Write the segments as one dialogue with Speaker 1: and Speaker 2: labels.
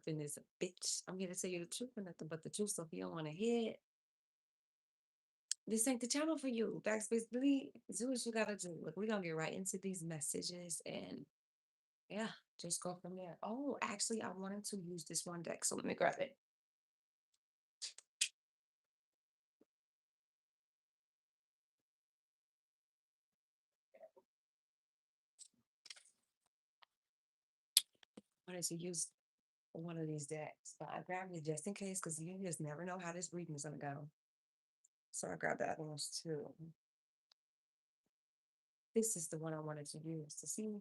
Speaker 1: up in this bitch. I'm here to tell you the truth and nothing but the truth. So if you don't want to hear it, this ain't the channel for you. Backspace delete. Do what you gotta do. Look, we're gonna get right into these messages and yeah, just go from there. Oh, actually, I wanted to use this one deck, so let me grab it. I wanted to use one of these decks, but I grabbed it just in case because you just never know how this reading is gonna go. So I grabbed the other ones too. This is the one I wanted to use to see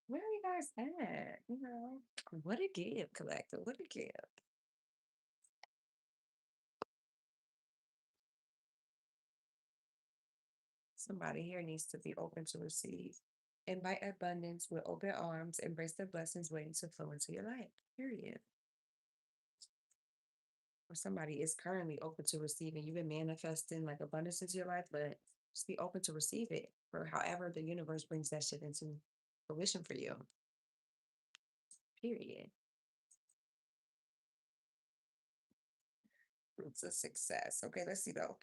Speaker 1: where are you guys at? What a gift, collector. What a gift. Somebody here needs to be open to receive. Invite abundance with open arms. Embrace the blessings waiting to flow into your life. Period. Or somebody is currently open to receiving. You've been manifesting like abundance into your life, but just be open to receive it for however the universe brings that shit into fruition for you. Period. Roots of success. Okay, let's see though.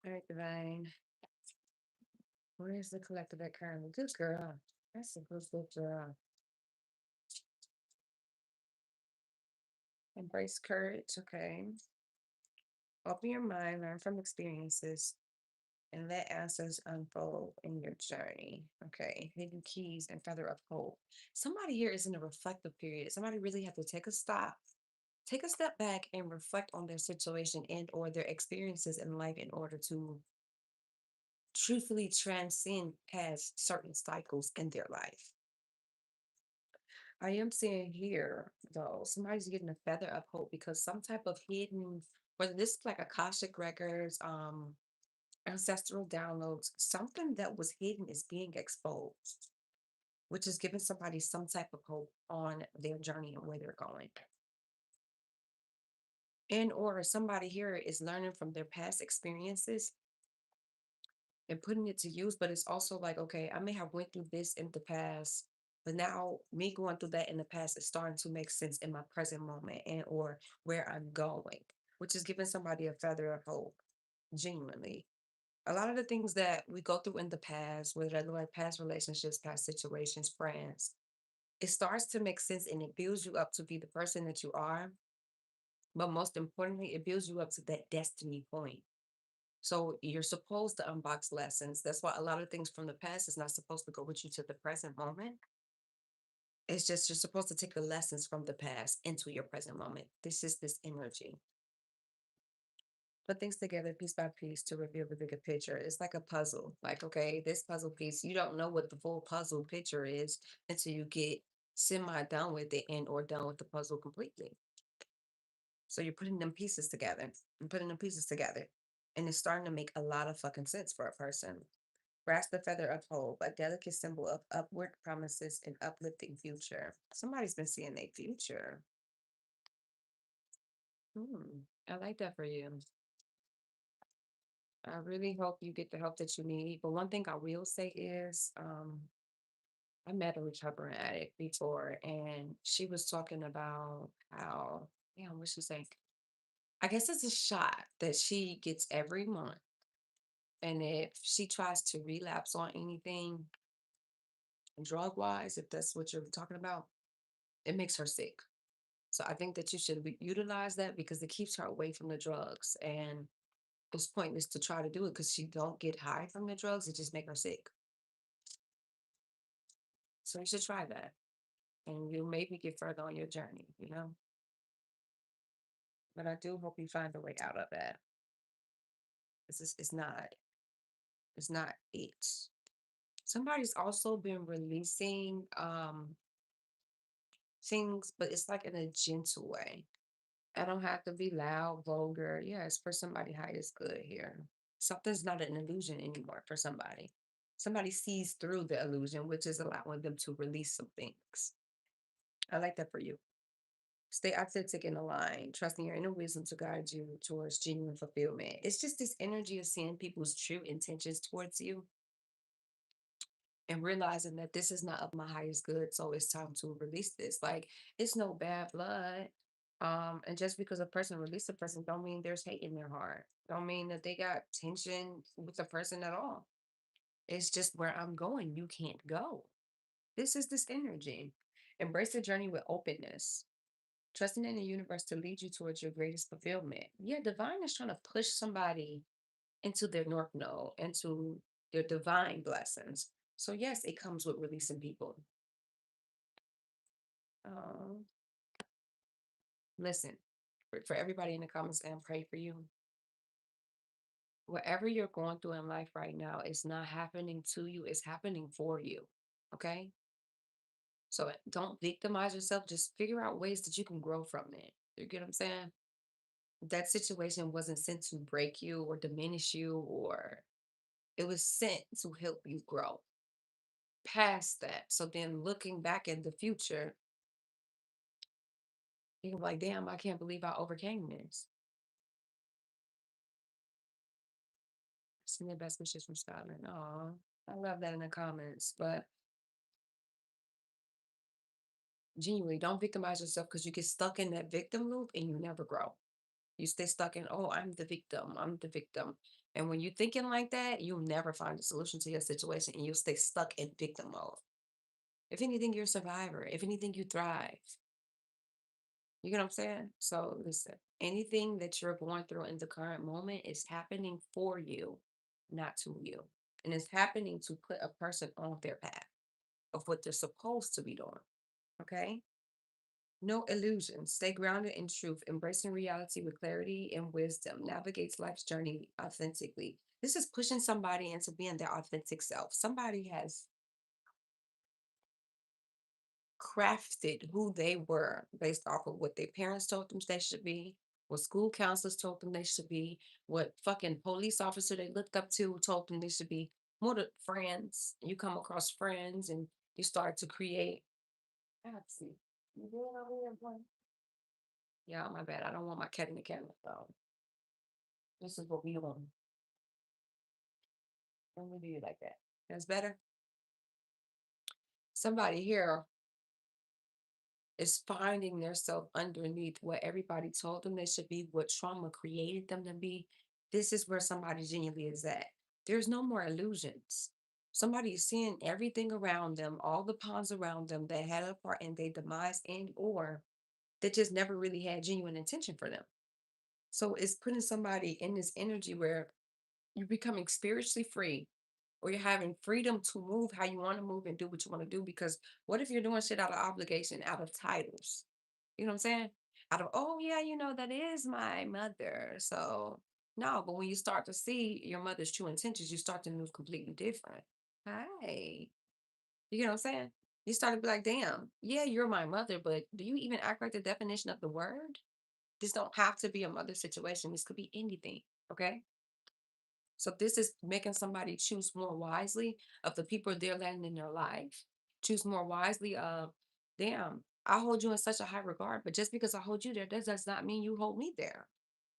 Speaker 1: All right, divine. Where is the collective that currently? Good girl. That's a good girl. Embrace courage. Okay. Open your mind, learn from experiences, and let answers unfold in your journey. Okay. Hidden keys and feather of hope. Somebody here is in a reflective period. Somebody really have to take a step back and reflect on their situation and or their experiences in life in order to truthfully transcend past certain cycles in their life. I am seeing here, though, somebody's getting a feather of hope because some type of hidden, whether this is like Akashic records, ancestral downloads, something that was hidden is being exposed, which is giving somebody some type of hope on their journey and where they're going. And or somebody here is learning from their past experiences and putting it to use, but it's also like, okay, I may have went through this in the past, but now me going through that in the past is starting to make sense in my present moment and or where I'm going, which is giving somebody a feather of hope, genuinely. A lot of the things that we go through in the past, whether they're like past relationships, past situations, friends, it starts to make sense and it builds you up to be the person that you are. But most importantly, it builds you up to that destiny point. So you're supposed to unbox lessons. That's why a lot of things from the past is not supposed to go with you to the present moment. It's just you're supposed to take the lessons from the past into your present moment. This is this energy. Put things together piece by piece to reveal the bigger picture. It's like a puzzle. Like, okay, this puzzle piece, you don't know what the full puzzle picture is until you get semi done with it and or done with the puzzle completely. So you're putting them pieces together and putting them pieces together. And it's starting to make a lot of fucking sense for a person. Grasp the feather of hope, a delicate symbol of upward promises and uplifting future. Somebody's been seeing their future. I like that for you. I really hope you get the help that you need. But one thing I will say is, I met a recovering addict before, and she was talking about how, damn, what she saying? I guess it's a shot that she gets every month. And if she tries to relapse on anything drug wise, if that's what you're talking about, it makes her sick. So I think that you should utilize that because it keeps her away from the drugs. And it's pointless to try to do it because she don't get high from the drugs. It just make her sick. So you should try that. And you'll maybe get further on your journey. But I do hope you find a way out of that. It's not it. Somebody's also been releasing things, but it's like in a gentle way. I don't have to be loud, vulgar. Yeah, it's for somebody high is good here. Something's not an illusion anymore for somebody. Somebody sees through the illusion, which is allowing them to release some things. I like that for you. Stay authentic and aligned, trusting your inner wisdom to guide you towards genuine fulfillment. It's just this energy of seeing people's true intentions towards you and realizing that this is not of my highest good. So it's time to release this. Like, it's no bad blood. And just because a person released a person don't mean there's hate in their heart. Don't mean that they got tension with the person at all. It's just where I'm going, you can't go. This is this energy. Embrace the journey with openness, trusting in the universe to lead you towards your greatest fulfillment. Yeah, divine is trying to push somebody into their North Node, into their divine blessings. So, yes, it comes with releasing people. Um, Listen, for everybody in the comments, and pray for you. Whatever you're going through in life right now is not happening to you, it's happening for you. Okay? So don't victimize yourself. Just figure out ways that you can grow from it. You get what I'm saying? That situation wasn't sent to break you or diminish you, or it was sent to help you grow past that. So then looking back in the future, you can be like, damn, I can't believe I overcame this. Send your best wishes from Scotland. Oh, I love that in the comments. But genuinely, don't victimize yourself because you get stuck in that victim loop and you never grow. You stay stuck in, oh, I'm the victim. I'm the victim. And when you're thinking like that, you'll never find a solution to your situation and you'll stay stuck in victim mode. If anything, you're a survivor. If anything, you thrive. You get what I'm saying? So listen, anything that you're going through in the current moment is happening for you, not to you. And it's happening to put a person on their path of what they're supposed to be doing. Okay? No illusions. Stay grounded in truth, embracing reality with clarity and wisdom, navigates life's journey authentically. This is pushing somebody into being their authentic self. Somebody has crafted who they were based off of what their parents told them they should be, what school counselors told them they should be, what fucking police officer they looked up to told them they should be. More the friends. You come across friends and you start to create. Let's see. You doing over here, boy? Yeah, my bad. I don't want my cat in the camera though. This is what we want. Let me do you like that. That's better. Somebody here is finding themselves underneath what everybody told them they should be, what trauma created them to be. This is where somebody genuinely is at. There's no more illusions. Somebody is seeing everything around them, all the pawns around them that had a part in their demise and or that just never really had genuine intention for them. So it's putting somebody in this energy where you're becoming spiritually free or you're having freedom to move how you want to move and do what you want to do. Because what if you're doing shit out of obligation, out of titles? You know what I'm saying? Out of, oh, yeah, that is my mother. So, no, but when you start to see your mother's true intentions, you start to move completely different. Hey, you get what I'm saying? You start to be like, damn, yeah, you're my mother, but do you even act like the definition of the word? This don't have to be a mother situation. This could be anything. Okay. So this is making somebody choose more wisely of the people they're letting in their life. Choose more wisely of, damn, I hold you in such a high regard, but just because I hold you there, that does not mean you hold me there.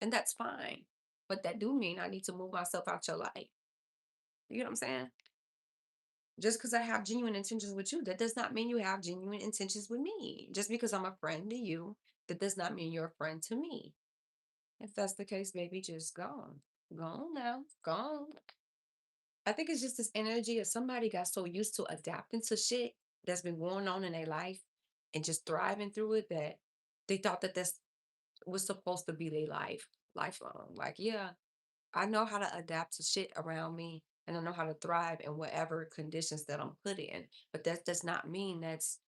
Speaker 1: And that's fine. But that do mean I need to move myself out your life. You know what I'm saying? Just because I have genuine intentions with you, that does not mean you have genuine intentions with me. Just because I'm a friend to you, that does not mean you're a friend to me. If that's the case, baby, just go on. Go on now. Go on. I think it's just this energy of somebody got so used to adapting to shit that's been going on in their life and just thriving through it that they thought that that's was supposed to be their lifelong. Like, yeah, I know how to adapt to shit around me and I know how to thrive in whatever conditions that I'm put in. But that does not mean that's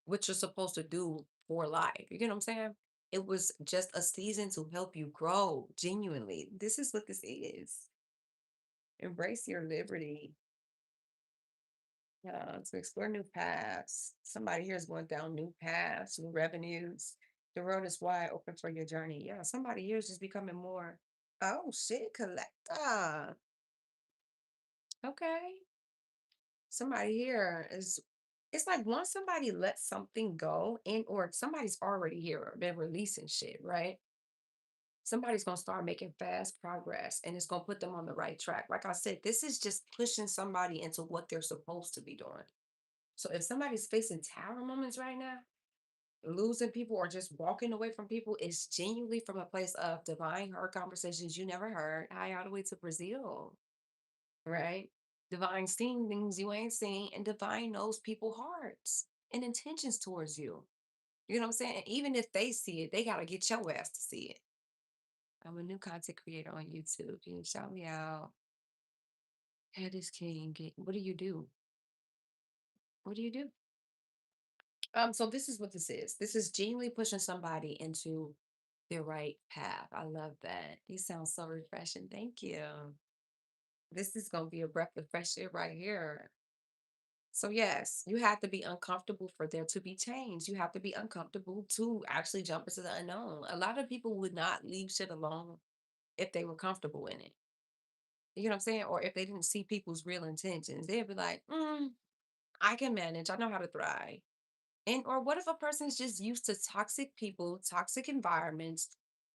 Speaker 1: what you're supposed to do for life. You get what I'm saying? It was just a season to help you grow genuinely. This is what this is. Embrace your liberty. Yeah, to explore new paths. Somebody here is going down new paths, new revenues. The road is wide open for your journey. Yeah, somebody here is just becoming more, oh shit, collector. Okay. Somebody here is It's like once somebody lets something go and or somebody's already here or been releasing shit, right? Somebody's gonna start making fast progress and it's gonna put them on the right track. Like I said, this is just pushing somebody into what they're supposed to be doing. So if somebody's facing tower moments right now, losing people or just walking away from people, it's genuinely from a place of divine heard conversations you never heard. Hi, all the way to Brazil, right? Divine seeing things you ain't seen, and divine knows people hearts and intentions towards you. You know what I'm saying? And even if they see it, they gotta get your ass to see it. I'm a new content creator on YouTube. Can you shout me out? Head is king. What do you do? What do you do? So this is what this is. This is genuinely pushing somebody into the right path. I love that. You sound so refreshing. Thank you. This is gonna be a breath of fresh air right here. So yes, you have to be uncomfortable for there to be change. You have to be uncomfortable to actually jump into the unknown. A lot of people would not leave shit alone if they were comfortable in it. You know what I'm saying? Or if they didn't see people's real intentions, they'd be like, I can manage. I know how to thrive. And or what if a person's just used to toxic people, toxic environments,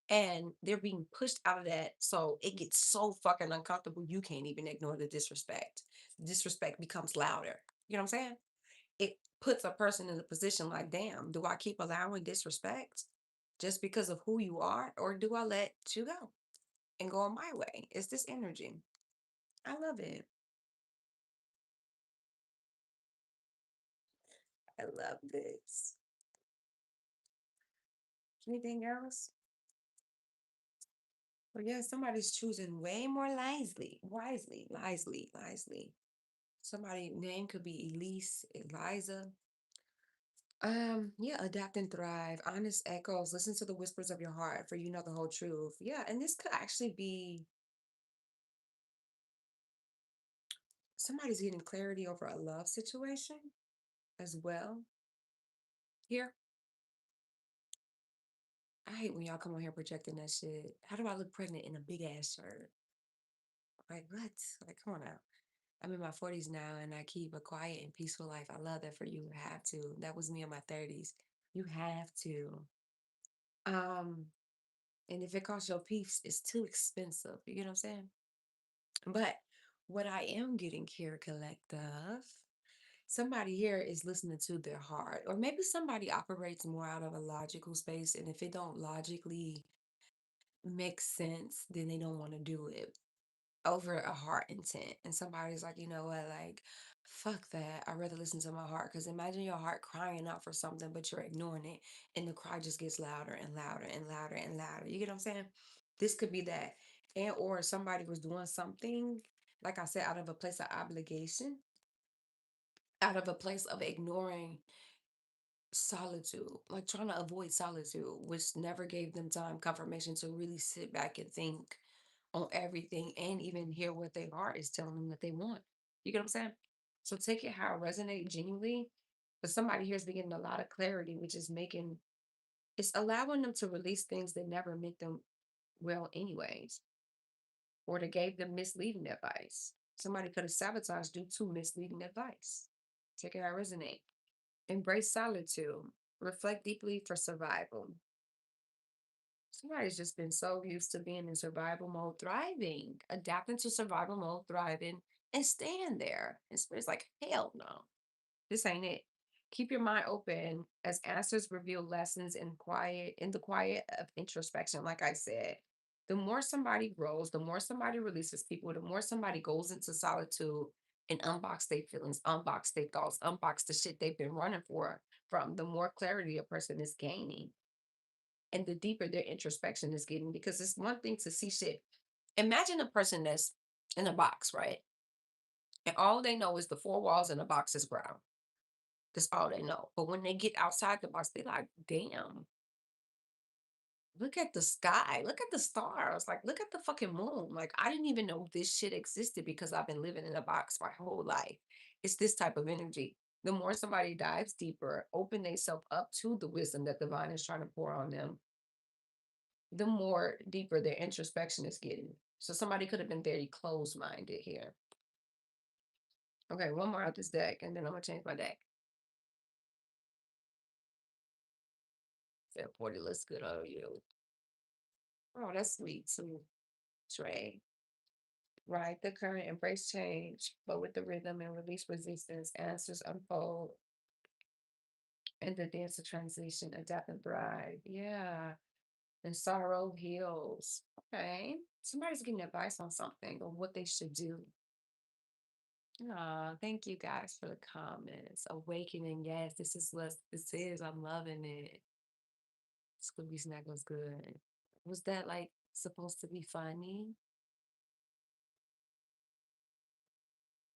Speaker 1: and they're being pushed out of that. So it gets so fucking uncomfortable, you can't even ignore the disrespect. Disrespect becomes louder. You know what I'm saying? It puts a person in a position like, damn, do I keep allowing disrespect just because of who you are? Or do I let you go and go on my way? It's this energy. I love it. I love this. Anything else? But yeah, somebody's choosing way more wisely. Somebody name could be Elise, Eliza. Yeah, adapt and thrive. Honest echoes. Listen to the whispers of your heart, for you know the whole truth. Yeah, and this could actually be somebody's getting clarity over a love situation as well. Here, I hate when y'all come on here projecting that shit. How do I look pregnant in a big ass shirt? Like what? Like come on now. I'm in my 40s now and I keep a quiet and peaceful life. I love that for you. You have to. That was me in my 30s. You have to. Um, and if it costs your peace, it's too expensive. You get what I'm saying? But what I am getting here, collective, somebody here is listening to their heart. Or maybe somebody operates more out of a logical space. And if it don't logically make sense, then they don't want to do it over a heart intent. And somebody's like, you know what, like, fuck that. I'd rather listen to my heart. Because imagine your heart crying out for something, but you're ignoring it. And the cry just gets louder and louder and louder and louder. You get what I'm saying? This could be that. And or somebody was doing something, like I said, out of a place of obligation, out of a place of ignoring solitude, like trying to avoid solitude, which never gave them time confirmation to really sit back and think on everything and even hear what their heart is telling them that they want. You get what I'm saying? So take it how it resonates genuinely. But somebody here is getting a lot of clarity, which is making it's allowing them to release things that never meant them well, anyways, or that gave them misleading advice. Somebody could have sabotaged due to misleading advice. Take it how it resonates. Embrace solitude. Reflect deeply for survival. Somebody's just been so used to being in survival mode, thriving, adapting to survival mode, thriving, and staying there. It's like, hell no, this ain't it. Keep your mind open as answers reveal lessons in the quiet of introspection. Like I said, the more somebody grows, the more somebody releases people, the more somebody goes into solitude and unbox their feelings, unbox their thoughts, unbox the shit they've been running from, the more clarity a person is gaining and the deeper their introspection is getting because it's one thing to see shit. Imagine a person that's in a box, right? And all they know is the four walls and the box is ground. That's all they know. But when they get outside the box, they're like, damn, look at the sky. Look at the stars. Like, look at the fucking moon. Like, I didn't even know this shit existed because I've been living in a box my whole life. It's this type of energy. The more somebody dives deeper, open themselves up to the wisdom that divine is trying to pour on them, the more deeper their introspection is getting. So somebody could have been very closed-minded here. Okay, one more out this deck, and then I'm gonna change my deck. That 40 looks good on you. Oh, that's sweet too, Trey. Right. The current embrace change, but with the rhythm and release resistance, answers unfold, and the dance of transition, adapt and thrive. Yeah. And sorrow heals. Okay. Somebody's getting advice on something or what they should do. Thank you guys for the comments. Awakening. Yes, this is what this is. I'm loving it. Scooby Snack was good. Was that like supposed to be funny?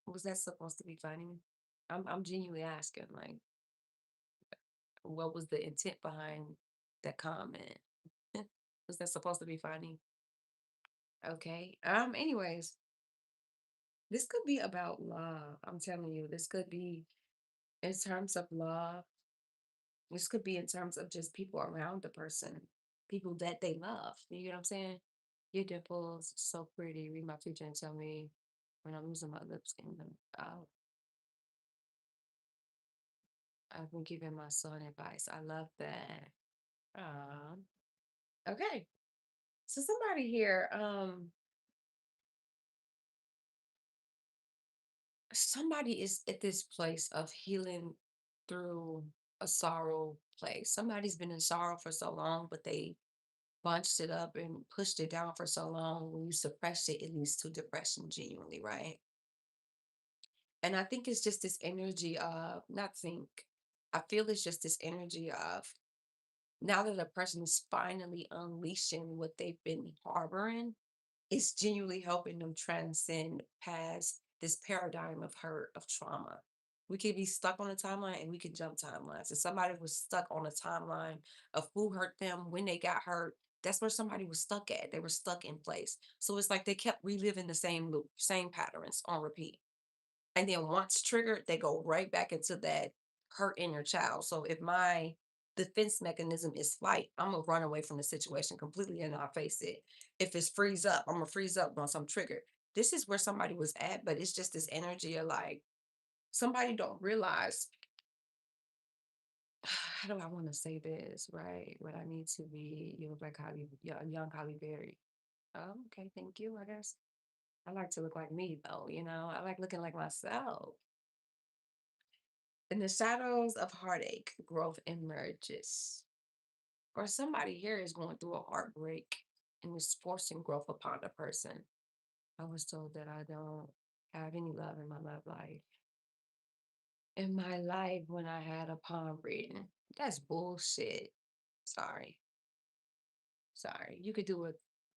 Speaker 1: Was that supposed to be funny? I'm genuinely asking, like, what was the intent behind that comment? Was that supposed to be funny? Okay. Anyways, this could be about love. I'm telling you, this could be in terms of love. This could be in terms of just people around the person, people that they love. You know what I'm saying? Your dimples so pretty. Read my future and tell me when I'm losing my lips in them out. I've been giving my son advice. I love that. Um, okay. So somebody here, somebody is at this place of healing through a sorrow place. Somebody's been in sorrow for so long, but they bunched it up and pushed it down for so long. When you suppress it, it leads to depression, genuinely, right? And I think it's just this energy of, not think, I feel it's just this energy of now that a person is finally unleashing what they've been harboring, it's genuinely helping them transcend past this paradigm of hurt, of trauma. We could be stuck on a timeline and we can jump timelines. If somebody was stuck on a timeline of who hurt them, when they got hurt, that's where somebody was stuck at. They were stuck in place. So it's like they kept reliving the same loop, same patterns on repeat. And then once triggered, they go right back into that hurt inner child. So if my defense mechanism is flight, I'm gonna run away from the situation completely and not face it. If it's freeze up, I'm gonna freeze up once I'm triggered. This is where somebody was at, but it's just this energy of like somebody don't realize how do I want to say this, right? What I need to be, you look like Holly, yeah, young Holly Berry. Oh, okay, thank you, I guess. I like to look like me though, I like looking like myself. In the shadows of heartache, growth emerges. Or somebody here is going through a heartbreak and is forcing growth upon the person. I was told that I don't have any love in my love life. In my life, when I had a palm reading, that's bullshit. Sorry. Sorry. You could do a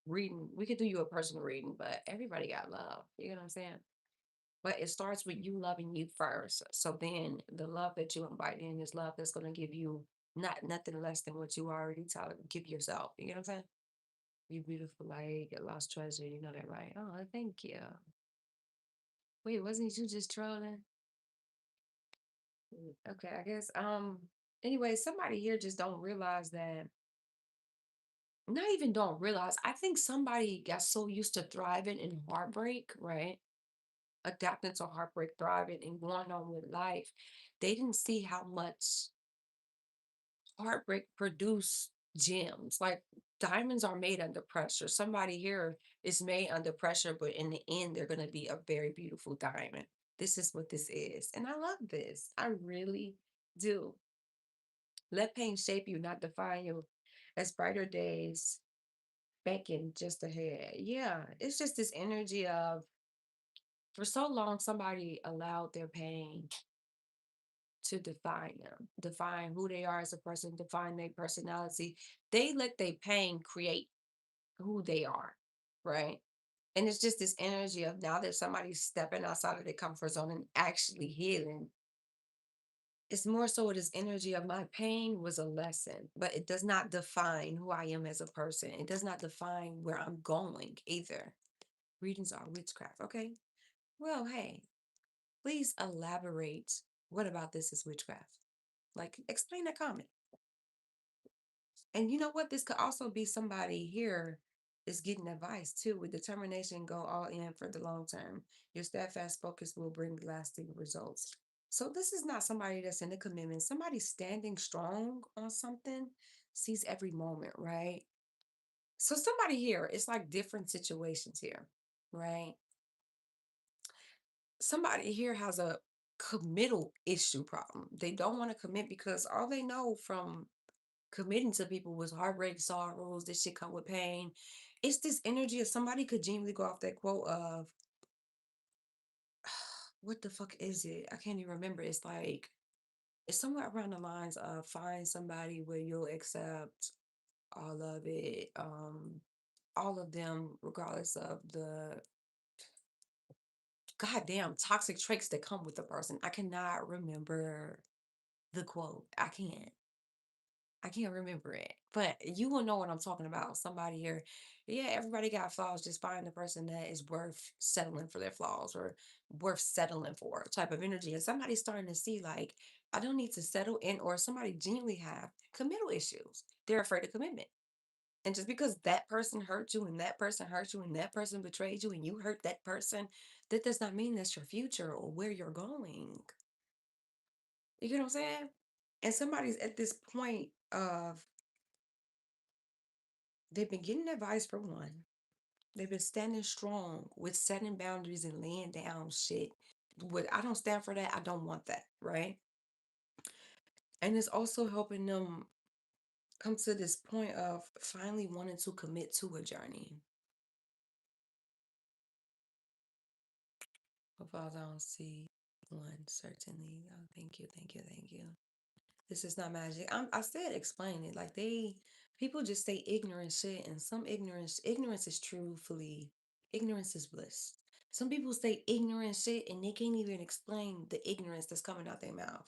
Speaker 1: reading. We could do you a personal reading, but everybody got love. You know what I'm saying? But it starts with you loving you first. So then the love that you invite in is love that's going to give you nothing less than what you already give yourself. You know what I'm saying? You beautiful like a lost treasure. You know that, right? Oh, thank you. Wait, wasn't you just trolling? Okay, I guess. Anyway, somebody here just don't realize that. Not even don't realize. I think somebody got so used to thriving in heartbreak, right? Adapting to heartbreak, thriving, and going on with life, they didn't see how much heartbreak produce gems. Like diamonds are made under pressure. Somebody here is made under pressure, but in the end, they're going to be a very beautiful diamond. This is what this is. And I love this. I really do. Let pain shape you, not define you, as brighter days beckon just ahead. Yeah, it's just this energy of for so long, somebody allowed their pain to define them, define who they are as a person, define their personality. They let their pain create who they are, right? And it's just this energy of now that somebody's stepping outside of their comfort zone and actually healing. It's more so this energy of my pain was a lesson, but it does not define who I am as a person. It does not define where I'm going either. Readings are witchcraft. Okay. Well, hey, please elaborate. What about this is witchcraft? Like, explain that comment. And you know what? This could also be somebody here is getting advice too. With determination, go all in for the long term. Your steadfast focus will bring lasting results. So this is not somebody that's in a commitment. Somebody standing strong on something, sees every moment, right? So somebody here, it's like different situations here, right? Somebody here has a committal issue problem. They don't want to commit because all they know from committing to people was heartbreak, sorrows, this shit come with pain. It's this energy of somebody could genuinely go off that quote of what the fuck is it? I can't even remember. It's like it's somewhere around the lines of find somebody where you'll accept all of it, all of them, regardless of the goddamn toxic traits that come with the person. I cannot remember the quote. I can't remember it, but you will know what I'm talking about. Somebody here, yeah, everybody got flaws. Just find the person that is worth settling for their flaws or worth settling for type of energy. And somebody's starting to see like, I don't need to settle in, or somebody genuinely have committal issues. They're afraid of commitment. And just because that person hurt you and that person hurt you and that person betrayed you and you hurt that person, that does not mean that's your future or where you're going. You get what I'm saying? And somebody's at this point of they've been getting advice for one. They've been standing strong with setting boundaries and laying down shit. What I don't stand for that, I don't want that, right? And it's also helping them come to this point of finally wanting to commit to a journey. But Father, I don't see one, certainly. Oh, thank you, thank you, thank you. This is not magic. I said explain it. Like people just say ignorant shit, and some ignorance is truthfully, ignorance is bliss. Some people say ignorant shit and they can't even explain the ignorance that's coming out their mouth.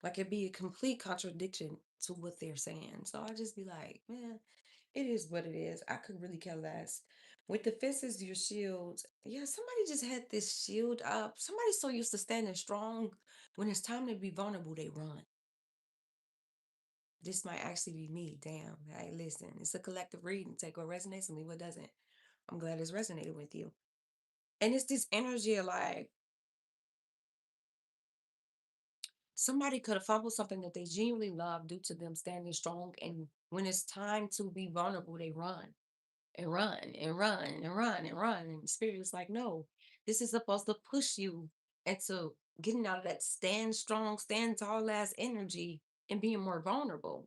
Speaker 1: Like it'd be a complete contradiction to what they're saying. So I just be like, man, it is what it is. I could really care less. With the fists as your shield, yeah, somebody just had this shield up. Somebody's so used to standing strong. When it's time to be vulnerable, they run. This might actually be me. Damn. Hey, listen, it's a collective reading. Take what resonates and leave what doesn't. I'm glad it's resonated with you. And it's this energy of like somebody could have fumbled something that they genuinely love due to them standing strong. And when it's time to be vulnerable, they run and run and run and run and run. And spirit is like, no, this is supposed to push you into getting out of that stand strong, stand tall ass energy and being more vulnerable.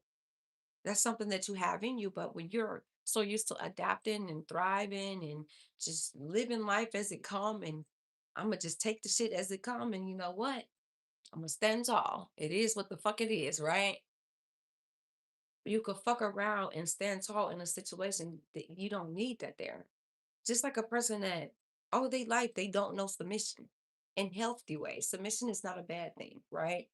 Speaker 1: That's something that you have in you, but when you're so used to adapting and thriving and just living life as it come, and I'm gonna just take the shit as it come, and you know what? I'm gonna stand tall. It is what the fuck it is, right? You could fuck around and stand tall in a situation that you don't need that there. Just like a person that all they life they don't know submission in healthy ways. Submission is not a bad thing, right?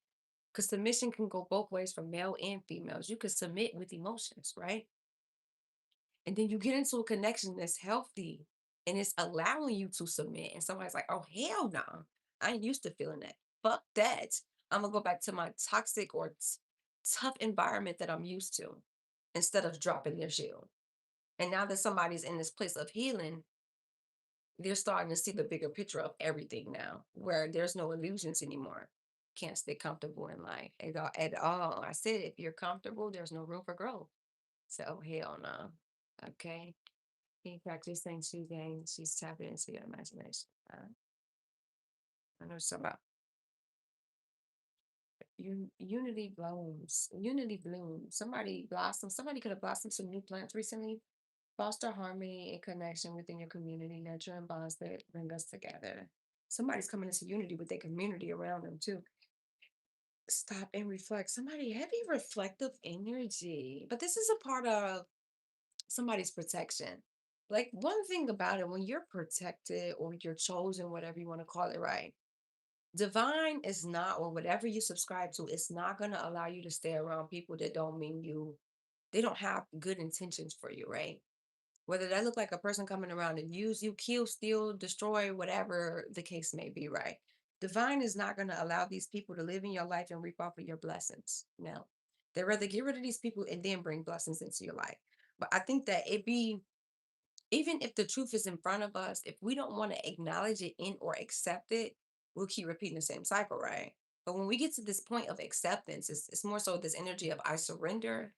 Speaker 1: Because submission can go both ways for male and females. You can submit with emotions, right? And then you get into a connection that's healthy and it's allowing you to submit. And somebody's like, oh, hell no. I ain't used to feeling that. Fuck that. I'm going to go back to my toxic or tough environment that I'm used to instead of dropping their shield. And now that somebody's in this place of healing, they're starting to see the bigger picture of everything now, where there's no illusions anymore. Can't stay comfortable in life at all. I said, if you're comfortable, there's no room for growth. So, hell no. Okay. He practicing two games. She's tapping into your imagination. I know something about unity blooms. Unity blooms. Somebody blossomed. Somebody could have blossomed some new plants recently. Foster harmony and connection within your community, nurturing bonds that bring us together. Somebody's coming into unity with their community around them too. Stop and reflect. Somebody heavy reflective energy. But this is a part of somebody's protection. Like one thing about it, when you're protected or you're chosen, whatever you want to call it, right? Divine is not, or whatever you subscribe to, it's not going to allow you to stay around people that don't mean you, they don't have good intentions for you, right? Whether that look like a person coming around to use you, kill, steal, destroy, whatever the case may be, right? Divine is not going to allow these people to live in your life and reap off of your blessings. No. They'd rather get rid of these people and then bring blessings into your life. But I think that it be, even if the truth is in front of us, if we don't want to acknowledge it in or accept it, we'll keep repeating the same cycle, right? But when we get to this point of acceptance, it's more so this energy of I surrender.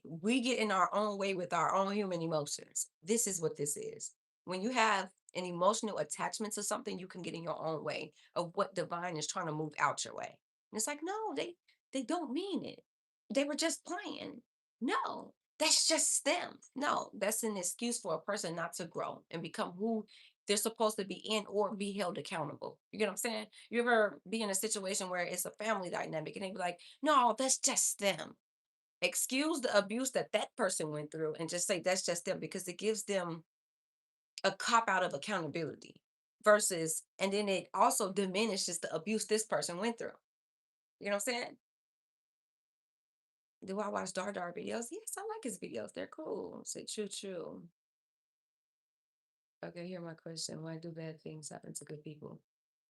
Speaker 1: We get in our own way with our own human emotions. This is what this is. When you have an emotional attachment to something, you can get in your own way of what divine is trying to move out your way. And it's like, no, they don't mean it. They were just playing. No, that's just them. No, that's an excuse for a person not to grow and become who they're supposed to be in or be held accountable. You get what I'm saying? You ever be in a situation where it's a family dynamic and they be like, no, that's just them. Excuse the abuse that that person went through and just say that's just them because it gives them a cop out of accountability versus, and then it also diminishes the abuse this person went through. You know what I'm saying? Do I watch Dar videos? Yes, I like his videos. They're cool. Say true, true. Okay, here my question. Why do bad things happen to good people?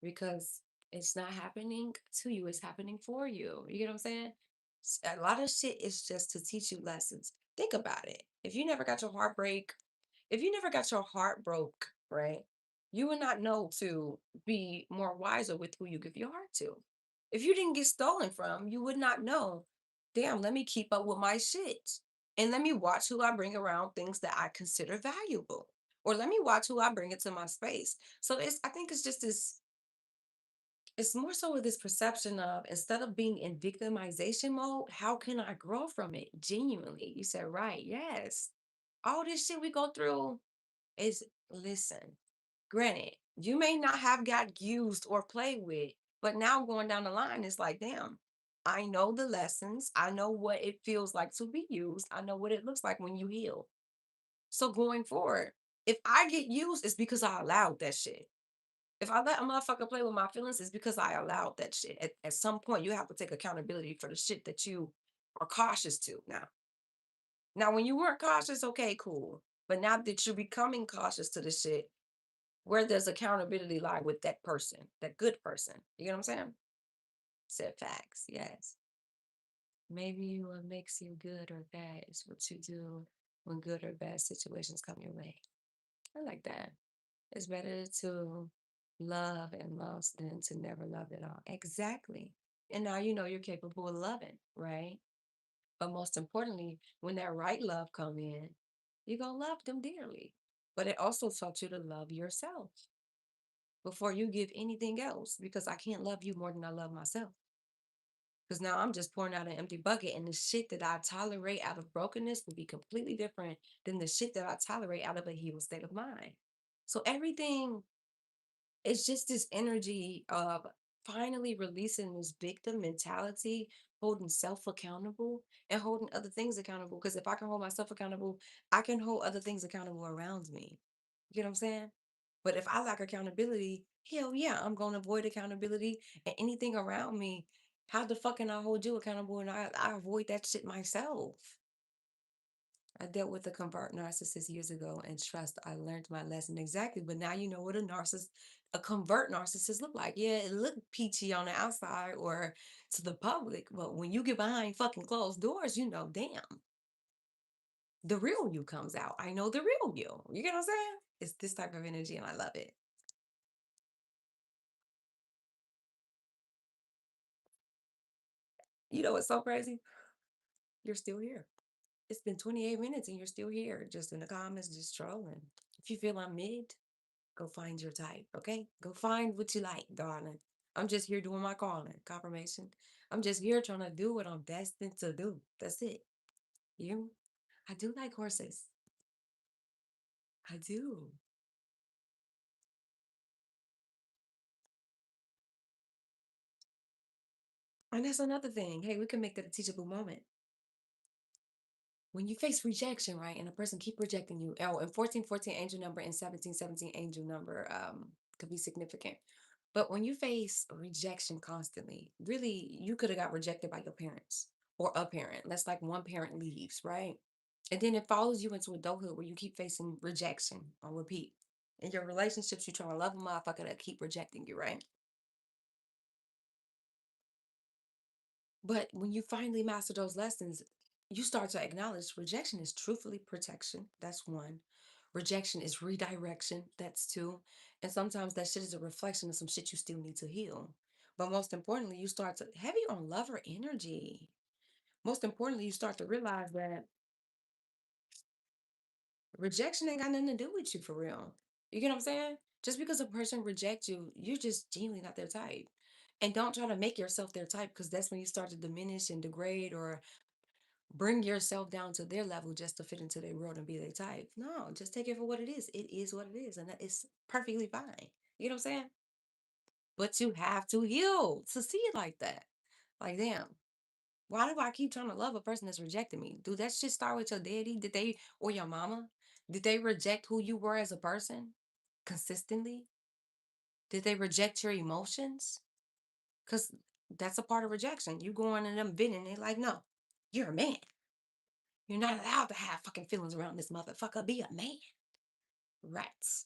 Speaker 1: Because it's not happening to you, it's happening for you. You get what I'm saying? A lot of shit is just to teach you lessons. Think about it. If you never got your heart broke, right, you would not know to be more wiser with who you give your heart to. If you didn't get stolen from, you would not know, damn, let me keep up with my shit. And let me watch who I bring around things that I consider valuable. Or let me watch who I bring into my space. So I think it's just this, it's more so with this perception of instead of being in victimization mode, how can I grow from it? Genuinely. You said, right, yes. All this shit we go through is, listen, granted, you may not have got used or played with, but now going down the line, it's like, damn, I know the lessons. I know what it feels like to be used. I know what it looks like when you heal. So going forward, if I get used, it's because I allowed that shit. If I let a motherfucker play with my feelings, it's because I allowed that shit. At some point, you have to take accountability for the shit that you are cautious to now. Now, when you weren't cautious, okay, cool. But now that you're becoming cautious to the shit, where does accountability lie with that person, that good person? You know what I'm saying? Said facts, yes. Maybe what makes you good or bad is what you do when good or bad situations come your way. I like that. It's better to love and lost than to never love at all. Exactly. And now you know you're capable of loving, right? But most importantly, when that right love come in, you're gonna love them dearly. But it also taught you to love yourself before you give anything else because I can't love you more than I love myself. Because now I'm just pouring out an empty bucket, and the shit that I tolerate out of brokenness will be completely different than the shit that I tolerate out of a healed state of mind. So everything, it's just this energy of finally releasing this victim mentality, holding self accountable and holding other things accountable. Because if I can hold myself accountable, I can hold other things accountable around me. You get what I'm saying? But if I lack accountability, hell yeah, I'm going to avoid accountability and anything around me. How the fuck can I hold you accountable and I avoid that shit myself? I dealt with a convert narcissist years ago and trust I learned my lesson exactly. But now you know what a convert narcissist look like. Yeah, it look peachy on the outside or to the public, but when you get behind fucking closed doors, you know, damn, the real you comes out. I know the real you. You get what I'm saying? It's this type of energy and I love it. You know what's so crazy? You're still here. It's been 28 minutes and you're still here, just in the comments, just trolling. If you feel I'm mid, go find your type, okay? Go find what you like, darling. I'm just here doing my calling, confirmation. I'm just here trying to do what I'm destined to do. That's it. You? I do like horses. I do. And that's another thing. Hey, we can make that a teachable moment. When you face rejection, right, and a person keep rejecting you, oh, and 1414 angel number and 1717 angel number could be significant. But when you face rejection constantly, really, you could have got rejected by your parents or a parent. That's like one parent leaves, right? And then it follows you into adulthood where you keep facing rejection on repeat. In your relationships, you try to love a motherfucker that keep rejecting you, right? But when you finally master those lessons, you start to acknowledge rejection is truthfully protection. That's one. Rejection is redirection. That's two. And sometimes that shit is a reflection of some shit you still need to heal. But most importantly, you start to heavy on lover energy. Most importantly, you start to realize that rejection ain't got nothing to do with you for real. You get what I'm saying? Just because a person rejects you, you're just genuinely not their type. And don't try to make yourself their type because that's when you start to diminish and degrade or bring yourself down to their level just to fit into their world and be their type. No, just take it for what it is. It is what it is. And that is perfectly fine. You know what I'm saying? But you have to heal to see it like that. Like, damn, why do I keep trying to love a person that's rejecting me? Do that shit start with your daddy? Did they, or your mama? Did they reject who you were as a person consistently? Did they reject your emotions? Because that's a part of rejection. You go on and them venting, they like, no, you're a man. You're not allowed to have fucking feelings around this motherfucker. Be a man. Rats.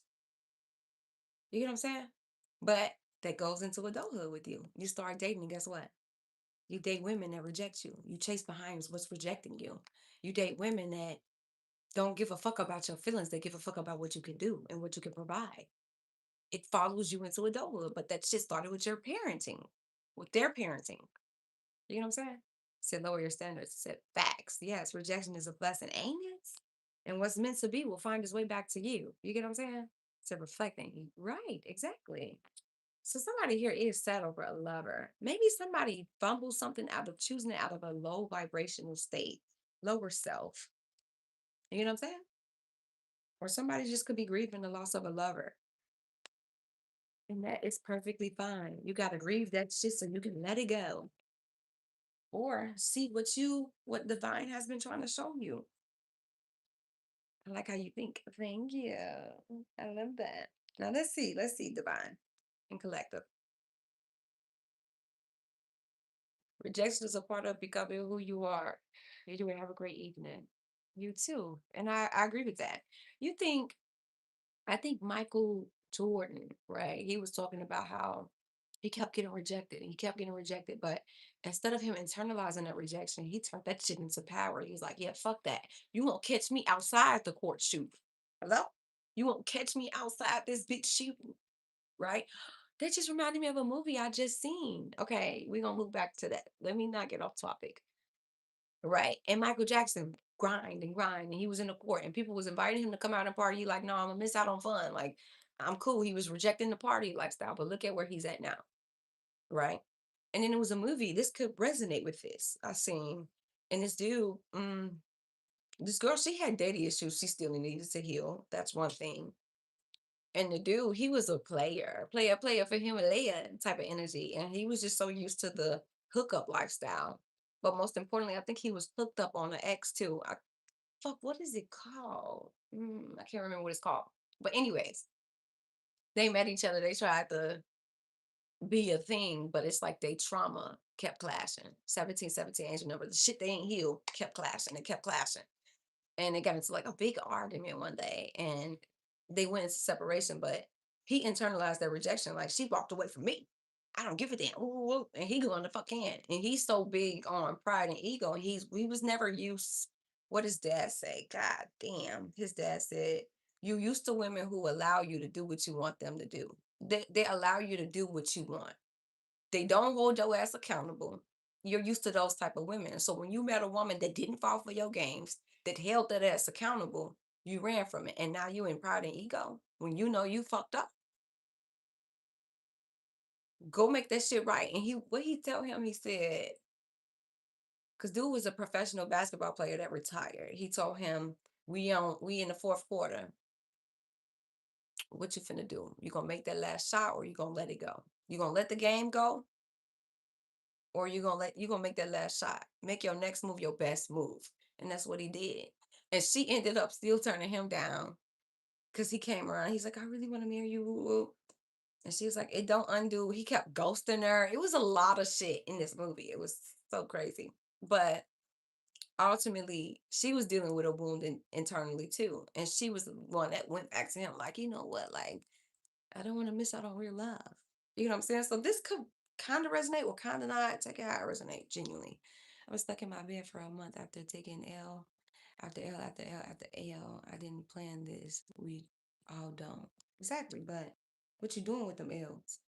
Speaker 1: You get what I'm saying? But that goes into adulthood with you. You start dating, and guess what? You date women that reject you. You chase behind what's rejecting you. You date women that don't give a fuck about your feelings. They give a fuck about what you can do and what you can provide. It follows you into adulthood, but that shit started with your parenting, with their parenting. You know what I'm saying? Said lower your standards. Said facts. Yes, rejection is a blessing, ain't it? And what's meant to be will find its way back to you. You get what I'm saying? To reflecting. Right, exactly. So somebody here is sad over a lover. Maybe somebody fumbles something out of choosing it out of a low vibrational state, lower self. You know what I'm saying? Or somebody just could be grieving the loss of a lover. And that is perfectly fine. You gotta grieve that shit so you can let it go. Or see what divine has been trying to show you. I like how you think. Thank you. I love that. Now let's see, divine and collective. Rejection is a part of becoming who you are. You do have a great evening. You too. And I agree with that. You think, I think Michael Jordan, right? He was talking about how he kept getting rejected and he kept getting rejected. But instead of him internalizing that rejection, he turned that shit into power. He was like, yeah, fuck that. You won't catch me outside the court shooting. Hello? You won't catch me outside this bitch shooting, right? That just reminded me of a movie I just seen. Okay, we're gonna move back to that. Let me not get off topic. Right. And Michael Jackson grind and grind. And he was in the court and people was inviting him to come out and party. He like, no, I'm gonna miss out on fun. Like, I'm cool. He was rejecting the party lifestyle, but look at where he's at now. Right. And then it was a movie. This could resonate with this. I seen. And this dude, this girl, she had daddy issues. She still needed to heal. That's one thing. And the dude, he was a player for Himalaya type of energy. And he was just so used to the hookup lifestyle. But most importantly, I think he was hooked up on an ex too. Fuck, what is it called? I can't remember what it's called. But anyways, they met each other. They tried to be a thing, but it's like they trauma kept clashing. 1717 angel number. The shit they ain't healed kept clashing. It kept clashing. And it got into like a big argument one day. And they went into separation, but he internalized that rejection. Like she walked away from me. I don't give a damn. Ooh, ooh, ooh. And he going to fuck in. And he's so big on pride and ego. He was never used. What his dad say? God damn. His dad said, you used to women who allow you to do what you want them to do. They allow you to do what you want. They don't hold your ass accountable. You're used to those type of women. So when you met a woman that didn't fall for your games, that held that ass accountable, you ran from it. And now you in pride and ego. When you know you fucked up, go make that shit right. And what he tell him, he said, because dude was a professional basketball player that retired. He told him, we in the fourth quarter. What you finna do? You gonna make that last shot or you gonna let it go? You gonna let the game go or you gonna make that last shot. Make your next move your best move. And that's what he did. And she ended up still turning him down because he came around. He's like, I really want to marry you. And she was like, it don't undo. He kept ghosting her. It was a lot of shit in this movie. It was so crazy. But ultimately, she was dealing with a wound internally too. And she was the one that went back to him, like, you know what? Like, I don't want to miss out on real love. You know what I'm saying? So this could kind of resonate or kind of not. Take it how it resonate, genuinely. I was stuck in my bed for a month after taking L after L after L after L. I didn't plan this. We all don't. Exactly. But what you doing with them L's?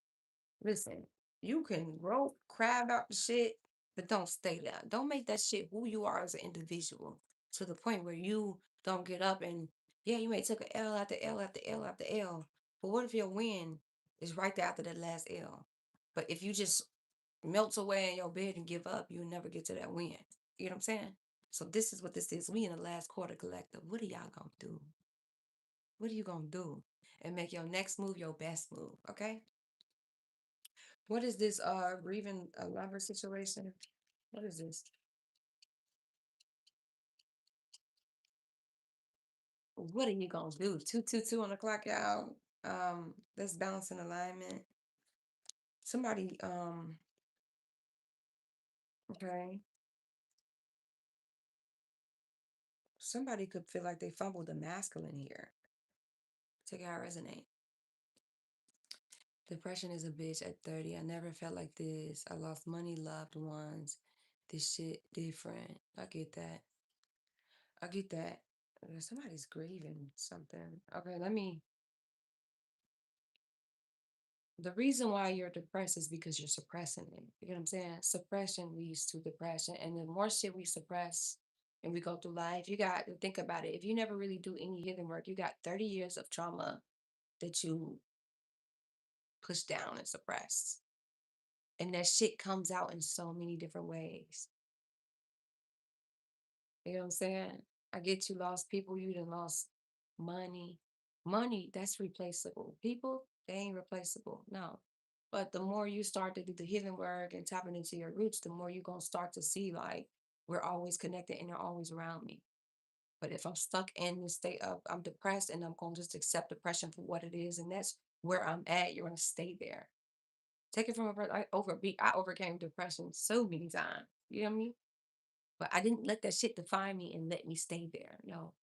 Speaker 1: Listen, you can rope, crab out the shit. but don't stay there. Don't make that shit who you are as an individual to the point where you don't get up and, yeah, you may take a L after L after L after L. But what if your win is right there after that last L? But if you just melt away in your bed and give up, you'll never get to that win. You know what I'm saying? So this is what this is. We in the last quarter collective. What are y'all gonna do? What are you gonna do? And make your next move your best move. Okay. What is this grieving a lover situation? What is this? What are you gonna do? 222 on the clock, y'all. Let's balance in alignment. Somebody, okay. Somebody could feel like they fumbled the masculine here. Take out resonate. Depression is a bitch at 30. I never felt like this. I lost money, loved ones. This shit different. I get that. I get that. Somebody's grieving something. Okay, let me. The reason why you're depressed is because you're suppressing it. You get what I'm saying? Suppression leads to depression. And the more shit we suppress and we go through life, you got to think about it. If you never really do any healing work, you got 30 years of trauma that you push down and suppress. And that shit comes out in so many different ways. You know what I'm saying? I get you lost people, you done lost money. Money, that's replaceable. People, they ain't replaceable. No. But the more you start to do the healing work and tapping into your roots, the more you're gonna start to see like we're always connected and you're always around me. But if I'm stuck in this state of I'm depressed and I'm gonna just accept depression for what it is, and that's where I'm at, you're gonna stay there. Take it from a person. I overcame depression so many times. You know what I mean? But I didn't let that shit define me and let me stay there. No.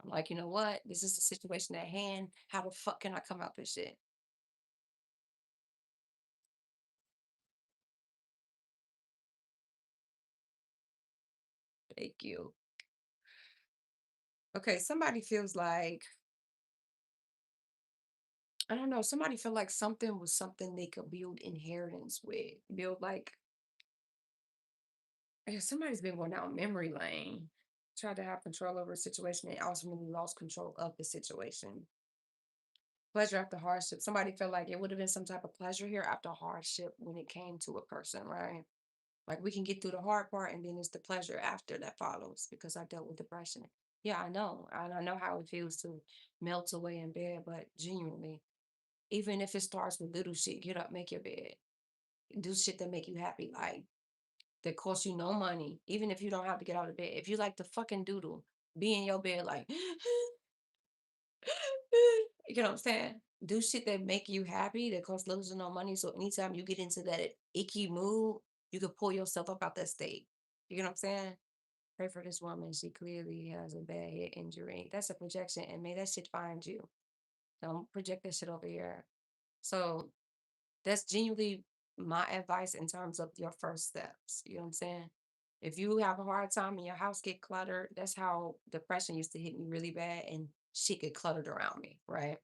Speaker 1: I'm like, you know what? This is the situation at hand. How the fuck can I come out this shit? Thank you. Okay, somebody feels like, I don't know, somebody feel like something was something they could build inheritance with. Build like, yeah, somebody's been going down memory lane, tried to have control over a situation and ultimately lost control of the situation. Pleasure after hardship. Somebody felt like it would have been some type of pleasure here after hardship when it came to a person, right? Like we can get through the hard part and then it's the pleasure after that follows because I dealt with depression. Yeah, I know. And I know how it feels to melt away in bed, but genuinely, even if it starts with little shit, get up, make your bed. Do shit that make you happy, like that costs you no money, even if you don't have to get out of bed. If you like to fucking doodle, be in your bed like you know what I'm saying? Do shit that make you happy that costs little to no money. So anytime you get into that icky mood, you can pull yourself up out that state. You know what I'm saying? Pray for this woman. She clearly has a bad head injury. That's a projection, and may that shit find you. Don't project that shit over here. So that's genuinely my advice in terms of your first steps. You know what I'm saying? If you have a hard time and your house get cluttered, that's how depression used to hit me really bad and shit get cluttered around me, right?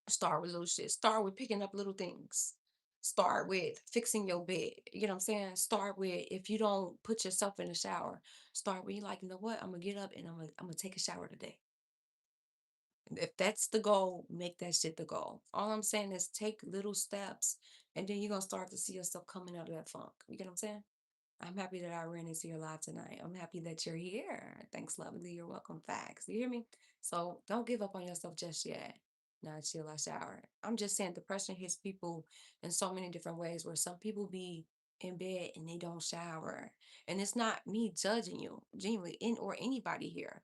Speaker 1: Start with little shit. Start with picking up little things. Start with fixing your bed. You know what I'm saying? Start with if you don't put yourself in the shower, start with you like, you know what? I'm gonna get up and I'm gonna take a shower today. If that's the goal, make that shit the goal. All I'm saying is take little steps and then you're gonna start to see yourself coming out of that funk. You get what I'm saying? I'm happy that I ran into your live tonight. I'm happy that you're here. Thanks, lovely. You're welcome. Facts. You hear me? So don't give up on yourself just yet. Not chill, I shower. I'm just saying depression hits people in so many different ways where some people be in bed and they don't shower. And it's not me judging you, genuinely, in or anybody here.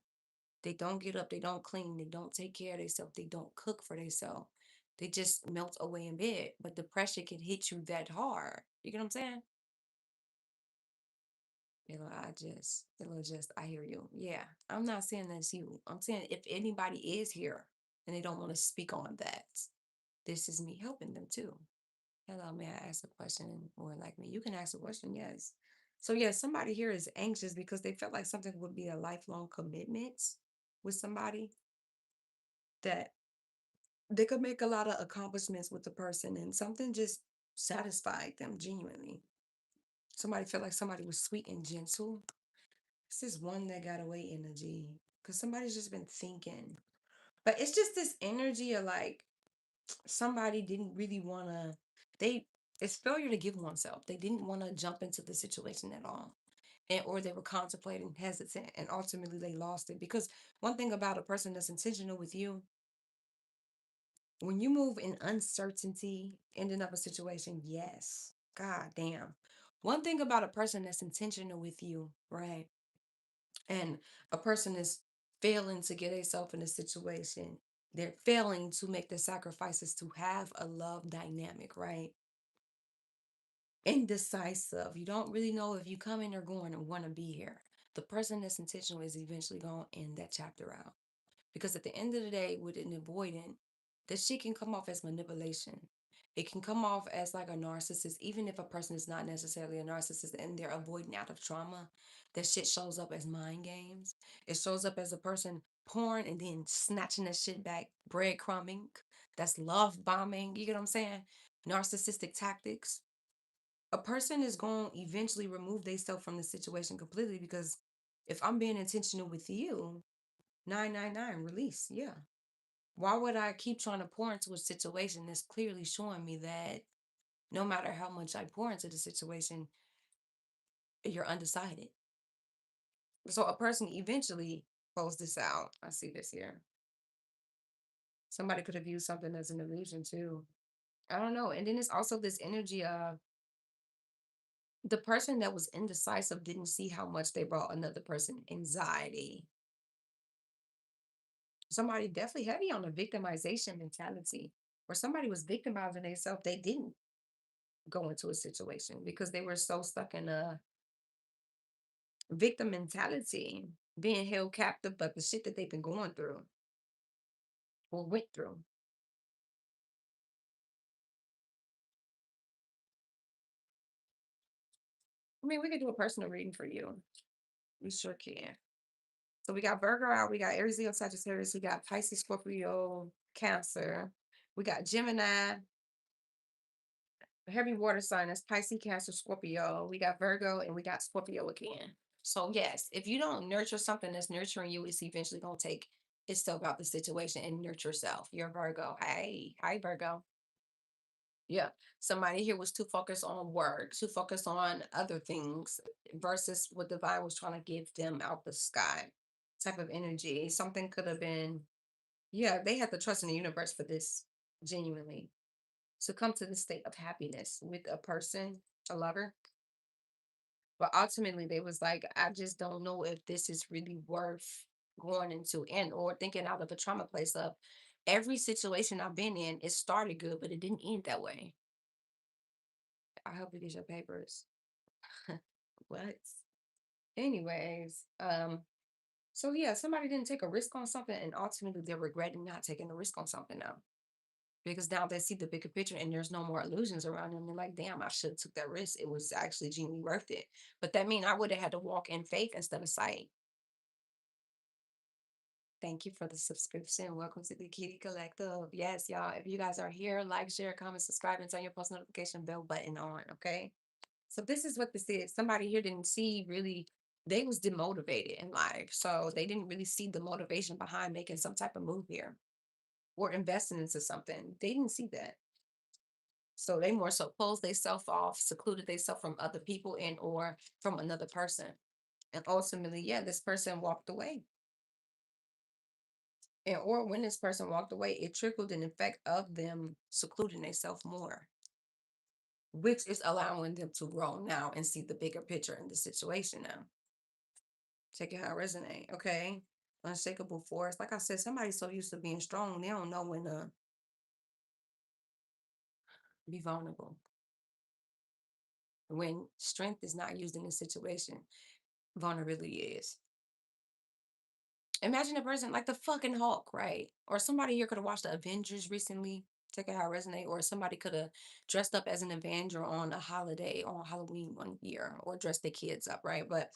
Speaker 1: They don't get up, they don't clean, they don't take care of themselves, they don't cook for themselves. They just melt away in bed. But depression can hit you that hard. You get what I'm saying? I hear you. Yeah, I'm not saying that's you. I'm saying if anybody is here and they don't want to speak on that, this is me helping them too. Hello, may I ask a question? Or like me, you can ask a question. Yes. So yeah, somebody here is anxious because they felt like something would be a lifelong commitment with somebody that they could make a lot of accomplishments with the person and something just satisfied them genuinely. Somebody felt like somebody was sweet and gentle. This is one that got away energy because somebody's just been thinking. But it's just this energy of like somebody didn't really want to, they, it's failure to give oneself. They didn't want to jump into the situation at all. And, or they were contemplating, hesitant, and ultimately they lost it. Because one thing about a person that's intentional with you, when you move in uncertainty, ending up a situation, yes, god damn. One thing about a person that's intentional with you, right? And a person is failing to get themselves in a situation, they're failing to make the sacrifices to have a love dynamic, right? Indecisive. You don't really know if you coming or going and want to be here. The person that's intentional is eventually going to end that chapter out. Because at the end of the day, with an avoidant, this shit can come off as manipulation. It can come off as like a narcissist, even if a person is not necessarily a narcissist and they're avoiding out of trauma. That shit shows up as mind games. It shows up as a person pouring and then snatching that shit back, breadcrumbing. That's love bombing. You get what I'm saying? Narcissistic tactics. A person is going to eventually remove themselves from the situation completely because if I'm being intentional with you, 999 release. Yeah. Why would I keep trying to pour into a situation that's clearly showing me that no matter how much I pour into the situation, you're undecided? So a person eventually pulls this out. I see this here. Somebody could have used something as an illusion too. I don't know. And then it's also this energy of the person that was indecisive didn't see how much they brought another person anxiety. Somebody definitely heavy on the victimization mentality, where somebody was victimizing themselves. They didn't go into a situation because they were so stuck in a victim mentality, being held captive by the shit that they've been going through or went through. I mean, we could do a personal reading for you. We sure can. So we got Virgo out, we got Aries, Leo, Sagittarius, we got Pisces, Scorpio, Cancer, we got Gemini, heavy water sign, that's Pisces, Cancer, Scorpio. We got Virgo and we got Scorpio again. So yes, if you don't nurture something that's nurturing you, it's eventually gonna take itself out the situation and nurture yourself. You're Virgo. Hey, hi Virgo. Yeah. Somebody here was too focused on work, too focused on other things versus what divine was trying to give them out the sky type of energy. Something could have been, yeah, they had to trust in the universe for this genuinely to come to the state of happiness with a person, a lover. But ultimately they was like, I just don't know if this is really worth going into and or thinking out of a trauma place of every situation I've been in, it started good, but it didn't end that way. I hope you get your papers. What? Anyways, so yeah, somebody didn't take a risk on something and ultimately they're regretting not taking a risk on something now. Because now they see the bigger picture and there's no more illusions around them. They're like, damn, I should have took that risk. It was actually genuinely worth it. But that mean I would have had to walk in faith instead of sight. Thank you for the subscription. Welcome to the Kitty Collective. Yes, y'all. If you guys are here, like, share, comment, subscribe, and turn your post notification bell button on. Okay. So this is what this is. Somebody here didn't see really, they was demotivated in life. So they didn't really see the motivation behind making some type of move here or investing into something. They didn't see that. So they more so closed themselves off, secluded themselves from other people and or from another person. And ultimately, yeah, this person walked away. And or when this person walked away, it trickled an effect of them secluding themselves more, which is allowing them to grow now and see the bigger picture in the situation now. Check it how it resonate. Okay. Unshakable force. Like I said, somebody's so used to being strong, they don't know when to be vulnerable. When strength is not used in this situation, vulnerability is. Imagine a person like the fucking Hulk, right? Or somebody here could have watched the Avengers recently. Check out how it resonate. Or somebody could have dressed up as an Avenger on a holiday on Halloween one year, or dressed their kids up, right? But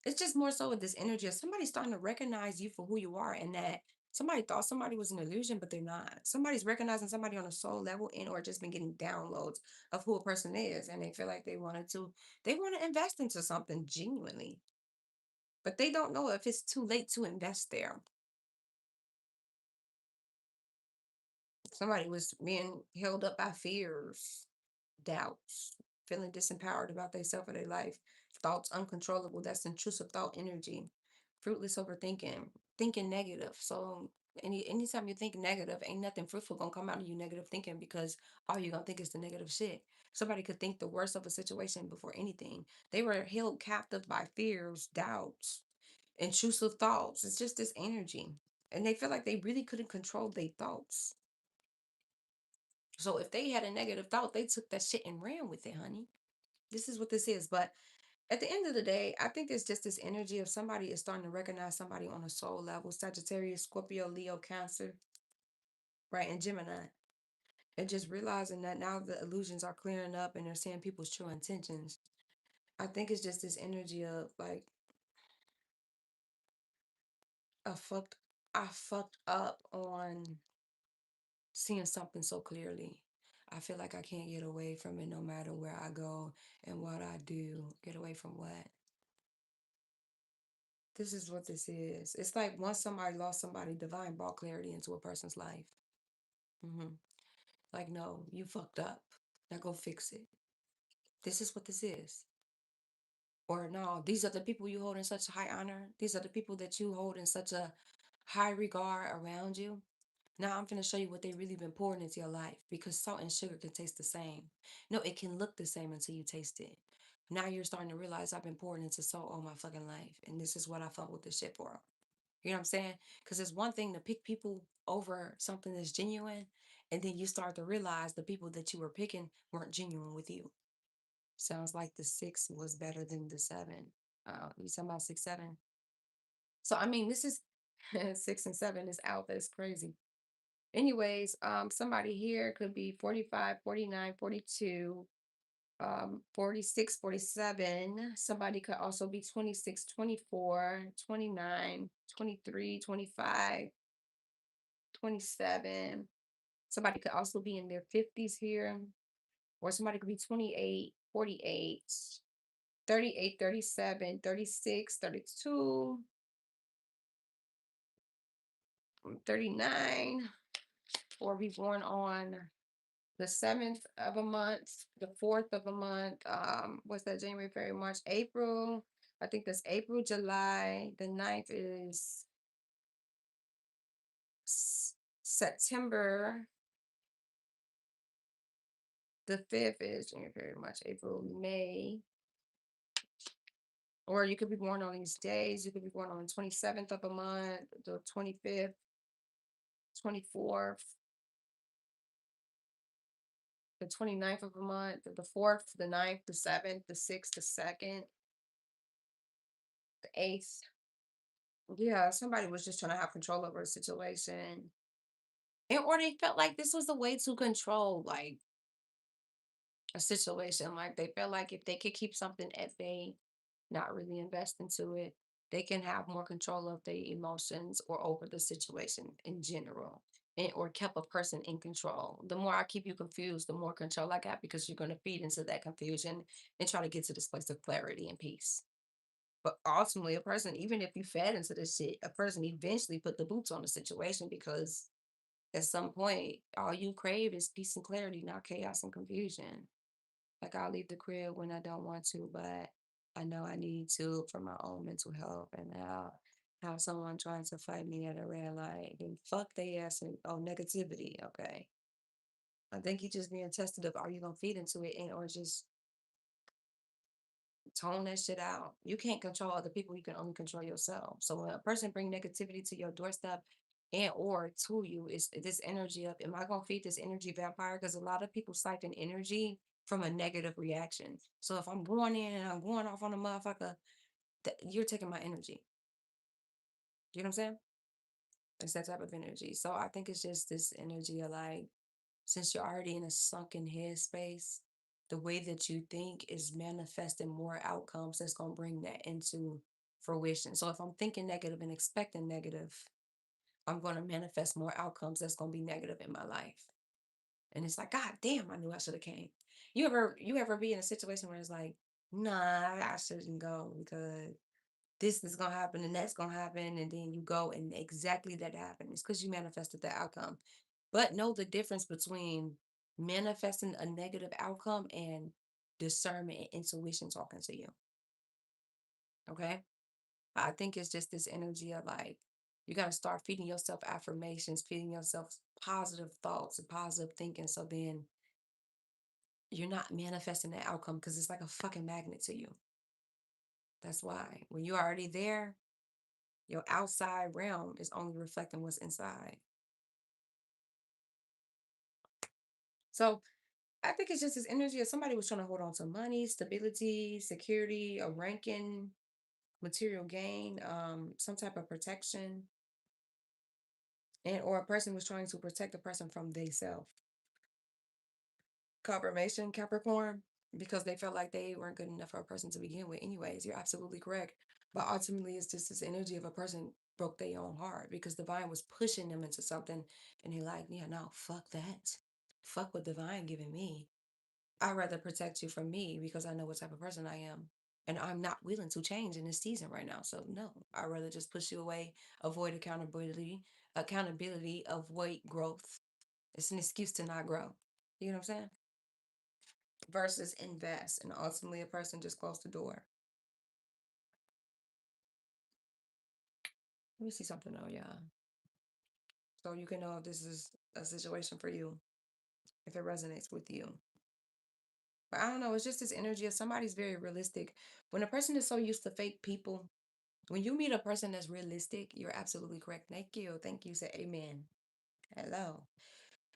Speaker 1: it's just more so with this energy of somebody starting to recognize you for who you are, and that Somebody thought somebody was an illusion, but they're not. Somebody's recognizing somebody on a soul level and or just been getting downloads of who a person is. And they feel like they want to invest into something genuinely, but they don't know if it's too late to invest there. Somebody was being held up by fears, doubts, feeling disempowered about themselves or their life, thoughts uncontrollable. That's intrusive thought energy, fruitless overthinking, thinking negative. So anytime you think negative, ain't nothing fruitful gonna come out of you negative thinking because all you're gonna think is the negative shit. Somebody could think the worst of a situation before anything. They were held captive by fears, doubts, intrusive thoughts. It's just this energy. And they feel like they really couldn't control their thoughts. So if they had a negative thought, they took that shit and ran with it, honey. This is what this is. But at the end of the day, I think it's just this energy of somebody is starting to recognize somebody on a soul level. Sagittarius, Scorpio, Leo, Cancer, right? And Gemini. And just realizing that now the illusions are clearing up and they're seeing people's true intentions. I think it's just this energy of like a fucked I fucked up on seeing something so clearly. I feel like I can't get away from it no matter where I go and what I do. Get away from what? This is what this is. It's like once somebody lost somebody, divine brought clarity into a person's life. Like, no, you fucked up. Now go fix it. This is what this is. Or no, these are the people you hold in such high honor. These are the people that you hold in such a high regard around you. Now I'm going to show you what they really been pouring into your life because salt and sugar can taste the same. No, it can look the same until you taste it. Now you're starting to realize I've been pouring into salt all my fucking life. And this is what I fuck with this shit for. You know what I'm saying? Because it's one thing to pick people over something that's genuine. And then you start to realize the people that you were picking weren't genuine with you. Sounds like the six was better than the seven. You talking about 6, 7? So, I mean, this is 6 and 7 is out. That's crazy. Anyways, somebody here could be 45, 49, 42, 46, 47. Somebody could also be 26, 24, 29, 23, 25, 27. Somebody could also be in their 50s here, or somebody could be 28, 48, 38, 37, 36, 32, 39, or be born on the 7th of a month, the 4th of a month. What's that? January, February, March, April. I think that's April, July. The 9th is September. The 5th is January, February, March, April, May. Or you could be born on these days. You could be born on the 27th of a month, the 25th, 24th, the 29th of a month, the 4th, the 9th, the 7th, the 6th, the 2nd, the 8th. Yeah, somebody was just trying to have control over a situation. And or they felt like this was a way to control like a situation. Like they felt like if they could keep something at bay, not really invest into it, they can have more control of their emotions or over the situation in general. And, or kept a person in control. The more I keep you confused, the more control I got because you're going to feed into that confusion and try to get to this place of clarity and peace. But ultimately, a person, even if you fed into this shit, a person eventually put the boots on the situation because at some point, all you crave is peace and clarity, not chaos and confusion. Like I'll leave the crib when I don't want to, but I know I need to for my own mental health. And now have someone trying to fight me at a red light and fuck they ass and oh negativity. Okay. I think you just being tested of are you gonna feed into it and or just tone that shit out. You can't control other people. You can only control yourself. So when a person bring negativity to your doorstep and or to you, it's this energy of, am I going to feed this energy vampire? Because a lot of people siphon energy from a negative reaction. So if I'm going in and I'm going off on a motherfucker, you're taking my energy. You know what I'm saying? It's that type of energy. So I think it's just this energy of like, since you're already in a sunken headspace, the way that you think is manifesting more outcomes that's going to bring that into fruition. So if I'm thinking negative and expecting negative, I'm going to manifest more outcomes that's going to be negative in my life. And it's like, God damn, I knew I should have came. You ever be in a situation where it's like, nah, I shouldn't go because this is gonna happen and that's gonna happen, and then you go and exactly that happens. It's because you manifested the outcome. But know the difference between manifesting a negative outcome and discernment and intuition talking to you. Okay. I think it's just this energy of like, you got to start feeding yourself affirmations, feeding yourself positive thoughts and positive thinking. So then you're not manifesting that outcome because it's like a fucking magnet to you. That's why when you're already there, your outside realm is only reflecting what's inside. So I think it's just this energy of somebody was trying to hold on to money, stability, security, a ranking, material gain, some type of protection, and or a person was trying to protect a person from themselves. Confirmation, Capricorn, because they felt like they weren't good enough for a person to begin with. Anyways, you're absolutely correct. But ultimately, it's just this energy of a person broke their own heart because divine was pushing them into something, and they're like, yeah, no, fuck that. Fuck what divine giving me. I'd rather protect you from me because I know what type of person I am. And I'm not willing to change in this season right now. So no, I'd rather just push you away, avoid accountability, avoid growth. It's an excuse to not grow. You know what I'm saying? Versus invest. And ultimately a person just closed the door. Let me see something though, yeah. So you can know if this is a situation for you, if it resonates with you. But I don't know, it's just this energy of somebody's very realistic. When a person is so used to fake people, when you meet a person that's realistic, you're absolutely correct. Thank you. Thank you. Say amen. Hello.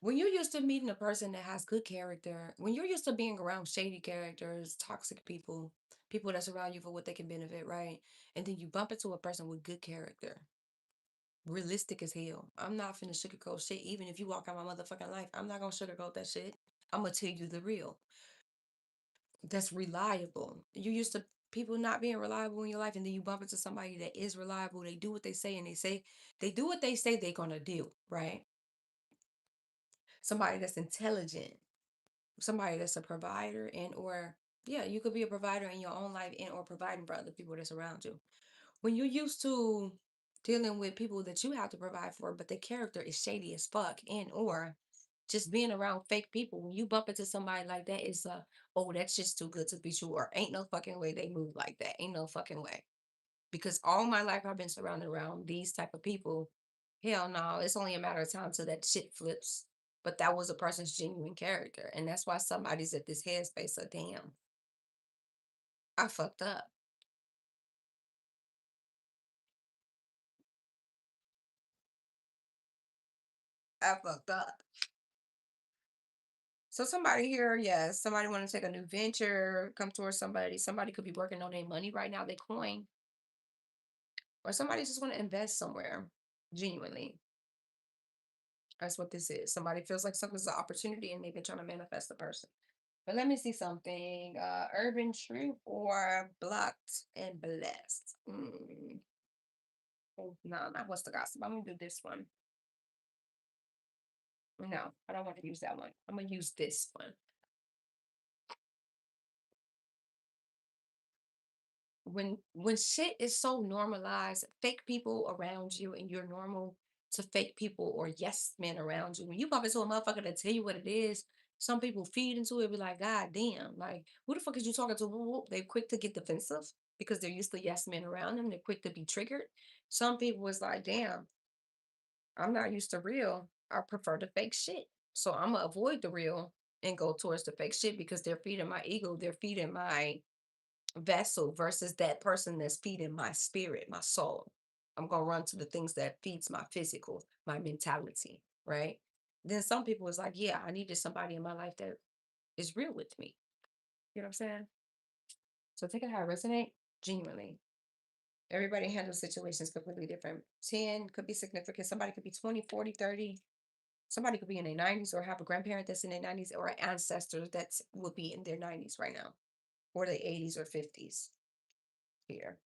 Speaker 1: When you're used to meeting a person that has good character, when you're used to being around shady characters, toxic people, people that's around you for what they can benefit, right? And then you bump into a person with good character, realistic as hell. I'm not finna sugarcoat shit. Even if you walk out my motherfucking life, I'm not gonna sugarcoat that shit. I'm gonna tell you the real. That's reliable. You used to people not being reliable in your life, and then you bump into somebody that is reliable. They do what they say, and they do what they say they're gonna do, right? Somebody that's intelligent, somebody that's a provider, and or yeah, you could be a provider in your own life and or providing for other people that's around you. When you're used to dealing with people that you have to provide for, but their character is shady as fuck, and or just being around fake people, when you bump into somebody like that, it's oh, that's just too good to be true, or ain't no fucking way they move like that. Ain't no fucking way. Because all my life I've been surrounded around these type of people. Hell no, it's only a matter of time till that shit flips. But that was a person's genuine character. And that's why somebody's at this headspace of damn, I fucked up. I fucked up. So somebody here, yes, somebody want to take a new venture, come towards somebody. Somebody could be working on their money right now, they coin, or somebody just want to invest somewhere genuinely. That's what this is. Somebody feels like something's an opportunity and they've been trying to manifest the person. But let me see something. Urban Truth or Blocked and Blessed. Oh, no, not What's the Gossip. I'm gonna do this one. No, I don't want to use that one. I'm gonna use this one. When shit is so normalized, fake people around you and you're normal to fake people or yes men around you. When you bump into a motherfucker that tell you what it is, some people feed into it, be like, God damn, like who the fuck is you talking to? Woo, woo. They're quick to get defensive because they're used to yes men around them. They're quick to be triggered. Some people was like, damn, I'm not used to real. I prefer the fake shit. So I'm gonna avoid the real and go towards the fake shit because they're feeding my ego, they're feeding my vessel versus that person that's feeding my spirit, my soul. I'm gonna run to the things that feeds my physical, my mentality, right? Then some people is like, yeah, I needed somebody in my life that is real with me. You know what I'm saying? So take it how it resonate, genuinely. Everybody handles situations completely different. 10 could be significant. Somebody could be 20, 40, 30. Somebody could be in their 90s or have a grandparent that's in their 90s or an ancestor that would be in their 90s right now or their 80s or 50s here.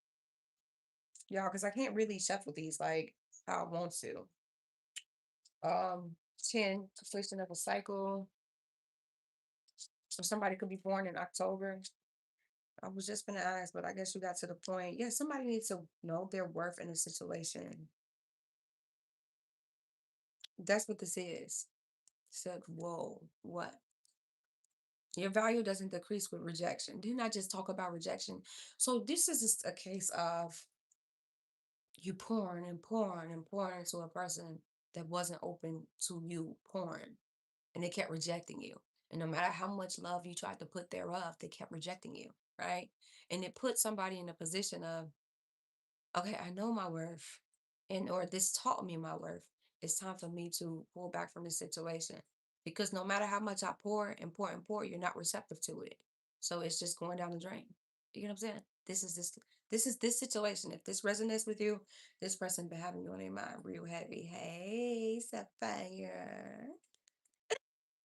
Speaker 1: Y'all, because I can't really shuffle these like how I want to. Um, 10, completion of a cycle. So somebody could be born in October. I was just gonna ask, but I guess you got to the point. Yeah, somebody needs to know their worth in a situation. That's what this is. Said, whoa, what? Your value doesn't decrease with rejection. Didn't I just talk about rejection? So this is just a case of you pouring and pouring and pouring into a person that wasn't open to you pouring, and they kept rejecting you. And no matter how much love you tried to put thereof, they kept rejecting you, right? And it put somebody in a position of, okay, I know my worth, and or this taught me my worth. It's time for me to pull back from this situation because no matter how much I pour and pour and pour, you're not receptive to it. So it's just going down the drain. You know what I'm saying? This is this situation. If this resonates with you, this person been having you on their mind real heavy. Hey, Sapphire.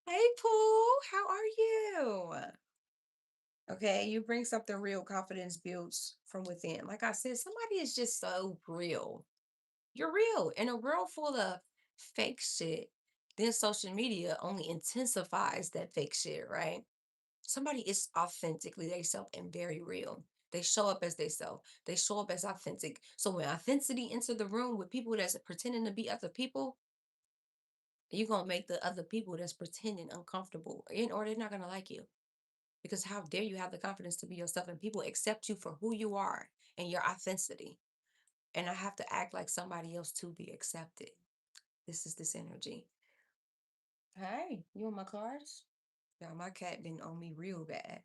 Speaker 1: Hey, Pooh. How are you? Okay, you bring something real. Confidence builds from within. Like I said, somebody is just so real. You're real. In a world full of fake shit, then social media only intensifies that fake shit, right? Somebody is authentically themselves and very real. They show up as they self. They show up as authentic. So when authenticity enter the room with people that's pretending to be other people, you're gonna make the other people that's pretending uncomfortable, or they're not gonna like you. Because how dare you have the confidence to be yourself and people accept you for who you are and your authenticity. And I have to act like somebody else to be accepted. This is this energy. Hey, you want my cards? Yeah, my cat been on me real bad.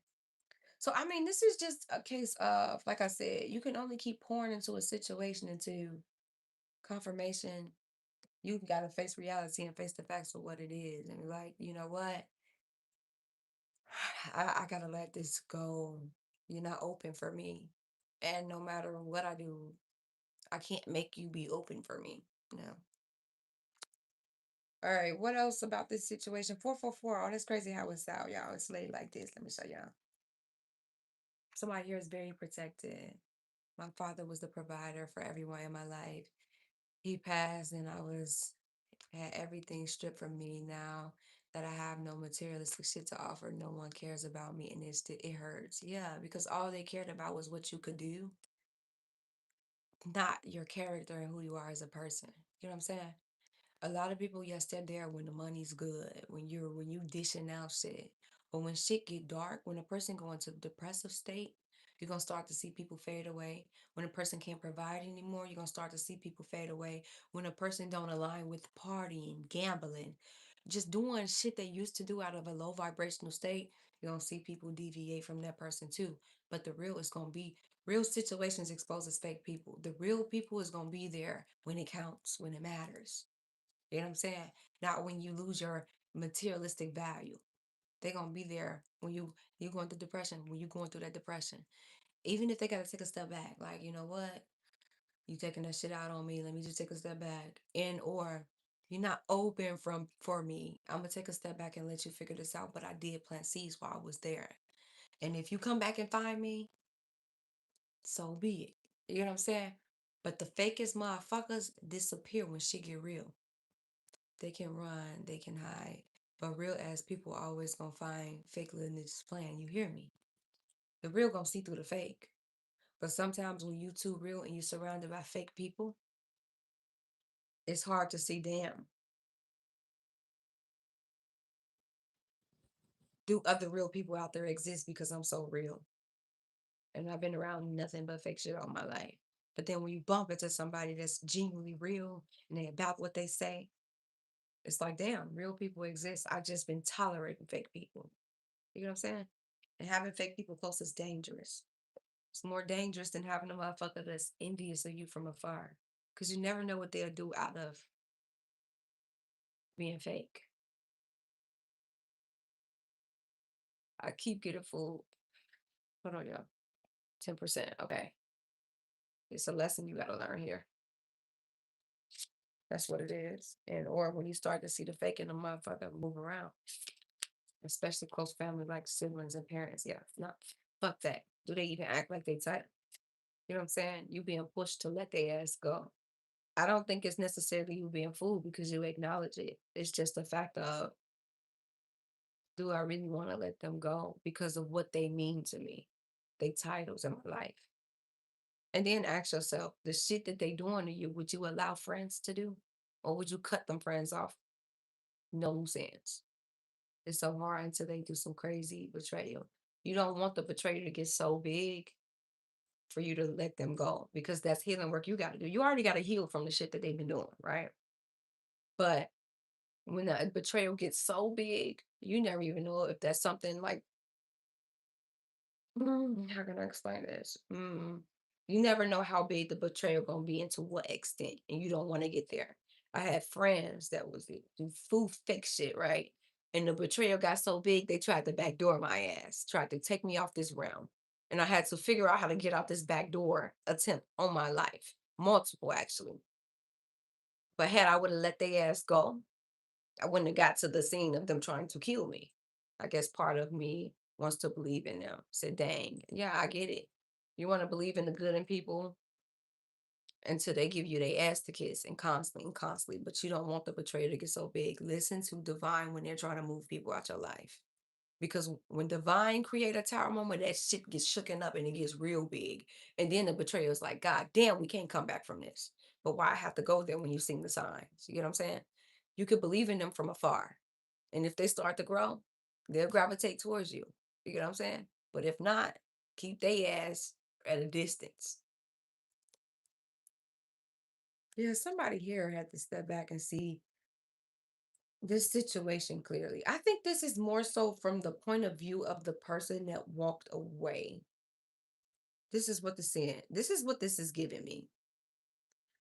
Speaker 1: So I mean, this is just a case of, like I said, you can only keep pouring into a situation until confirmation. You gotta face reality and face the facts of what it is. And be like, you know what? I gotta let this go. You're not open for me. And no matter what I do, I can't make you be open for me. No. All right. What else about this situation? 444. Oh, that's crazy how it's out, y'all. It's laid like this. Let me show y'all. Somebody here is very protected. My father was the provider for everyone in my life. He passed and I was had everything stripped from me now that I have no materialistic shit to offer. No one cares about me and it hurts. Yeah, because all they cared about was what you could do, not your character and who you are as a person. You know what I'm saying? A lot of people, yes, they're there when the money's good, when you dishing out shit. But when shit get dark, when a person go into a depressive state, you're gonna start to see people fade away. When a person can't provide anymore, you're gonna start to see people fade away. When a person don't align with partying, gambling, just doing shit they used to do out of a low vibrational state, you're gonna see people deviate from that person too. But the real is gonna be real situations exposes fake people. The real people is gonna be there when it counts, when it matters. You know what I'm saying? Not when you lose your materialistic value. They're gonna be there when you going through depression, when you going through that depression. Even if they gotta take a step back, like, you know what? You taking that shit out on me. Let me just take a step back. And or you're not open from for me. I'm gonna take a step back and let you figure this out. But I did plant seeds while I was there. And if you come back and find me, so be it. You know what I'm saying? But the fakest motherfuckers disappear when shit get real. They can run, they can hide. But real ass people always gonna find fake lineage playing. You hear me? The real gonna see through the fake. But sometimes when you too real and you're surrounded by fake people, it's hard to see, damn, do other real people out there exist because I'm so real? And I've been around nothing but fake shit all my life. But then when you bump into somebody that's genuinely real and they about what they say, it's like, damn, real people exist. I've just been tolerating fake people. You know what I'm saying? And having fake people close is dangerous. It's more dangerous than having a motherfucker that's envious of you from afar. Because you never know what they'll do out of being fake. I keep getting full. Hold on, y'all. 10%. Okay. It's a lesson you got to learn here. That's what it is. And or when you start to see the fake in the motherfucker move around, especially close family like siblings and parents. Yeah, not fuck that. Do they even act like they type? You know what I'm saying? You being pushed to let their ass go. I don't think it's necessarily you being fooled because you acknowledge it. It's just the fact of, do I really want to let them go because of what they mean to me? They titles in my life. And then ask yourself, the shit that they doing to you, would you allow friends to do? Or would you cut them friends off? No loose ends. It's so hard until they do some crazy betrayal. You don't want the betrayal to get so big for you to let them go because that's healing work you got to do. You already got to heal from the shit that they've been doing, right? But when a betrayal gets so big, you never even know if that's something like, how can I explain this? You never know how big the betrayal gonna be and to what extent, and you don't want to get there. I had friends that was do food fake shit, right? And the betrayal got so big they tried to backdoor my ass, tried to take me off this realm, and I had to figure out how to get out this backdoor attempt on my life, multiple actually. But had I would have let their ass go, I wouldn't have got to the scene of them trying to kill me. I guess part of me wants to believe in them. Said, dang, yeah, I get it. You want to believe in the good in people until they give you their ass to kiss and constantly, but you don't want the betrayal to get so big. Listen to divine when they're trying to move people out your life. Because when divine create a tower moment, that shit gets shooken up and it gets real big. And then the betrayal is like, God damn, we can't come back from this. But why I have to go there when you sing the signs? You get what I'm saying? You could believe in them from afar. And if they start to grow, they'll gravitate towards you. You get what I'm saying? But if not, keep their ass at a distance. Yeah, somebody here had to step back and see this situation clearly. I think this is more so from the point of view of the person that walked away. This is what this is what this is giving me.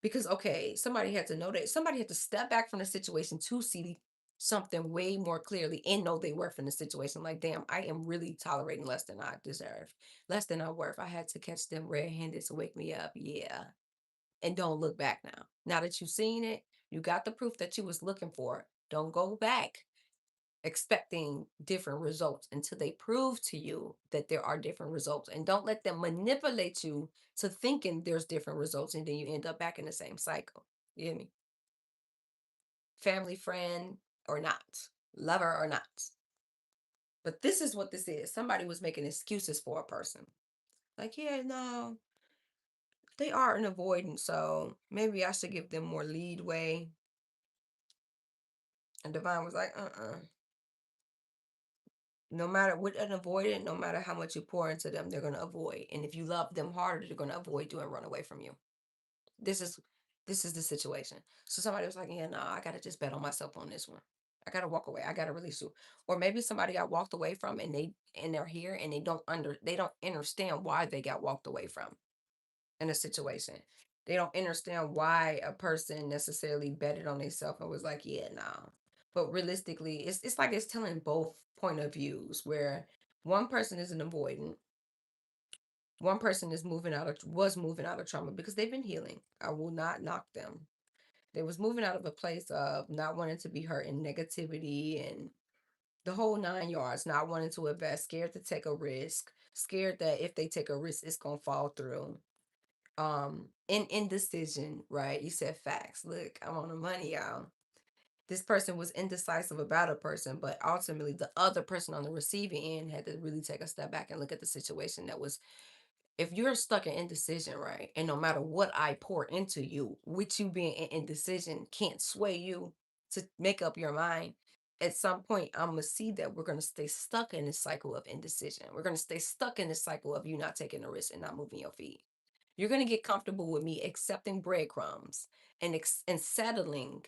Speaker 1: Because okay, somebody had to know that somebody had to step back from the situation to see something way more clearly and know they worth in the situation. Like, damn, I am really tolerating less than I deserve, less than I worth. I had to catch them red-handed to wake me up. Yeah. And don't look back now. Now that you've seen it, you got the proof that you was looking for. Don't go back expecting different results until they prove to you that there are different results, and don't let them manipulate you to thinking there's different results and then you end up back in the same cycle. You hear me? Family, friend or not, lover or not. But this is what this is. Somebody was making excuses for a person. Like, yeah, no, they are an avoidant, so maybe I should give them more leadway. And Divine was like, no matter what an avoidant, no matter how much you pour into them, they're gonna avoid. And if you love them harder, they're gonna avoid you and run away from you. This is this is the situation. So somebody was like, yeah, no, I gotta just bet on myself on this one. I gotta walk away. I gotta release you. Or maybe somebody got walked away from and they're here and they don't understand why they got walked away from in a situation. They don't understand why a person necessarily betted on themselves and was like, yeah, nah. But realistically, it's like it's telling both point of views where one person is an avoidant, one person is moving out of was moving out of trauma because they've been healing. I will not knock them. They was moving out of a place of not wanting to be hurt in negativity and the whole 9 yards, not wanting to invest, scared to take a risk, scared that if they take a risk, it's gonna fall through. In indecision, right? You said facts. Look, I'm on the money, y'all. This person was indecisive about a person, but ultimately the other person on the receiving end had to really take a step back and look at the situation that was, if you're stuck in indecision, right? And no matter what I pour into you, with you being in indecision can't sway you to make up your mind. At some point, I'm gonna see that we're gonna stay stuck in this cycle of indecision. We're gonna stay stuck in this cycle of you not taking a risk and not moving your feet. You're going to get comfortable with me accepting breadcrumbs and and settling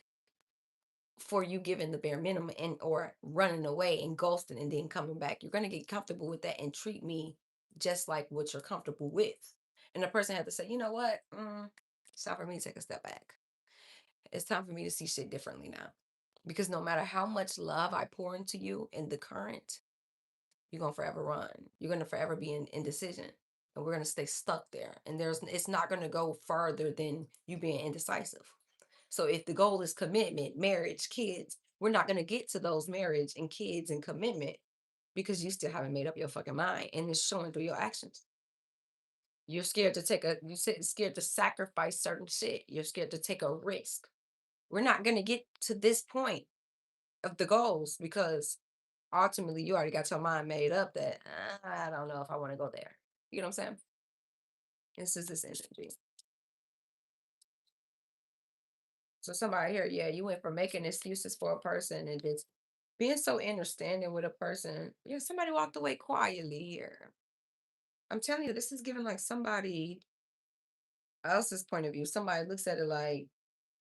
Speaker 1: for you giving the bare minimum and or running away and ghosting and then coming back. You're going to get comfortable with that and treat me just like what you're comfortable with. And the person had to say, you know what? It's time for me to take a step back. It's time for me to see shit differently now. Because no matter how much love I pour into you in the current, you're gonna forever run. You're gonna forever be in indecision. And we're gonna stay stuck there. And it's not gonna go further than you being indecisive. So if the goal is commitment, marriage, kids, we're not gonna get to those marriage and kids and commitment because you still haven't made up your fucking mind. And it's showing through your actions. You're scared to scared to sacrifice certain shit. You're scared to take a risk. We're not gonna get to this point of the goals because ultimately you already got your mind made up that I don't know if I want to go there. You know what I'm saying? This is this energy. So somebody here, yeah, you went from making excuses for a person and just being so understanding with a person. Yeah, somebody walked away quietly here. I'm telling you, this is giving like somebody else's point of view. Somebody looks at it like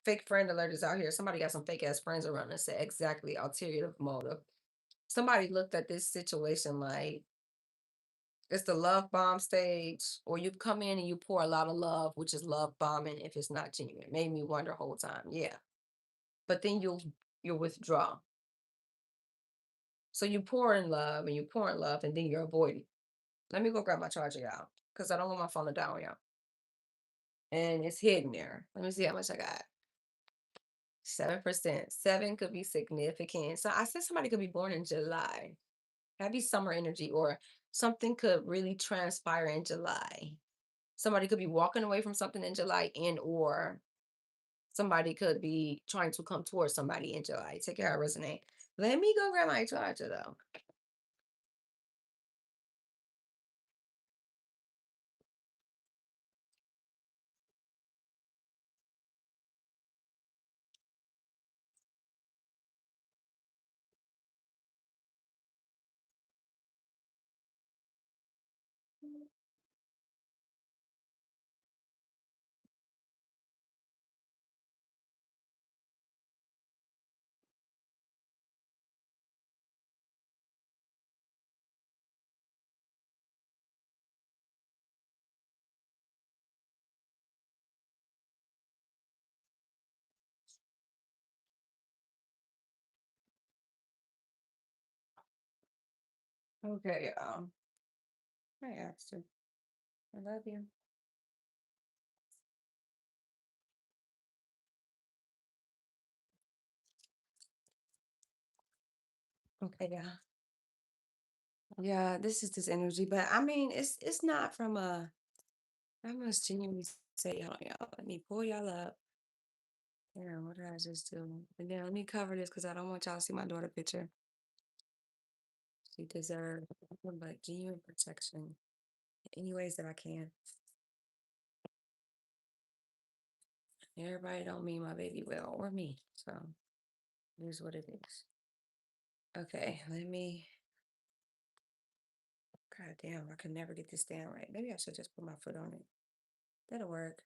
Speaker 1: fake friend alert is out here. Somebody got some fake ass friends around us. Say exactly ulterior motive. Somebody looked at this situation like it's the love bomb stage, or you come in and you pour a lot of love, which is love bombing if it's not genuine. Made me wonder whole time. Yeah. But then you'll withdraw. So you pour in love and you pour in love and then you're avoiding. Let me go grab my charger, y'all. Because I don't want my phone to die on y'all. And it's hidden there. Let me see how much I got. 7%. Seven could be significant. So I said somebody could be born in July. Heavy summer energy, or something could really transpire in July. Somebody could be walking away from something in July, and or somebody could be trying to come towards somebody in July. Take care of resonate. Let me go grab my charger though. Okay, I asked her. I love you. Okay, yeah. Yeah, this is this energy, but I mean, it's not from a. I must genuinely say, hold on, y'all. Let me pull y'all up. Yeah, what did I just do? And then let me cover this because I don't want y'all to see my daughter picture. She deserves nothing but genuine protection in any ways that I can. Everybody don't mean my baby well or me, so it is what it is. Okay, let me. God damn, I can never get this down right. Maybe I should just put my foot on it. That'll work.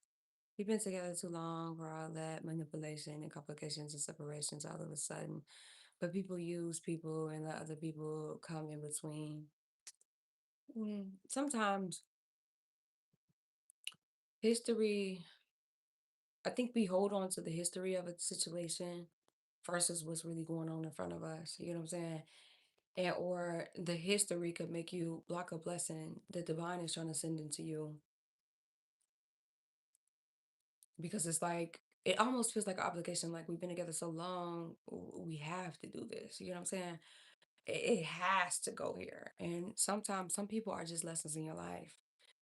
Speaker 1: We've been together too long for all that manipulation and complications and separations all of a sudden. But people use people and let other people come in between. Sometimes history, I think we hold on to the history of a situation versus what's really going on in front of us. You know what I'm saying? And or the history could make you block a blessing that divine is trying to send into you, because it's like it almost feels like an obligation. Like we've been together so long, we have to do this. You know what I'm saying? It has to go here. And sometimes some people are just lessons in your life.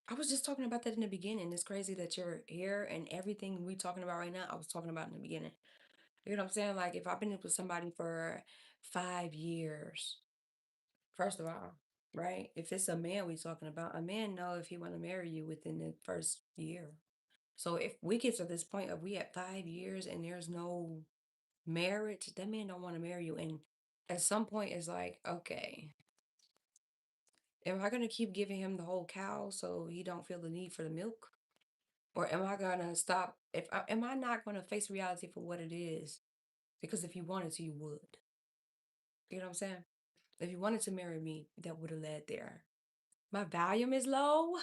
Speaker 1: I was just talking about that in the beginning. It's crazy that you're here and everything we talking about right now, I was talking about in the beginning. You know what I'm saying? Like if I've been with somebody for 5 years, first of all, right? If it's a man we talking about, a man know if he want to marry you within the first year. So if we get to this point of we at 5 years and there's no marriage, that man don't want to marry you. And at some point it's like, okay, am I gonna keep giving him the whole cow so he don't feel the need for the milk? Or am I gonna stop? Am I not gonna face reality for what it is? Because if you wanted to, you would. You know what I'm saying? If you wanted to marry me, that would have led there. My volume is low.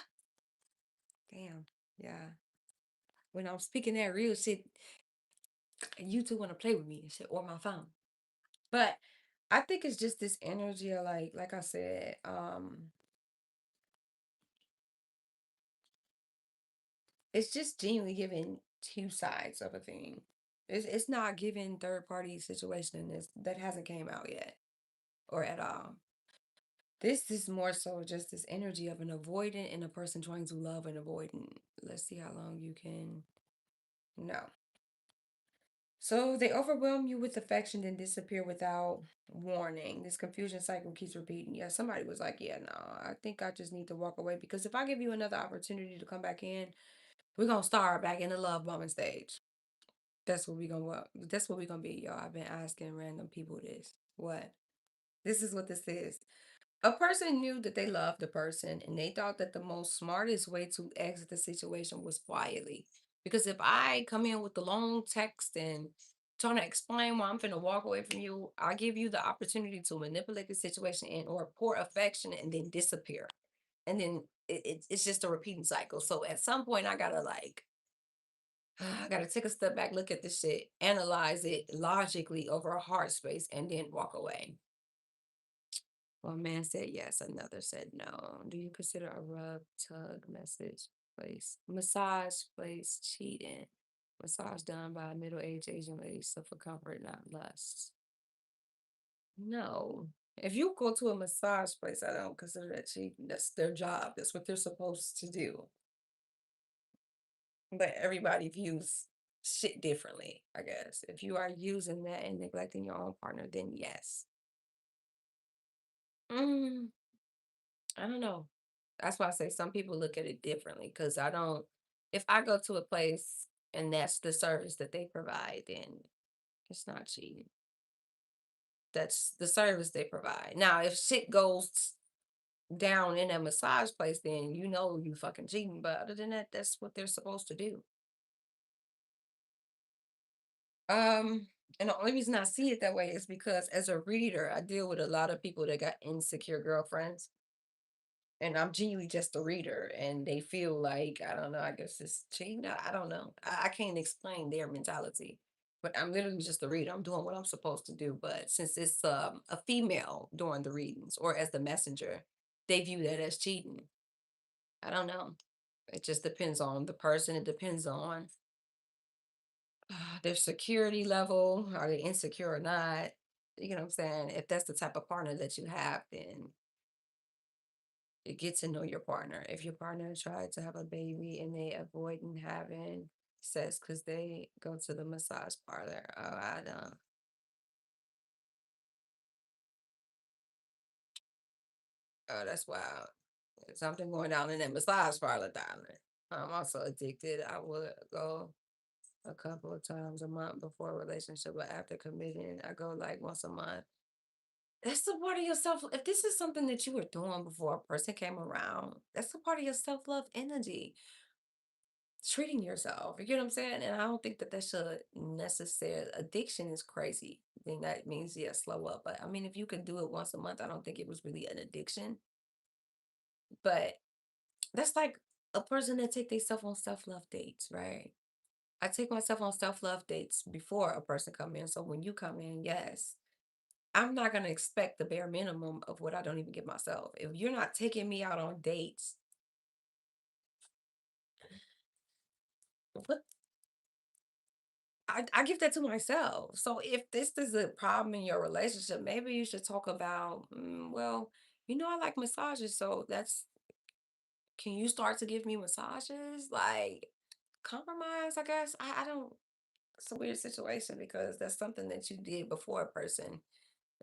Speaker 1: Damn. Yeah. When I'm speaking that real shit, you two want to play with me and shit, or my phone. But I think it's just this energy of like I said, it's just genuinely giving two sides of a thing. It's not giving third party situation that hasn't came out yet or at all. This is more so just this energy of an avoidant and a person trying to love an avoidant. Let's see how long you can. No. So they overwhelm you with affection, then disappear without warning. This confusion cycle keeps repeating. Yeah, somebody was like, yeah, no, I think I just need to walk away because if I give you another opportunity to come back in, we're gonna start back in the love bombing stage. That's what we gonna be, y'all. I've been asking random people this. What? This is what this is. A person knew that they loved the person and they thought that the most smartest way to exit the situation was quietly. Because if I come in with the long text and trying to explain why I'm finna walk away from you, I give you the opportunity to manipulate the situation and or pour affection and then disappear. And then it's just a repeating cycle. So at some point I gotta like I gotta take a step back, look at this shit, analyze it logically over a heart space, and then walk away. One man said yes, another said no. Do you consider a rub, tug, massage place cheating? Massage done by a middle-aged Asian lady, so for comfort, not lust. No. If you go to a massage place, I don't consider that cheating. That's their job. That's what they're supposed to do. But everybody views shit differently, I guess. If you are using that and neglecting your own partner, then yes. Mm, I don't know. That's why I say some people look at it differently because I don't, if I go to a place and that's the service that they provide, then it's not cheating. That's the service they provide. Now, if shit goes down in a massage place, then you know you fucking cheating. But other than that, that's what they're supposed to do. Um, and the only reason I see it that way is because as a reader, I deal with a lot of people that got insecure girlfriends. And I'm genuinely just a reader, and they feel like, I don't know, I guess it's cheating. I don't know. I can't explain their mentality. But I'm literally just a reader. I'm doing what I'm supposed to do. But since it's a female doing the readings or as the messenger, they view that as cheating. I don't know. It just depends on the person. It depends on their security level. Are they insecure or not? You know what I'm saying? If that's the type of partner that you have, then you get to know your partner. If your partner tried to have a baby and they avoiding having sex because they go to the massage parlor, oh, I don't. Oh, that's wild. There's something going down in that massage parlor, darling. I'm also addicted. I would go a couple of times a month before a relationship, but after committing, I go like once a month. That's the part of yourself. If this is something that you were doing before a person came around, that's the part of your self love energy. Treating yourself. You get what I'm saying? And I don't think that that should necessarily, addiction is crazy. Then that means, yeah, slow up. But I mean, if you can do it once a month, I don't think it was really an addiction. But that's like a person that take themselves on self-love dates, right? I take myself on self-love dates before a person come in. So when you come in, yes, I'm not going to expect the bare minimum of what I don't even give myself. If you're not taking me out on dates, what I give that to myself. So if this is a problem in your relationship, maybe you should talk about, well, I like massages, so can you start to give me massages? Like compromise, I guess. I don't, it's a weird situation because that's something that you did before a person.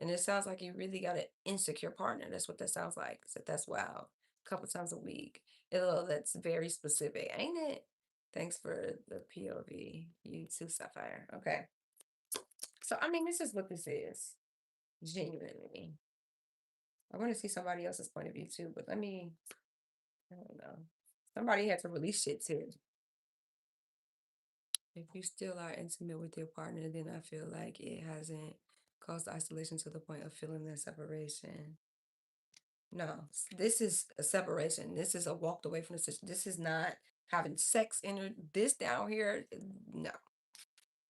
Speaker 1: And it sounds like you really got an insecure partner. That's what that sounds like. So that's wow. A couple times a week. That's very specific, ain't it? Thanks for the POV. You too, Sapphire. Okay. So I mean, this is what this is. Genuinely. I want to see somebody else's point of view too, but I don't know. Somebody had to release shit too. If you still are intimate with your partner, then I feel like it hasn't caused isolation to the point of feeling that separation. No, this is a separation. This is a walked away from the situation. This is not having sex in this down here. No.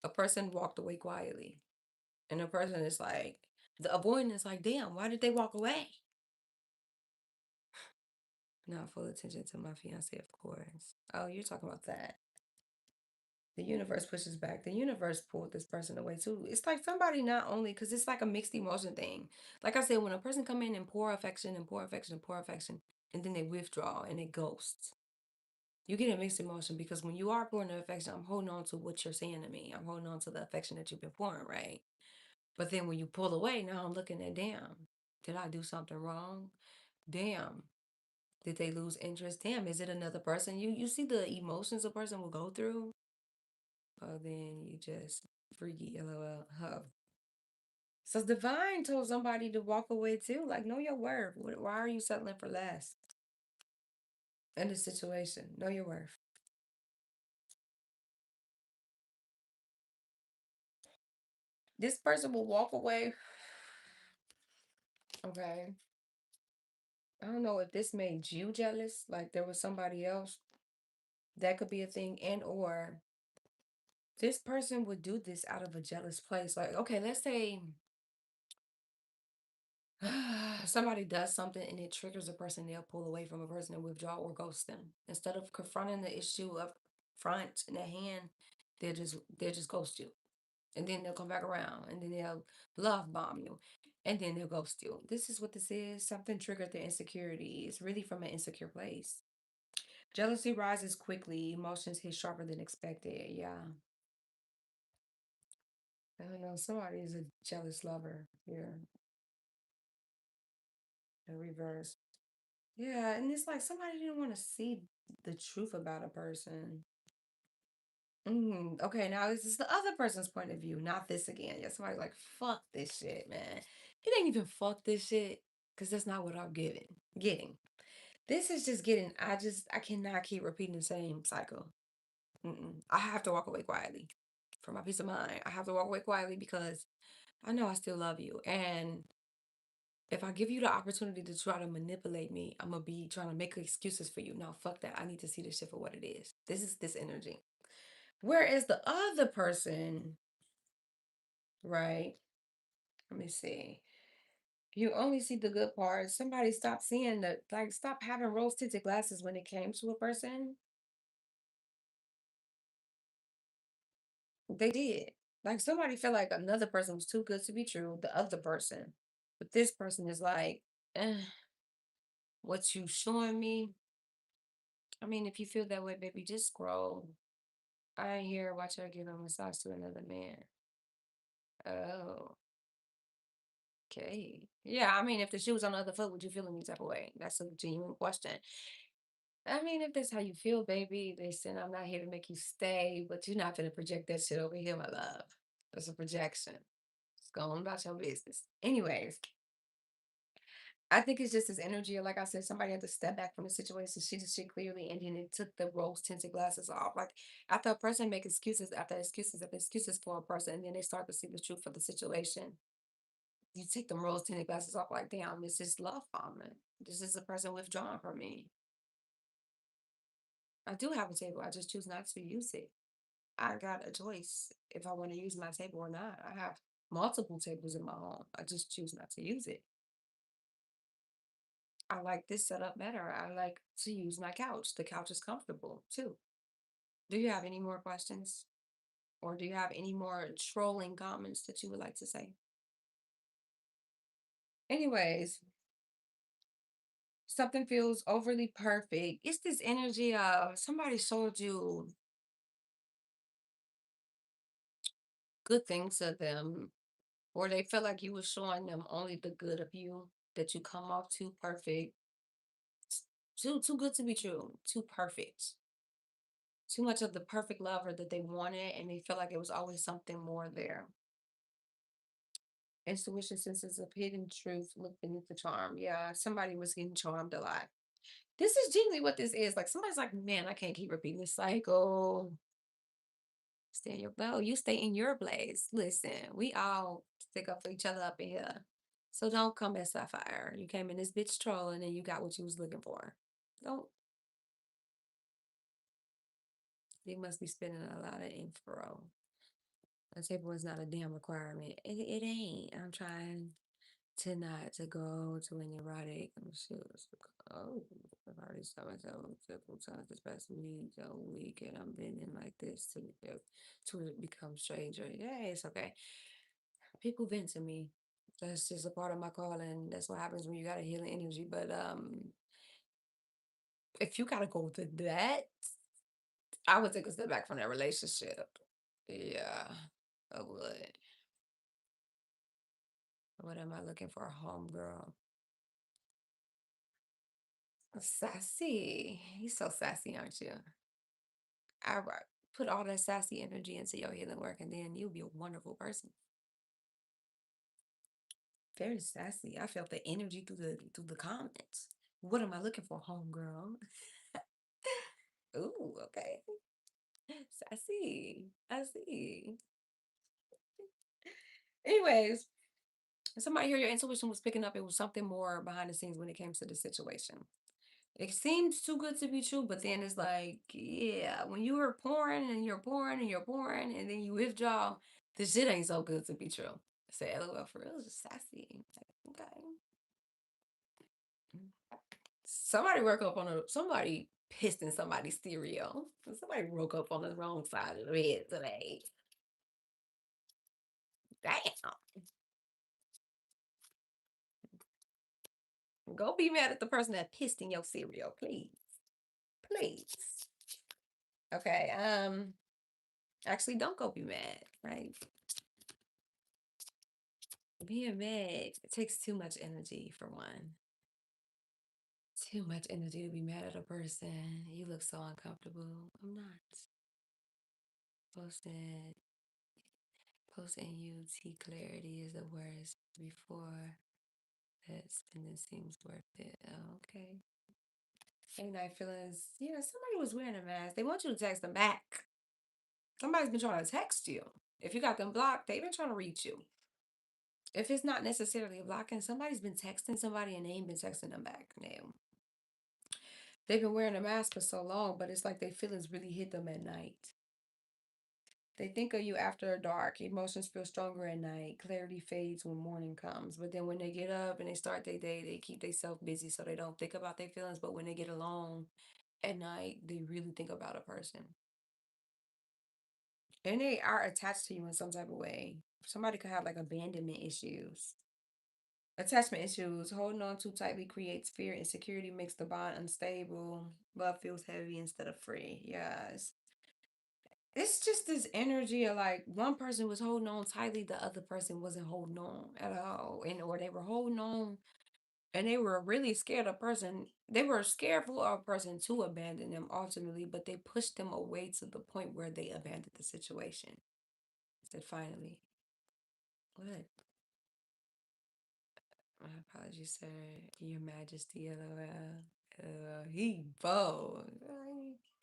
Speaker 1: A person walked away quietly. And a person is like, the avoidant is like, damn, why did they walk away? Not full attention to my fiance, of course. Oh, you're talking about that. The universe pushes back. The universe pulled this person away too. It's like somebody not only because it's like a mixed emotion thing. Like I said, when a person come in and pour affection and pour affection and pour affection, and then they withdraw and they ghost, you get a mixed emotion because when you are pouring the affection, I'm holding on to what you're saying to me. I'm holding on to the affection that you've been pouring, right? But then when you pull away, now I'm looking at, damn, did I do something wrong? Damn, did they lose interest? Damn, is it another person? You see the emotions a person will go through? Oh, then you just freaky LOL. Huh. So divine told somebody to walk away too. Like, know your worth. Why are you settling for less in this situation? Know your worth. This person will walk away. Okay. I don't know if this made you jealous, like there was somebody else. That could be a thing. And or this person would do this out of a jealous place. Like, okay, let's say somebody does something and it triggers a person, they'll pull away from a person and withdraw or ghost them. Instead of confronting the issue up front in their hand, they'll just ghost you. And then they'll come back around and then they'll love bomb you. And then they'll ghost you. This is what this is. Something triggered their insecurity. It's really from an insecure place. Jealousy rises quickly. Emotions hit sharper than expected. Yeah. I don't know. Somebody is a jealous lover here. The reverse. Yeah, and it's like somebody didn't want to see the truth about a person. Okay, now this is the other person's point of view, not this again. Yeah, somebody's like, fuck this shit, man. It ain't even fuck this shit, because that's not what I'm getting. This is just getting, I cannot keep repeating the same cycle. I have to walk away quietly for my peace of mind. I have to walk away quietly because I know I still love you. And if I give you the opportunity to try to manipulate me, I'm gonna be trying to make excuses for you. No, fuck that. I need to see this shit for what it is. This is this energy. Whereas the other person, right? Let me see. You only see the good parts. Somebody stop seeing the like stop having rose tinted glasses when it came to a person. They did. Like somebody felt like another person was too good to be true, the other person. But this person is like, what you showing me? I mean, if you feel that way, baby, just scroll. I ain't here watch her give a massage to another man. Oh, okay. Yeah, I mean, if the shoe was on the other foot, would you feel any type of way? That's a genuine question. I mean, if that's how you feel, baby, listen, I'm not here to make you stay, but you're not gonna project that shit over here, my love. That's a projection. Just go on about your business. Anyways, I think it's just this energy. Like I said, somebody had to step back from the situation, see the shit clearly, and then it took the rose tinted glasses off. Like after a person make excuses after excuses for a person, and then they start to see the truth of the situation. You take them rose tinted glasses off, like, damn, this is love bombing. This is a person withdrawing from me. I do have a table. I just choose not to use it. I got a choice if I want to use my table or not. I have multiple tables in my home. I just choose not to use it. I like this setup better. I like to use my couch. The couch is comfortable too. Do you have any more questions? Or do you have any more trolling comments that you would like to say? Anyways, something feels overly perfect. It's this energy of somebody showed you good things of them, or they felt like you were showing them only the good of you, that you come off too perfect, too good to be true, too perfect. Too much of the perfect lover that they wanted, and they felt like it was always something more there. Intuition senses of hidden truth look beneath the charm. Yeah, somebody was getting charmed a lot. This is genuinely what this is. Like somebody's like, man, I can't keep repeating this cycle. Stay in your well, you stay in your place. Listen, we all stick up for each other up in here. So don't come at Sapphire. You came in this bitch trolling and you got what you was looking for. Don't you must be spending a lot of info. A table is not a damn requirement. It ain't. I'm trying to not to go to an erotic shoes. Oh, I've already saw myself several times this past week, and I'm bending like this to it become stranger. Yeah, it's okay. People vent to me. That's just a part of my calling. That's what happens when you got a healing energy. But if you gotta go to that, I would take a step back from that relationship. Yeah, I would. What am I looking for? A homegirl. Sassy. You're so sassy, aren't you? Put all that sassy energy into your healing work, and then you'll be a wonderful person. Very sassy. I felt the energy through the comments. What am I looking for, homegirl? Ooh, okay. Sassy. I see. Anyways, somebody here, your intuition was picking up. It was something more behind the scenes when it came to the situation. It seems too good to be true, but then it's like, yeah, when you were pouring and you're pouring and you're pouring, and then you withdraw, this shit ain't so good to be true. Say, LOL, for real, it's just sassy. Like, okay. Somebody pissed in somebody's stereo. Somebody woke up on the wrong side of the bed today. Damn. Go be mad at the person that pissed in your cereal, please. Please. Okay. Actually don't go be mad, right? Being mad, it takes too much energy for one. Too much energy to be mad at a person. You look so uncomfortable. I'm not. Posting posting UT clarity is the worst. Before that spending seems worth it. Oh, okay. Ain't night feelings. Yeah, somebody was wearing a mask. They want you to text them back. Somebody's been trying to text you. If you got them blocked, they've been trying to reach you. If it's not necessarily blocking, somebody's been texting somebody and they ain't been texting them back. Now, they've been wearing a mask for so long, but it's like their feelings really hit them at night. They think of you after dark. Emotions feel stronger at night. Clarity fades when morning comes. But then when they get up and they start their day, they keep themselves busy so they don't think about their feelings. But when they get alone at night, they really think about a person. And they are attached to you in some type of way. Somebody could have like abandonment issues. Attachment issues, holding on too tightly creates fear. Insecurity makes the bond unstable. Love feels heavy instead of free. Yes. It's just this energy of like one person was holding on tightly, the other person wasn't holding on at all. And or they were holding on and they were really scared of person. They were scared for a person to abandon them ultimately, but they pushed them away to the point where they abandoned the situation. Said finally, what? My apologies, sir. Your Majesty, LOL. He bold.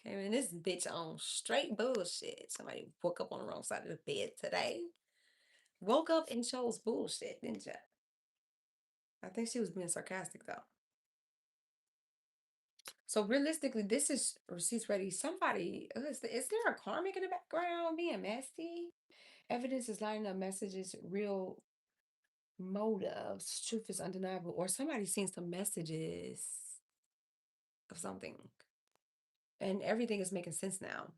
Speaker 1: Came in this bitch on straight bullshit. Somebody woke up on the wrong side of the bed today. Woke up and chose bullshit, didn't ya? I think she was being sarcastic though. So realistically, this is receipts ready. Somebody is there a karmic in the background being messy? Evidence is lining up messages, real motives, truth is undeniable, or somebody's seen some messages of something. And everything is making sense now.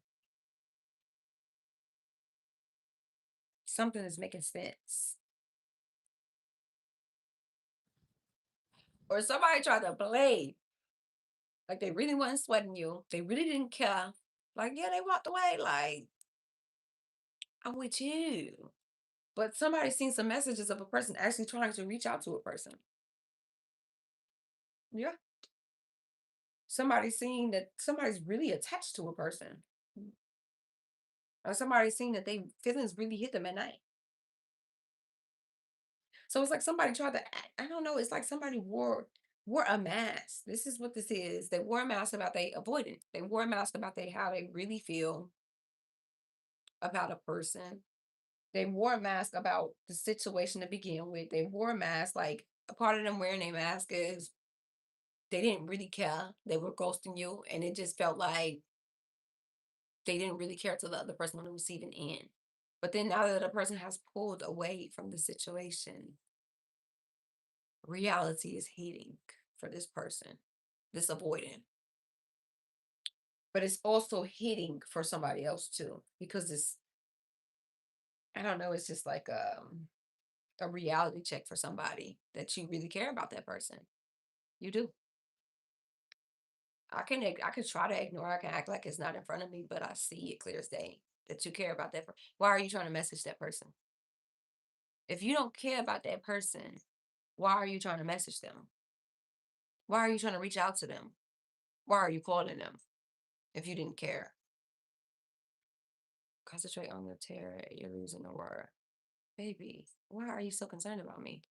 Speaker 1: Something is making sense. Or somebody tried to play. Like they really wasn't sweating you. They really didn't care. Like, yeah, they walked away. Like, I'm with you. But somebody's seen some messages of a person actually trying to reach out to a person. Yeah. Somebody's seen that somebody's really attached to a person. Or somebody's seen that they feelings really hit them at night. So it's like somebody tried to I don't know, it's like somebody wore a mask. This is what this is. They wore a mask about they avoidant. They wore a mask about they how they really feel about a person. They wore a mask about the situation to begin with. They wore a mask like a part of them wearing a mask is they didn't really care. They were ghosting you and it just felt like they didn't really care to the other person on the receiving end. But then now that a person has pulled away from the situation, reality is hitting for this person. this avoiding. But it's also hitting for somebody else too, because it's, I don't know, it's just like a reality check for somebody that you really care about that person. You do. I can try to ignore. I can act like it's not in front of me, but I see it clear as day that you care about that. Why are you trying to message that person? If you don't care about that person, why are you trying to message them? Why are you trying to reach out to them? Why are you calling them if you didn't care? Concentrate on the terror. You're losing the war. Baby, why are you so concerned about me?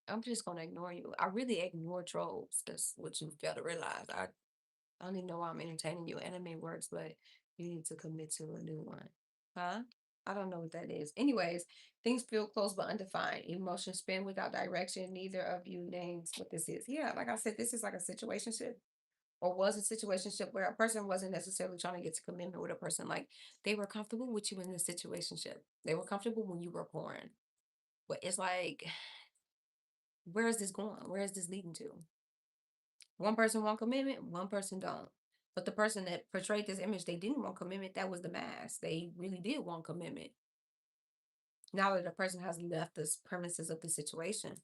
Speaker 1: I'm just gonna ignore you. I really ignore trolls. That's what you fail to realize. I don't even know why I'm entertaining you. Anime works, but you need to commit to a new one. Huh? I don't know what that is. Anyways, things feel close but undefined. Emotions spin without direction. Neither of you names what this is. Yeah, like I said, this is like a situationship or was a situationship where a person wasn't necessarily trying to get to commitment with a person. Like they were comfortable with you in the situationship. They were comfortable when you were born. But it's like, where is this going? Where is this leading to? One person want commitment, one person don't. But the person that portrayed this image, they didn't want commitment. That was the mask. They really did want commitment. Now that the person has left the premises of the situation,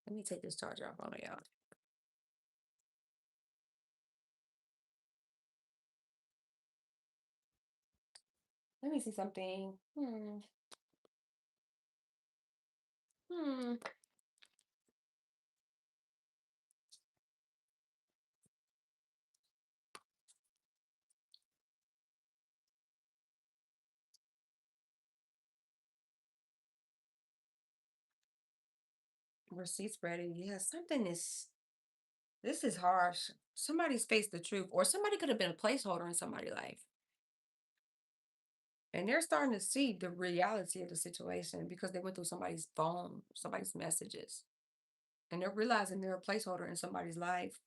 Speaker 1: let me take this charger off on y'all. Let me see something. Hmm. Receipts ready. Yeah, something is. This is harsh. Somebody's faced the truth, or somebody could have been a placeholder in somebody's life, and they're starting to see the reality of the situation because they went through somebody's phone, somebody's messages, and they're realizing they're a placeholder in somebody's life.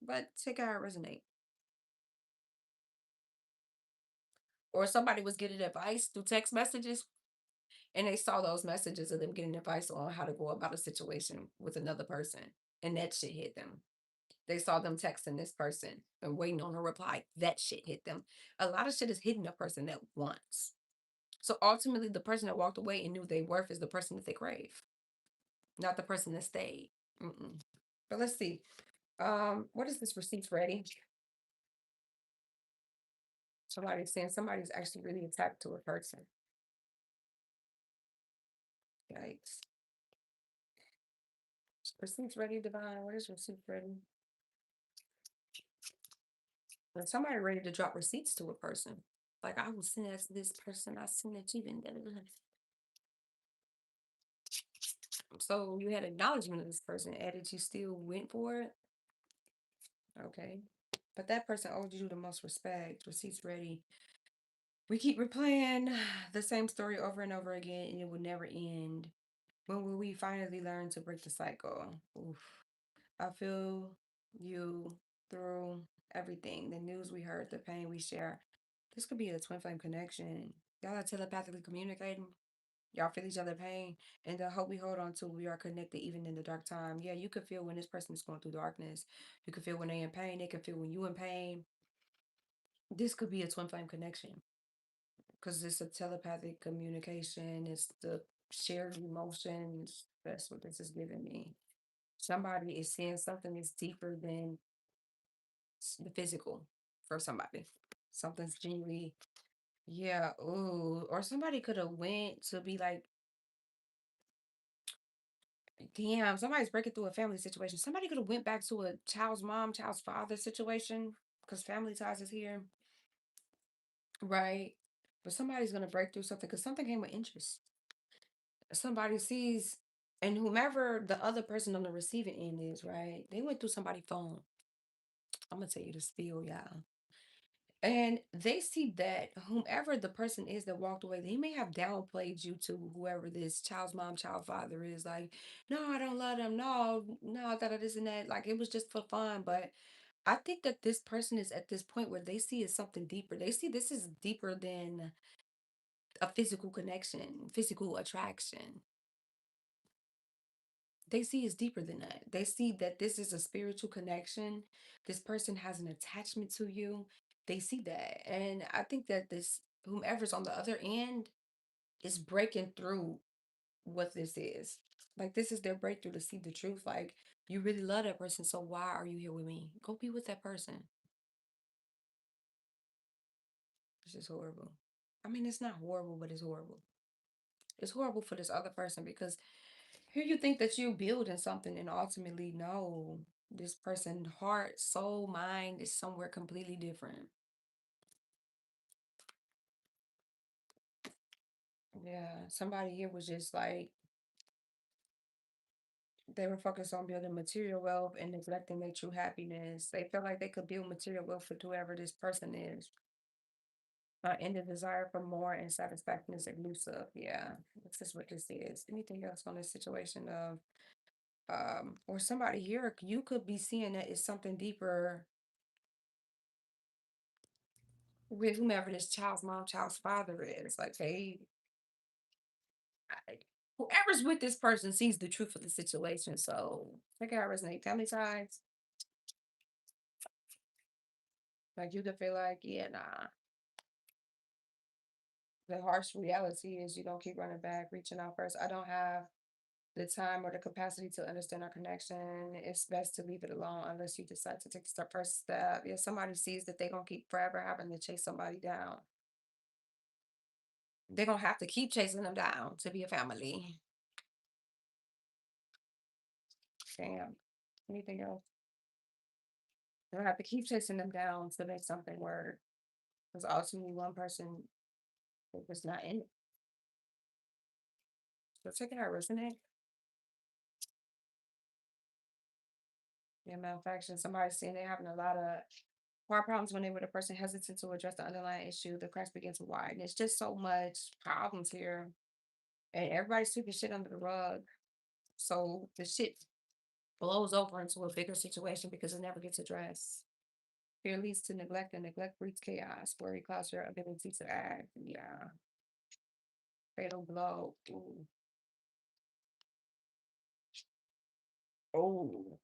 Speaker 1: But take how it resonate. Or somebody was getting advice through text messages and they saw those messages of them getting advice on how to go about a situation with another person. And that shit hit them. They saw them texting this person and waiting on a reply. That shit hit them. A lot of shit is hitting a person at once. So ultimately, the person that walked away and knew their worth is the person that they crave, not the person that stayed. Mm-mm. But let's see. What is this receipts ready? Somebody's saying somebody's actually really attached to a person. Yikes. Receipts ready, Divine. What is receipts ready? When somebody ready to drop receipts to a person. Like I will send that to this person, I send it to you. And so you had acknowledgement of this person, added you still went for it. Okay. But that person owed you the most respect. Receipts ready. We keep replaying the same story over and over again, and it will never end. When will we finally learn to break the cycle? Oof. I feel you through everything. The news we heard, the pain we share. This could be a twin flame connection. Y'all are telepathically communicating. Y'all feel each other pain. And the hope we hold on to, we are connected even in the dark time. Yeah, you can feel when this person is going through darkness. You can feel when they in pain. They can feel when you in pain. This could be a twin flame connection. Because it's a telepathic communication. It's the shared emotions. That's what this is giving me. Somebody is seeing something that's deeper than the physical for somebody. Something's genuinely, yeah, ooh. Or somebody could have went to be like, damn, somebody's breaking through a family situation. Somebody could have went back to a child's mom, child's father situation because family ties is here, right? But somebody's gonna break through something because something came with interest. Somebody sees, and whomever the other person on the receiving end is, right? They went through somebody's phone. I'm gonna tell you the spiel, y'all. And they see that whomever the person is that walked away, they may have downplayed you to whoever this child's mom, child father is. Like, no, I don't love them. No, no, that this and that. Like, it was just for fun. But I think that this person is at this point where they see is something deeper. They see this is deeper than a physical connection, physical attraction. They see it's deeper than that. They see that this is a spiritual connection. This person has an attachment to you. They see that. And I think that this, whomever's on the other end, is breaking through what this is. Like, this is their breakthrough to see the truth. Like, you really love that person. So why are you here with me? Go be with that person. It's just horrible. I mean, it's not horrible, but it's horrible. It's horrible for this other person because here you think that you're building something, and ultimately, no, this person's heart, soul, mind is somewhere completely different. Yeah, somebody here was just like, they were focused on building material wealth and neglecting their true happiness. They felt like they could build material wealth for whoever this person is. And the desire for more and satisfaction is elusive. Yeah, this is what this is. Anything else on this situation of, or somebody here, you could be seeing that it's something deeper with whomever this child's mom, child's father is. Like, I- whoever's with this person sees the truth of the situation. So, like, I resonate. Family ties, like, you could feel like, yeah, nah. The harsh reality is you don't keep running back, reaching out first. I don't have the time or the capacity to understand our connection. It's best to leave it alone unless you decide to take the first step. If somebody sees that they're gonna keep forever having to chase somebody down, they're gonna have to keep chasing them down to be a family. Damn. Anything else? They'll have to keep chasing them down to make something work. Because ultimately one person was not in it. So check it out, resonate. Yeah, malfunction. Somebody's saying they're having a lot of heart problems when they were the person hesitant to address the underlying issue. The cracks begin to widen. It's just so much problems here. And everybody's sweeping shit under the rug. So the shit blows over into a bigger situation because it never gets addressed. Fear leads to neglect, and neglect breeds chaos. Worry clouds your ability to act. Yeah. Fatal blow. Ooh. Oh.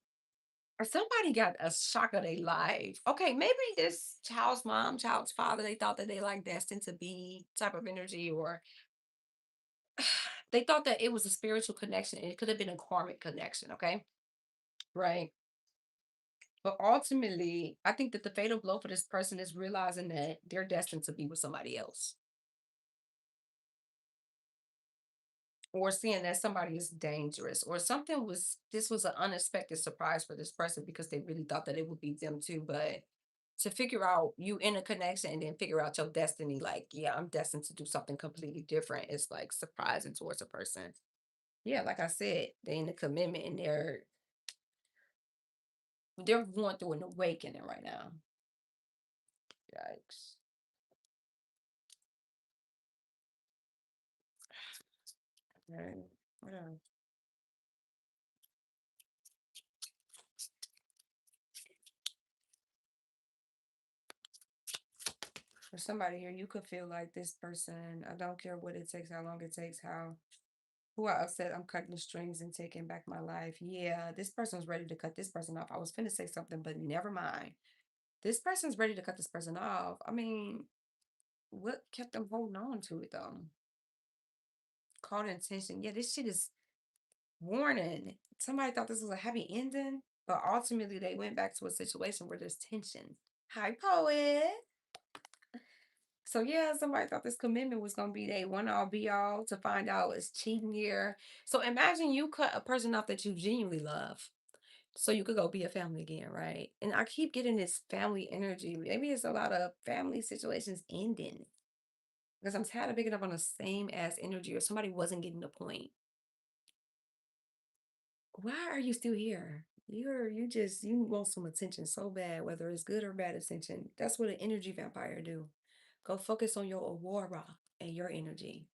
Speaker 1: Or somebody got a shock of their life. Okay, maybe this child's mom, child's father, they thought that they like destined to be type of energy, or they thought that it was a spiritual connection. And it could have been a karmic connection, okay? Right. But ultimately, I think that the fatal blow for this person is realizing that they're destined to be with somebody else, or seeing that somebody is dangerous, or something was, this was an unexpected surprise for this person because they really thought that it would be them too. But to figure out you in a connection and then figure out your destiny, like, yeah, I'm destined to do something completely different, it's like surprising towards a person. Yeah, like I said, they in a commitment and they're going through an awakening right now. Yikes. Right. What else? For somebody here, you could feel like this person, I don't care what it takes, how long it takes, how who I upset, I'm cutting the strings and taking back my life. Yeah, this person's ready to cut this person off. I was finna say something, but never mind. This person's ready to cut this person off. I mean, what kept them holding on to it though? Caught intention. Yeah, this shit is warning. Somebody thought this was a happy ending, but ultimately they went back to a situation where there's tension. Hi, poet. So yeah, somebody thought this commitment was gonna be they one all be all, to find out it's cheating here. So imagine you cut a person off that you genuinely love, so you could go be a family again, right? And I keep getting this family energy. Maybe it's a lot of family situations ending because I'm tired of picking up on the same ass energy, or somebody wasn't getting the point. Why are you still here? You want some attention so bad, whether it's good or bad attention. That's what an energy vampire do. Go focus on your aurora and your energy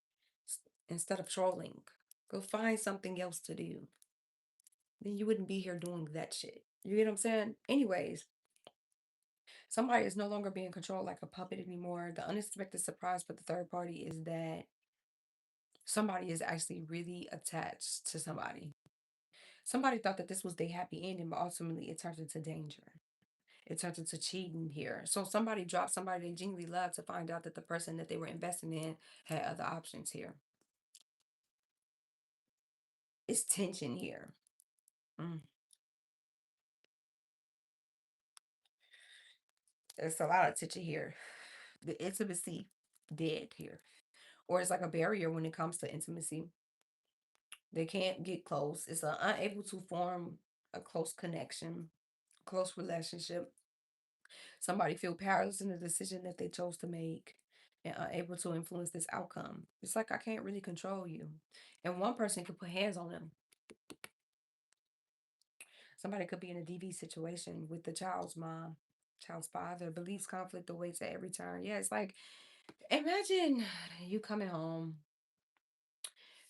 Speaker 1: instead of trolling. Go find something else to do. Then you wouldn't be here doing that shit. You get what I'm saying? Anyways, somebody is no longer being controlled like a puppet anymore. The unexpected surprise for the third party is that somebody is actually really attached to somebody. Somebody thought that this was their happy ending, but ultimately it turns into danger. It turns into cheating here. So somebody dropped somebody they genuinely love to find out that the person that they were investing in had other options here. It's tension here. Mm. There's a lot of tension here. The intimacy dead here. Or it's like a barrier when it comes to intimacy. They can't get close. It's unable to form a close connection, close relationship. Somebody feel powerless in the decision that they chose to make and unable to influence this outcome. It's like I can't really control you. And one person could put hands on them. Somebody could be in a DV situation with the child's mom, child's father, beliefs conflict awaits at every turn. Yeah, it's like imagine you coming home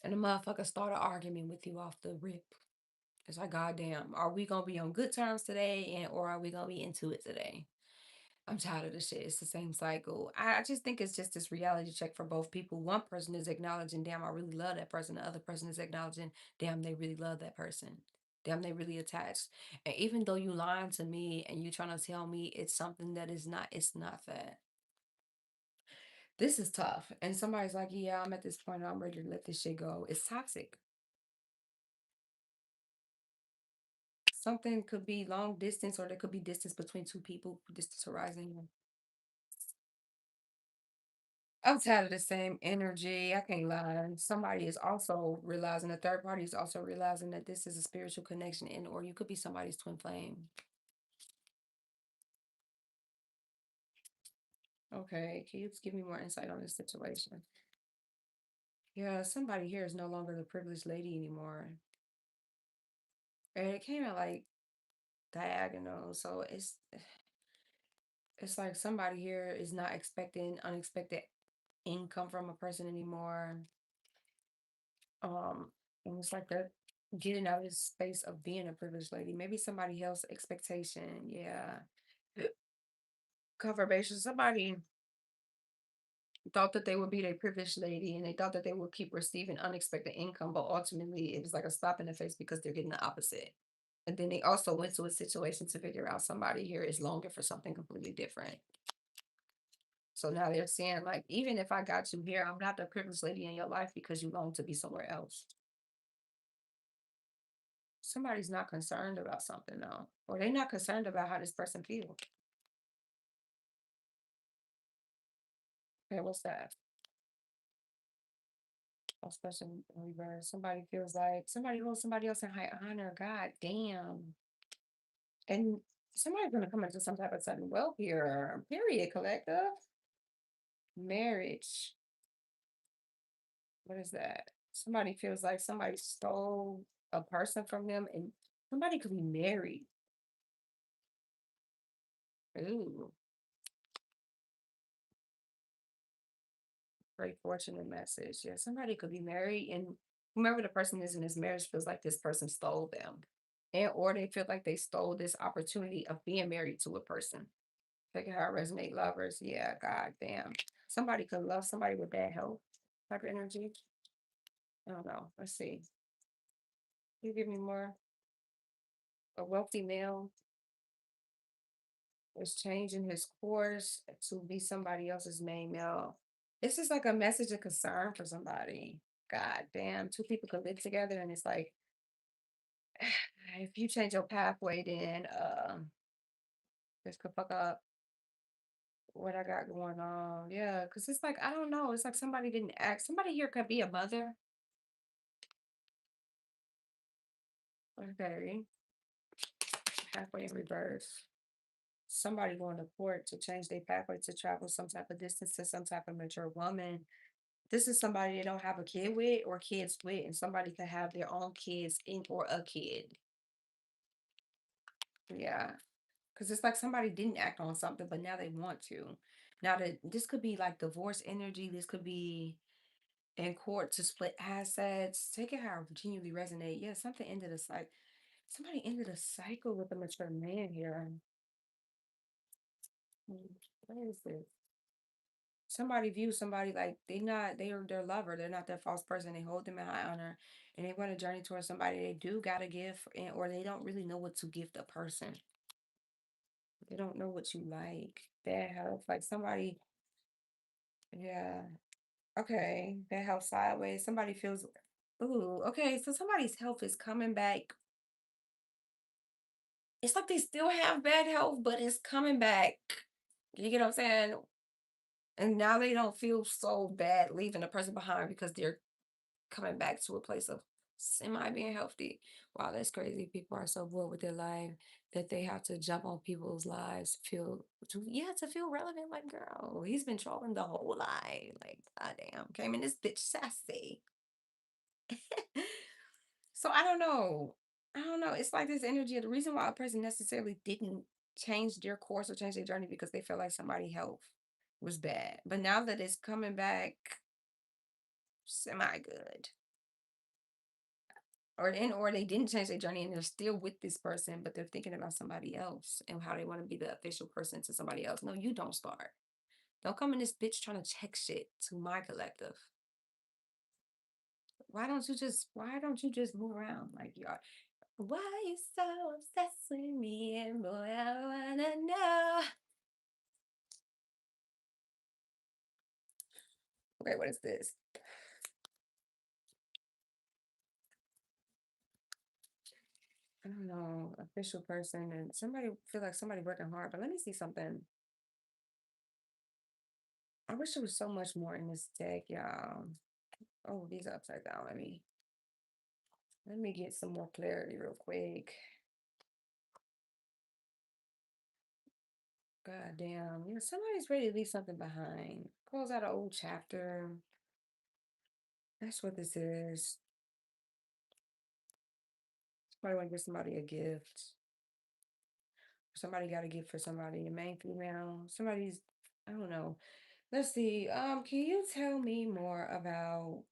Speaker 1: and the motherfucker start an argument with you off the rip. It's like, goddamn, are we gonna be on good terms today, and or are we gonna be into it today? I'm tired of this shit. It's the same cycle. I just think it's just this reality check for both people. One person is acknowledging, damn, I really love that person. The other person is acknowledging, damn, they really love that person. Damn, they really attached. And even though you lying to me and you trying to tell me it's something that is not, it's not that. This is tough. And somebody's like, yeah, I'm at this point, I'm ready to let this shit go. It's toxic. Something could be long distance or there could be distance between two people, distance horizon. I'm tired of the same energy. I can't lie. Somebody is also realizing, a third party is also realizing that this is a spiritual connection, and or you could be somebody's twin flame. Okay, can you just give me more insight on this situation? Yeah, somebody here is no longer the privileged lady anymore. And it came out like diagonal. So it's like somebody here is not expecting unexpected income from a person anymore. Um, and it's like that getting out of this space of being a privileged lady. Maybe somebody else's expectation. Yeah. Confirmation. Somebody thought that they would be their privileged lady and they thought that they would keep receiving unexpected income, but ultimately it was like a slap in the face because they're getting the opposite. And then they also went to a situation to figure out somebody here is longing for something completely different. So now they're saying, like, even if I got you here, I'm not the privileged lady in your life because you long to be somewhere else. Somebody's not concerned about something though, or they're not concerned about how this person feels. Okay, what's that? Especially in reverse. Somebody feels like somebody holds somebody else in high honor. God damn. And somebody's gonna come into some type of sudden wealth here. Period, collective. Marriage. What is that? Somebody feels like somebody stole a person from them and somebody could be married. Ooh, great fortune message. Yeah, somebody could be married and whomever the person is in this marriage feels like this person stole them. And or they feel like they stole this opportunity of being married to a person. Look at how it resonate lovers. Yeah, god damn. Somebody could love somebody with bad health type of energy. I don't know. Let's see. You give me more. A wealthy male is changing his course to be somebody else's main male. This is like a message of concern for somebody. God damn. Two people could live together and it's like if you change your pathway, then this could fuck up what I got going on. Yeah, because it's like, I don't know. It's like somebody didn't ask. Somebody here could be a mother. Okay. Halfway in reverse. Somebody going to court to change their pathway to travel some type of distance to some type of mature woman. This is somebody they don't have a kid with or kids with, and somebody could have their own kids in or a kid. Yeah. Because it's like somebody didn't act on something, but now they want to. Now that this could be like divorce energy, this could be in court to split assets. Take it how it genuinely resonate. Yeah, something ended a cycle. Somebody ended a cycle with a mature man here. What is this? somebody views somebody like they're their lover. They're not their false person. They hold them in high honor and they want to journey towards somebody they do got a gift and or they don't really know what to give the person. They don't know what you like. Bad health. Like somebody, yeah. Okay. Bad health sideways. Somebody feels ooh, okay. So somebody's health is coming back. It's like they still have bad health, but it's coming back. You get what I'm saying? And now they don't feel so bad leaving a person behind because they're coming back to a place of semi being healthy. Wow, that's crazy. People are so bored with their life that they have to jump on people's lives to feel relevant. Like, girl, he's been trolling the whole life. Like, goddamn, came in this bitch sassy. So I don't know. I don't know. It's like this energy. The reason why a person necessarily didn't change their course or change their journey because they felt like somebody's health was bad. But now that it's coming back semi good, or they didn't change their journey and they're still with this person, but they're thinking about somebody else and how they want to be the official person to somebody else. No, you don't start. Don't come in this bitch trying to check shit to my collective. Why don't you just move around like you are? Why you so obsessed with me? And boy, I wanna know. Okay, what is this? I don't know. Official person and somebody feel like somebody working hard, but let me see something. I wish there was so much more in this deck, y'all. Oh, these are upside down. Let me get some more clarity real quick. God damn. You know, somebody's ready to leave something behind. Close out an old chapter. That's what this is. Somebody want to give somebody a gift. Somebody got a gift for somebody, a main female. Somebody's, I don't know. Let's see. Can you tell me more about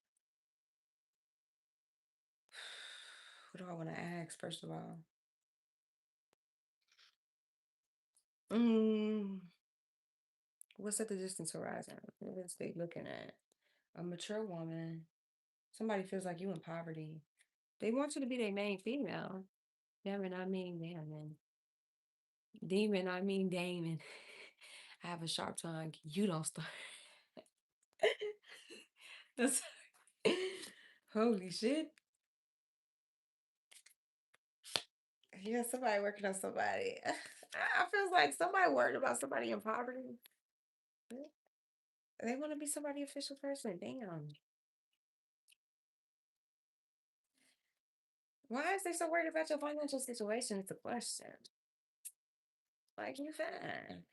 Speaker 1: what do I want to ask, first of all? Mm, what's at the distance horizon? What is they looking at? A mature woman. Somebody feels like you in poverty. They want you to be their main female. Damon, I mean Damon. Demon, I mean Damon. I have a sharp tongue. You don't start. That's holy shit. Yeah, somebody working on somebody. I feel like somebody worried about somebody in poverty. They want to be somebody official person. Damn. Why is they so worried about your financial situation? It's a question. Like you fine.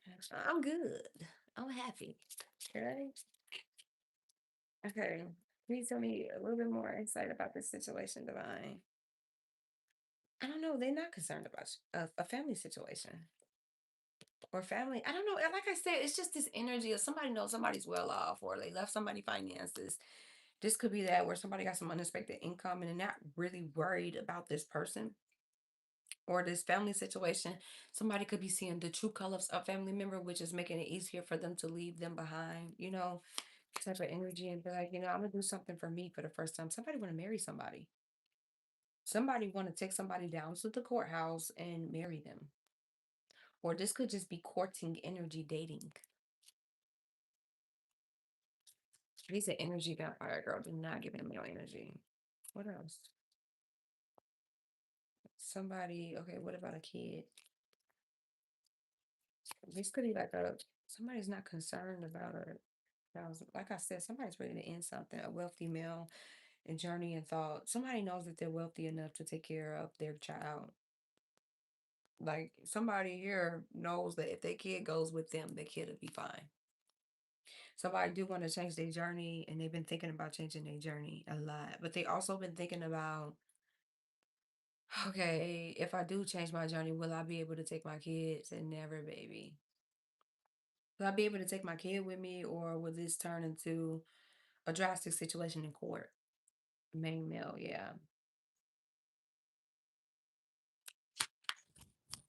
Speaker 1: I'm good. I'm happy. Okay. Okay. Please tell me a little bit more insight about this situation, Divine. I don't know. They're not concerned about a family situation or family. I don't know. And like I said, it's just this energy of somebody knows somebody's well off or they left somebody finances. This could be that where somebody got some unexpected income and they're not really worried about this person or this family situation. Somebody could be seeing the true colors of family member, which is making it easier for them to leave them behind, type of energy and be like, I'm gonna do something for me for the first time. Somebody want to marry somebody. Somebody want to take somebody down to the courthouse and marry them. Or this could just be courting energy dating. He's an energy vampire girl. Do not give him no energy. What else? Somebody, okay, what about a kid? This could be like somebody's not concerned about her. Like I said, somebody's ready to end something. A wealthy male and journey and thought. Somebody knows that they're wealthy enough to take care of their child. Like somebody here knows that if their kid goes with them, the kid will be fine. Somebody do want to change their journey and they've been thinking about changing their journey a lot. But they also been thinking about, okay, if I do change my journey, will I be able to take my kids? And never, baby. Will I be able to take my kid with me or will this turn into a drastic situation in court? Main male, yeah.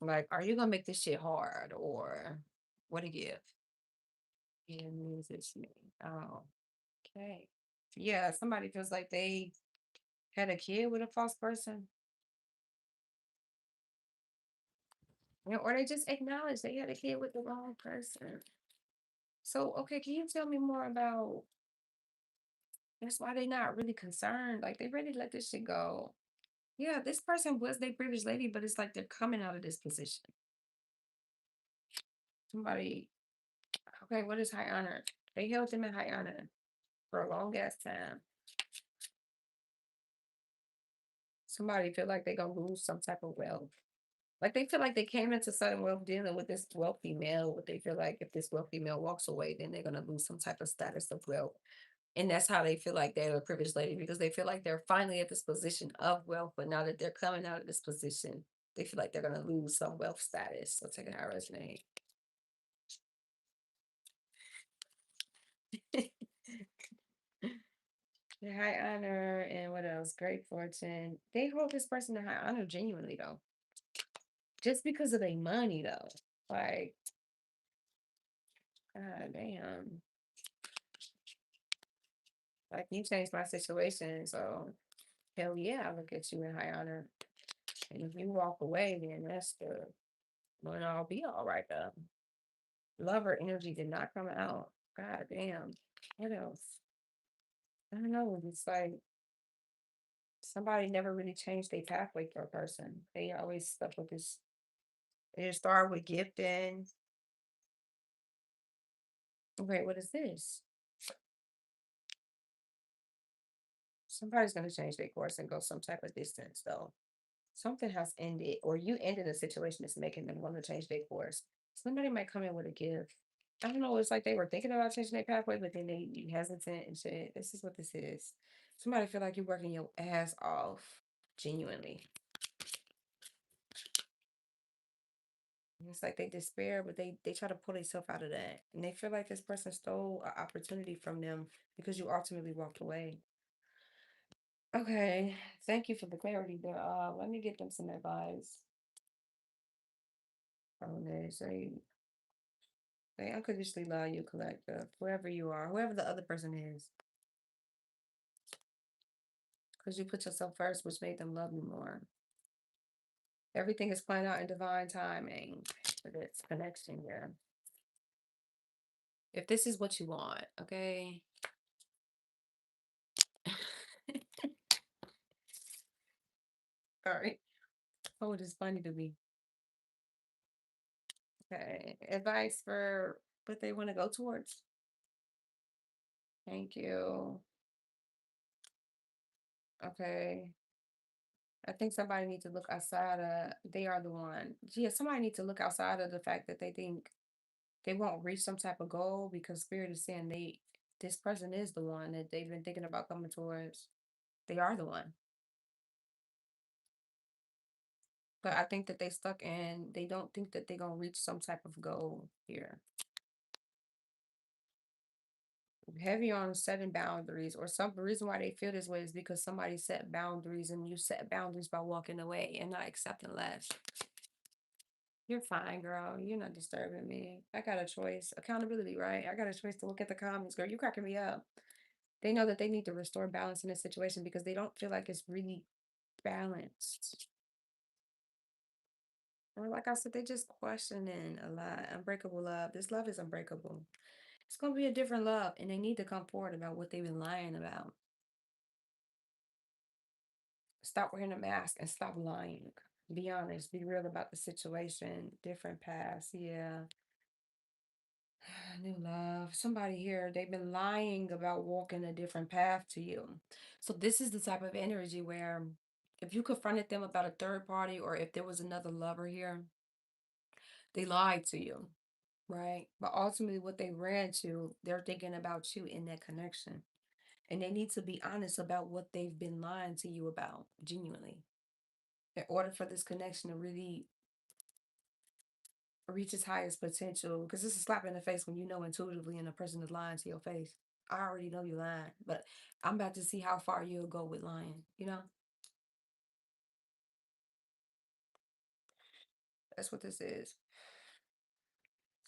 Speaker 1: Like, are you gonna make this shit hard or what a gift? Yeah, amuses me. Oh, okay. Yeah, somebody feels like they had a kid with a false person. Yeah, or they just acknowledge they had a kid with the wrong person. So, okay, can you tell me more about that's why they not really concerned? Like they ready to let this shit go. Yeah, this person was their previous lady, but it's like they're coming out of this position. Somebody, okay, what is high honor? They held them in high honor for a long ass time. Somebody feel like they gonna lose some type of wealth. Like they feel like they came into sudden wealth dealing with this wealthy male, but they feel like if this wealthy male walks away, then they're gonna lose some type of status of wealth. And that's how they feel like they're a privileged lady because they feel like they're finally at this position of wealth, but now that they're coming out of this position, they feel like they're gonna lose some wealth status. So take it how it resonate. The high honor and what else? Great fortune. They hold this person in high honor genuinely though. Just because of their money though. Like, god damn. Like you changed my situation. So hell yeah, I look at you in high honor. And if you walk away, then that's the when I'll be all right though. Lover energy did not come out. God damn. What else? I don't know. It's like somebody never really changed their pathway for a person. They always stuck with this. It started with gifting. Wait, what is this? Somebody's gonna change their course and go some type of distance though. Something has ended, or you ended a situation that's making them want to change their course. Somebody might come in with a gift. I don't know. It's like they were thinking about changing their pathway, but then they hesitant and shit. This is what this is. Somebody feel like you're working your ass off, genuinely. And it's like they despair, but they try to pull themselves out of that, and they feel like this person stole an opportunity from them because you ultimately walked away. Okay, thank you for the clarity there. Let me get them some advice. Okay, so they unconditionally love you, collective, whoever you are, whoever the other person is, because you put yourself first, which made them love you more. Everything is planned out in divine timing for this connection here. If this is what you want, okay. All right. Oh, it is funny to me. Okay. Advice for what they want to go towards. Thank you. Okay. I think somebody needs to look outside of they are the one. Yeah, somebody needs to look outside of the fact that they think they won't reach some type of goal because spirit is saying this person is the one that they've been thinking about coming towards. They are the one. But I think that they stuck and they don't think that they're gonna reach some type of goal here. Heavy on setting boundaries, or some reason why they feel this way is because somebody set boundaries and you set boundaries by walking away and not accepting less. You're fine, girl. You're not disturbing me. I got a choice. Accountability, right? I got a choice to look at the comments, girl. You cracking me up. They know that they need to restore balance in this situation because they don't feel like it's really balanced. Or like I said, they just questioning a lot. Unbreakable love. This love is unbreakable. It's gonna be a different love, and they need to come forward about what they've been lying about. Stop wearing a mask and stop lying. Be honest. Be real about the situation. Different paths. Yeah. New love. Somebody here, they've been lying about walking a different path to you. So this is the type of energy where if you confronted them about a third party or if there was another lover here, they lied to you, right? But ultimately what they ran to, they're thinking about you in that connection. And they need to be honest about what they've been lying to you about, genuinely. In order for this connection to really reach its highest potential, because this is a slap in the face when you know intuitively and a person is lying to your face. I already know you're lying, but I'm about to see how far you'll go with lying, you know? That's what this is.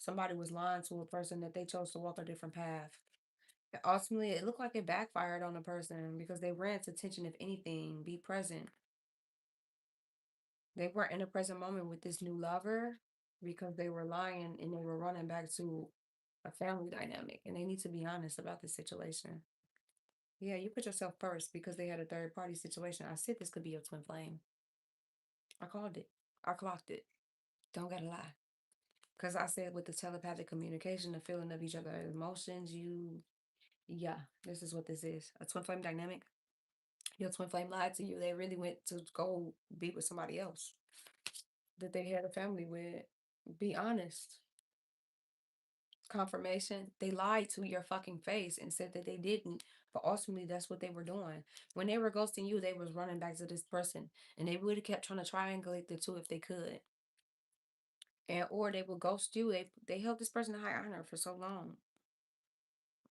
Speaker 1: Somebody was lying to a person that they chose to walk a different path. And ultimately, it looked like it backfired on the person because they ran to tension, if anything, be present. They weren't in the present moment with this new lover because they were lying and they were running back to a family dynamic. And they need to be honest about the situation. Yeah, you put yourself first because they had a third party situation. I said this could be your twin flame. I called it. I clocked it. Don't gotta lie. Because I said with the telepathic communication, the feeling of each other's emotions, yeah, this is what this is. A twin flame dynamic. Your twin flame lied to you. They really went to go be with somebody else that they had a family with. Be honest. Confirmation. They lied to your fucking face and said that they didn't. But ultimately, that's what they were doing. When they were ghosting you, they was running back to this person. And they would have kept trying to triangulate the two if they could. And or they would ghost you. They held this person in high honor for so long.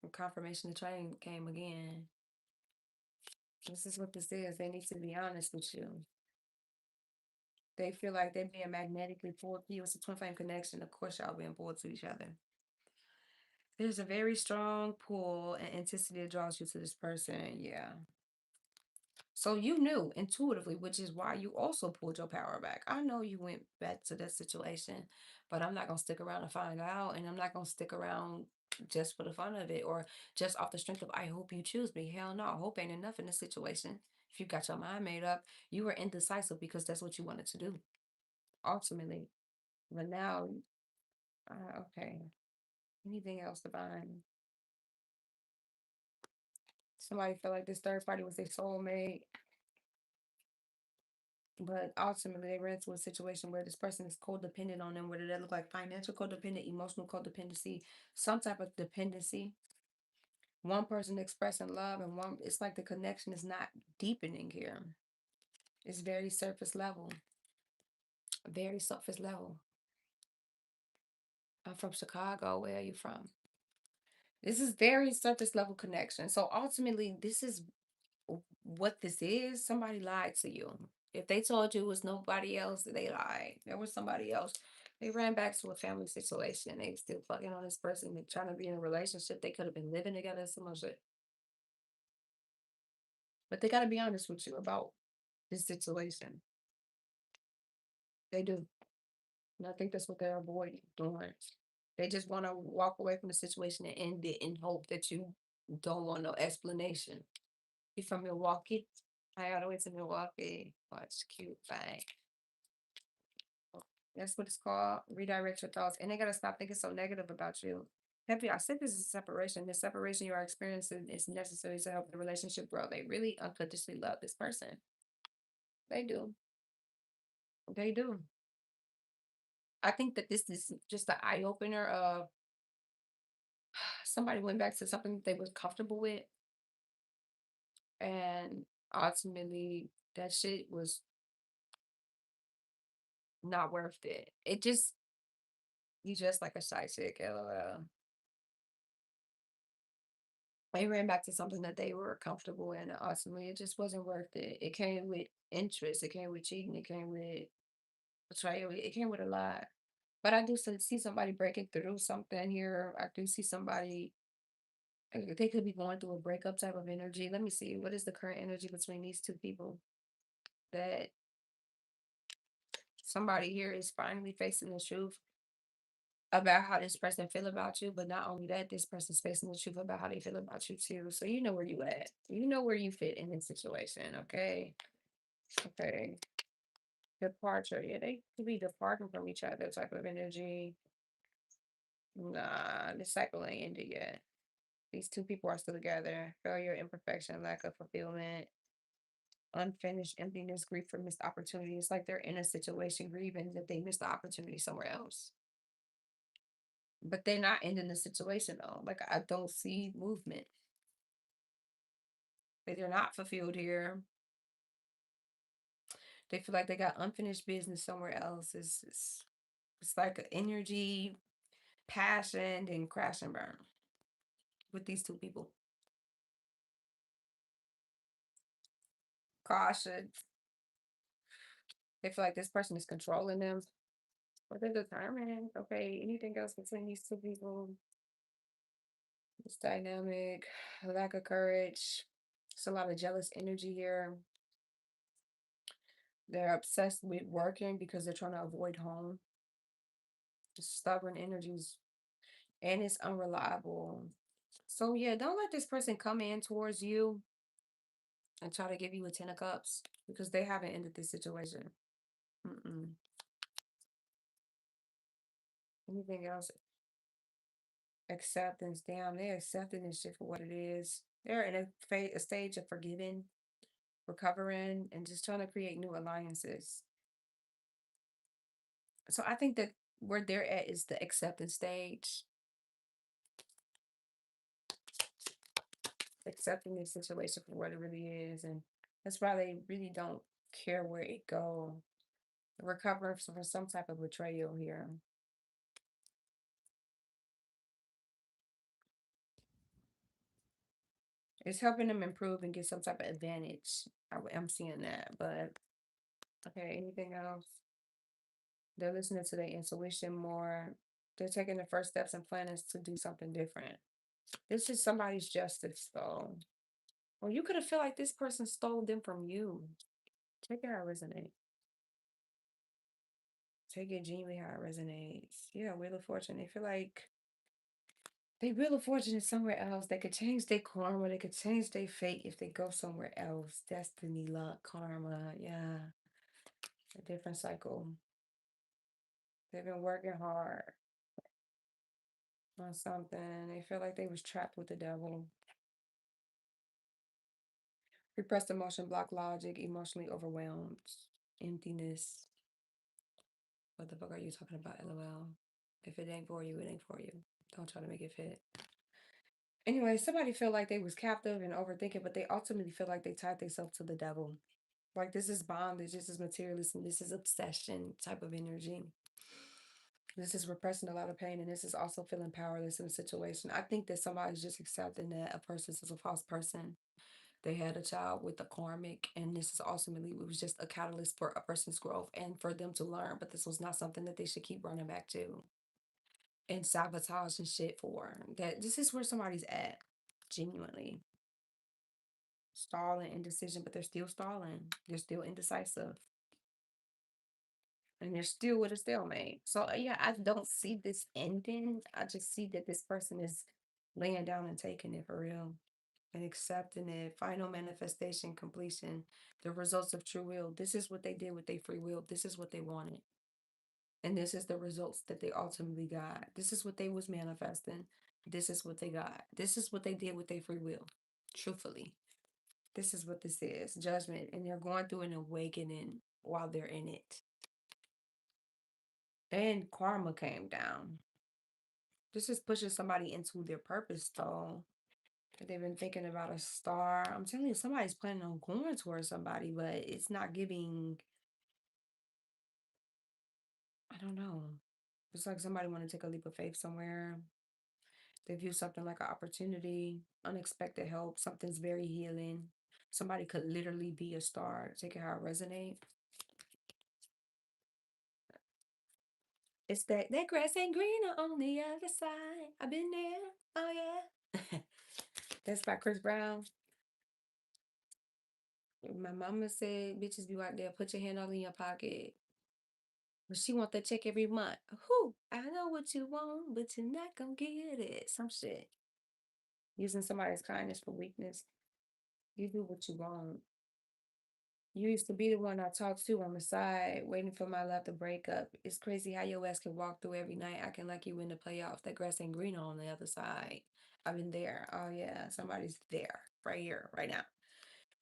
Speaker 1: And confirmation the train came again. This is what this is. They need to be honest with you. They feel like they're being magnetically pulled to you. It's a twin flame connection. Of course, y'all being pulled to each other. There's a very strong pull and intensity that draws you to this person. Yeah. So you knew intuitively, which is why you also pulled your power back. I know you went back to that situation, but I'm not going to stick around to find out. And I'm not going to stick around just for the fun of it or just off the strength of, I hope you choose me. Hell no, hope ain't enough in this situation. If you got your mind made up, you were indecisive because that's what you wanted to do ultimately. But now, okay. Anything else to bind? Somebody felt like this third party was their soulmate, but ultimately they ran into a situation where this person is codependent on them, whether that look like financial codependent, emotional codependency, some type of dependency. One person expressing love and one, it's like the connection is not deepening here. It's very surface level, very surface level. I'm from Chicago. Where are you from? This is very surface level connection. So ultimately, this is what this is. Somebody lied to you. If they told you it was nobody else, they lied. There was somebody else. They ran back to a family situation. They still fucking on this person. They trying to be in a relationship. They could have been living together. So much shit. But they got to be honest with you about this situation. They do. And I think that's what they're avoiding doing. They just want to walk away from the situation and end it in hope that you don't want no explanation. You from Milwaukee? I all the way to Milwaukee. Watch cute thing. That's what it's called. Redirect your thoughts. And they gotta stop thinking so negative about you. Happy, I said this is separation. The separation you are experiencing is necessary to help the relationship grow. They really unconditionally love this person. They do. They do. I think that this is just the eye opener of somebody went back to something that they was comfortable with, and ultimately that shit was not worth it. It just you just like a shy chick, lol. They ran back to something that they were comfortable in, and ultimately it just wasn't worth it. It came with interest, it came with cheating, it came with betrayal, it came with a lot. But I do see somebody breaking through something here. I do see somebody, they could be going through a breakup type of energy. Let me see. What is the current energy between these two people? That somebody here is finally facing the truth about how this person feel about you, but not only that, this person's facing the truth about how they feel about you too. So you know where you at. You know where you fit in this situation, okay? Okay. Departure. Yeah, they could be departing from each other type of energy. Nah, this cycle ain't ended yet. These two people are still together. Failure, imperfection, lack of fulfillment, unfinished emptiness, grief for missed opportunity. It's like they're in a situation grieving that they missed the opportunity somewhere else. But they're not ending the situation though. Like I don't see movement. They're not fulfilled here. They feel like they got unfinished business somewhere else. It's like an energy, passion, and crash and burn with these two people. Caution. They feel like this person is controlling them. But they're determined. Okay, anything else between these two people? It's dynamic, lack of courage. It's a lot of jealous energy here. They're obsessed with working because they're trying to avoid home. Just stubborn energies, and it's unreliable. So yeah, don't let this person come in towards you and try to give you a 10 of cups because they haven't ended this situation. Mm-mm. Anything else? Acceptance. Damn, they're accepting this shit for what it is. They're in a stage of forgiving, recovering, and just trying to create new alliances. So I think that where they're at is the acceptance stage, accepting the situation for what it really is, and that's why they really don't care where it go. Recovering from some type of betrayal here. It's helping them improve and get some type of advantage. I'm seeing that, but okay. Anything else? They're listening to their intuition more. They're taking the first steps and plans to do something different. This is somebody's justice, though. Well, you could have felt like this person stole them from you. Take it how it resonates. Take it genuinely how it resonates. Yeah, Wheel of Fortune. They feel like they Wheel of Fortune is somewhere else. They could change their karma. They could change their fate if they go somewhere else. Destiny, luck, karma. Yeah, a different cycle. They've been working hard on something. They feel like they was trapped with the devil. Repressed emotion, block logic, emotionally overwhelmed, emptiness. What the fuck are you talking about, LOL? If it ain't for you, it ain't for you. Don't try to make it fit. Anyway, somebody feel like they was captive and overthinking, but they ultimately feel like they tied themselves to the devil. Like this is bondage, this is materialism, this is obsession type of energy. This is repressing a lot of pain, and this is also feeling powerless in a situation. I think that somebody's just accepting that a person is a false person. They had a child with a karmic, and this is ultimately it was just a catalyst for a person's growth and for them to learn. But this was not something that they should keep running back to and sabotage and shit for. That this is where somebody's at, genuinely stalling, indecision, but they're still stalling. They're still indecisive, and they're still with a stalemate. So yeah, I don't see this ending. I just see that this person is laying down and taking it for real and accepting it. Final manifestation, completion, the results of true will. This is what they did with their free will. This is what they wanted. And this is the results that they ultimately got. This is what they was manifesting. This is what they got. This is what they did with their free will. Truthfully. This is what this is. Judgment. And they're going through an awakening while they're in it. And karma came down. This is pushing somebody into their purpose though. They've been thinking about a star. I'm telling you, somebody's planning on going towards somebody, but it's not giving. I don't know. It's like somebody want to take a leap of faith somewhere. They view something like an opportunity, unexpected help, something's very healing. Somebody could literally be a star. Take it how it resonates. It's that grass ain't greener on the other side. I've been there. Oh yeah. That's by Chris Brown. My mama said, bitches be out there, put your hand all in your pocket. But she want that check every month. Who? I know what you want, but you're not gonna get it. Some shit. Using somebody's kindness for weakness. You do what you want. You used to be the one I talked to on the side, waiting for my love to break up. It's crazy how your ass can walk through every night acting like you in the playoffs. That grass ain't green on the other side. I've been there. Oh yeah, somebody's there, right here, right now.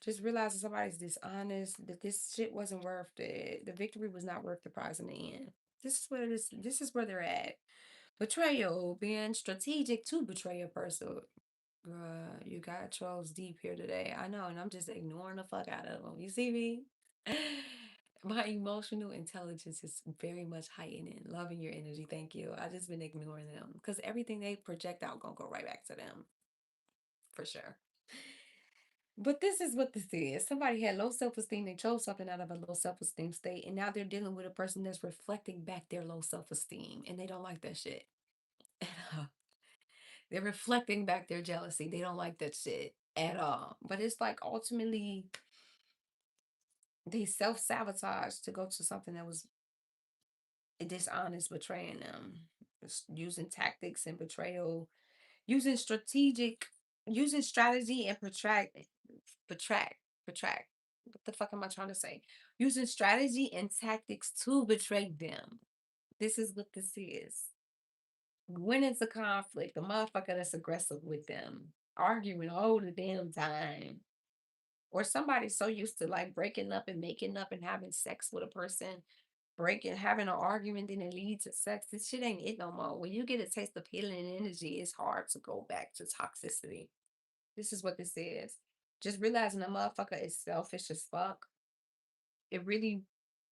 Speaker 1: Just realizing somebody's dishonest, that this shit wasn't worth it. The victory was not worth the prize in the end. This is where this is where they're at. Betrayal, being strategic to betray a person. Bruh, you got trolls deep here today. I know, and I'm just ignoring the fuck out of them. You see me? My emotional intelligence is very much heightening. Loving your energy. Thank you. I just been ignoring them because everything they project out gonna go right back to them for sure. But this is what this is. Somebody had low self-esteem. They chose something out of a low self-esteem state, and now they're dealing with a person that's reflecting back their low self-esteem, and they don't like that shit. They're reflecting back their jealousy. They don't like that shit at all. But it's like ultimately they self-sabotage to go to something that was dishonest, betraying them. It's using tactics and betrayal, using strategic, using strategy and protract, protract. What the fuck am I trying to say? Using strategy and tactics to betray them. This is what this is. When it's a conflict, a motherfucker that's aggressive with them, arguing all the damn time. Or somebody so used to like breaking up and making up and having sex with a person, breaking, having an argument, then it leads to sex. This shit ain't it no more. When you get a taste of healing and energy, it's hard to go back to toxicity. This is what this is. Just realizing a motherfucker is selfish as fuck. It really,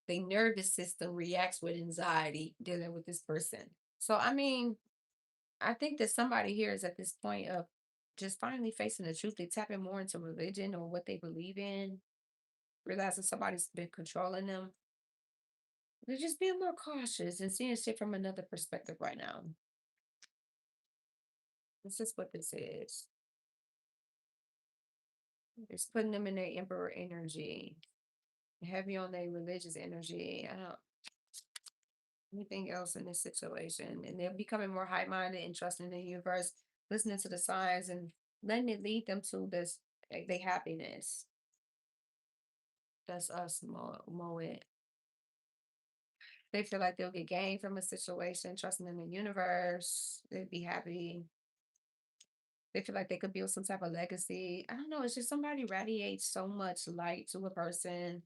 Speaker 1: the nervous system reacts with anxiety dealing with this person. So, I mean, I think that somebody here is at this point of just finally facing the truth. They tapping more into religion or what they believe in, realizing somebody's been controlling them. They're just being more cautious and seeing shit from another perspective right now. This is what this is. It's putting them in their emperor energy, heavy on their religious energy. I don't anything else in this situation. And they're becoming more high minded and trusting the universe, listening to the signs and letting it lead them to this their happiness. That's us, Moet. They feel like they'll get gain from a situation, trusting in the universe. They'd be happy. They feel like they could build some type of legacy. I don't know. It's just somebody radiates so much light to a person,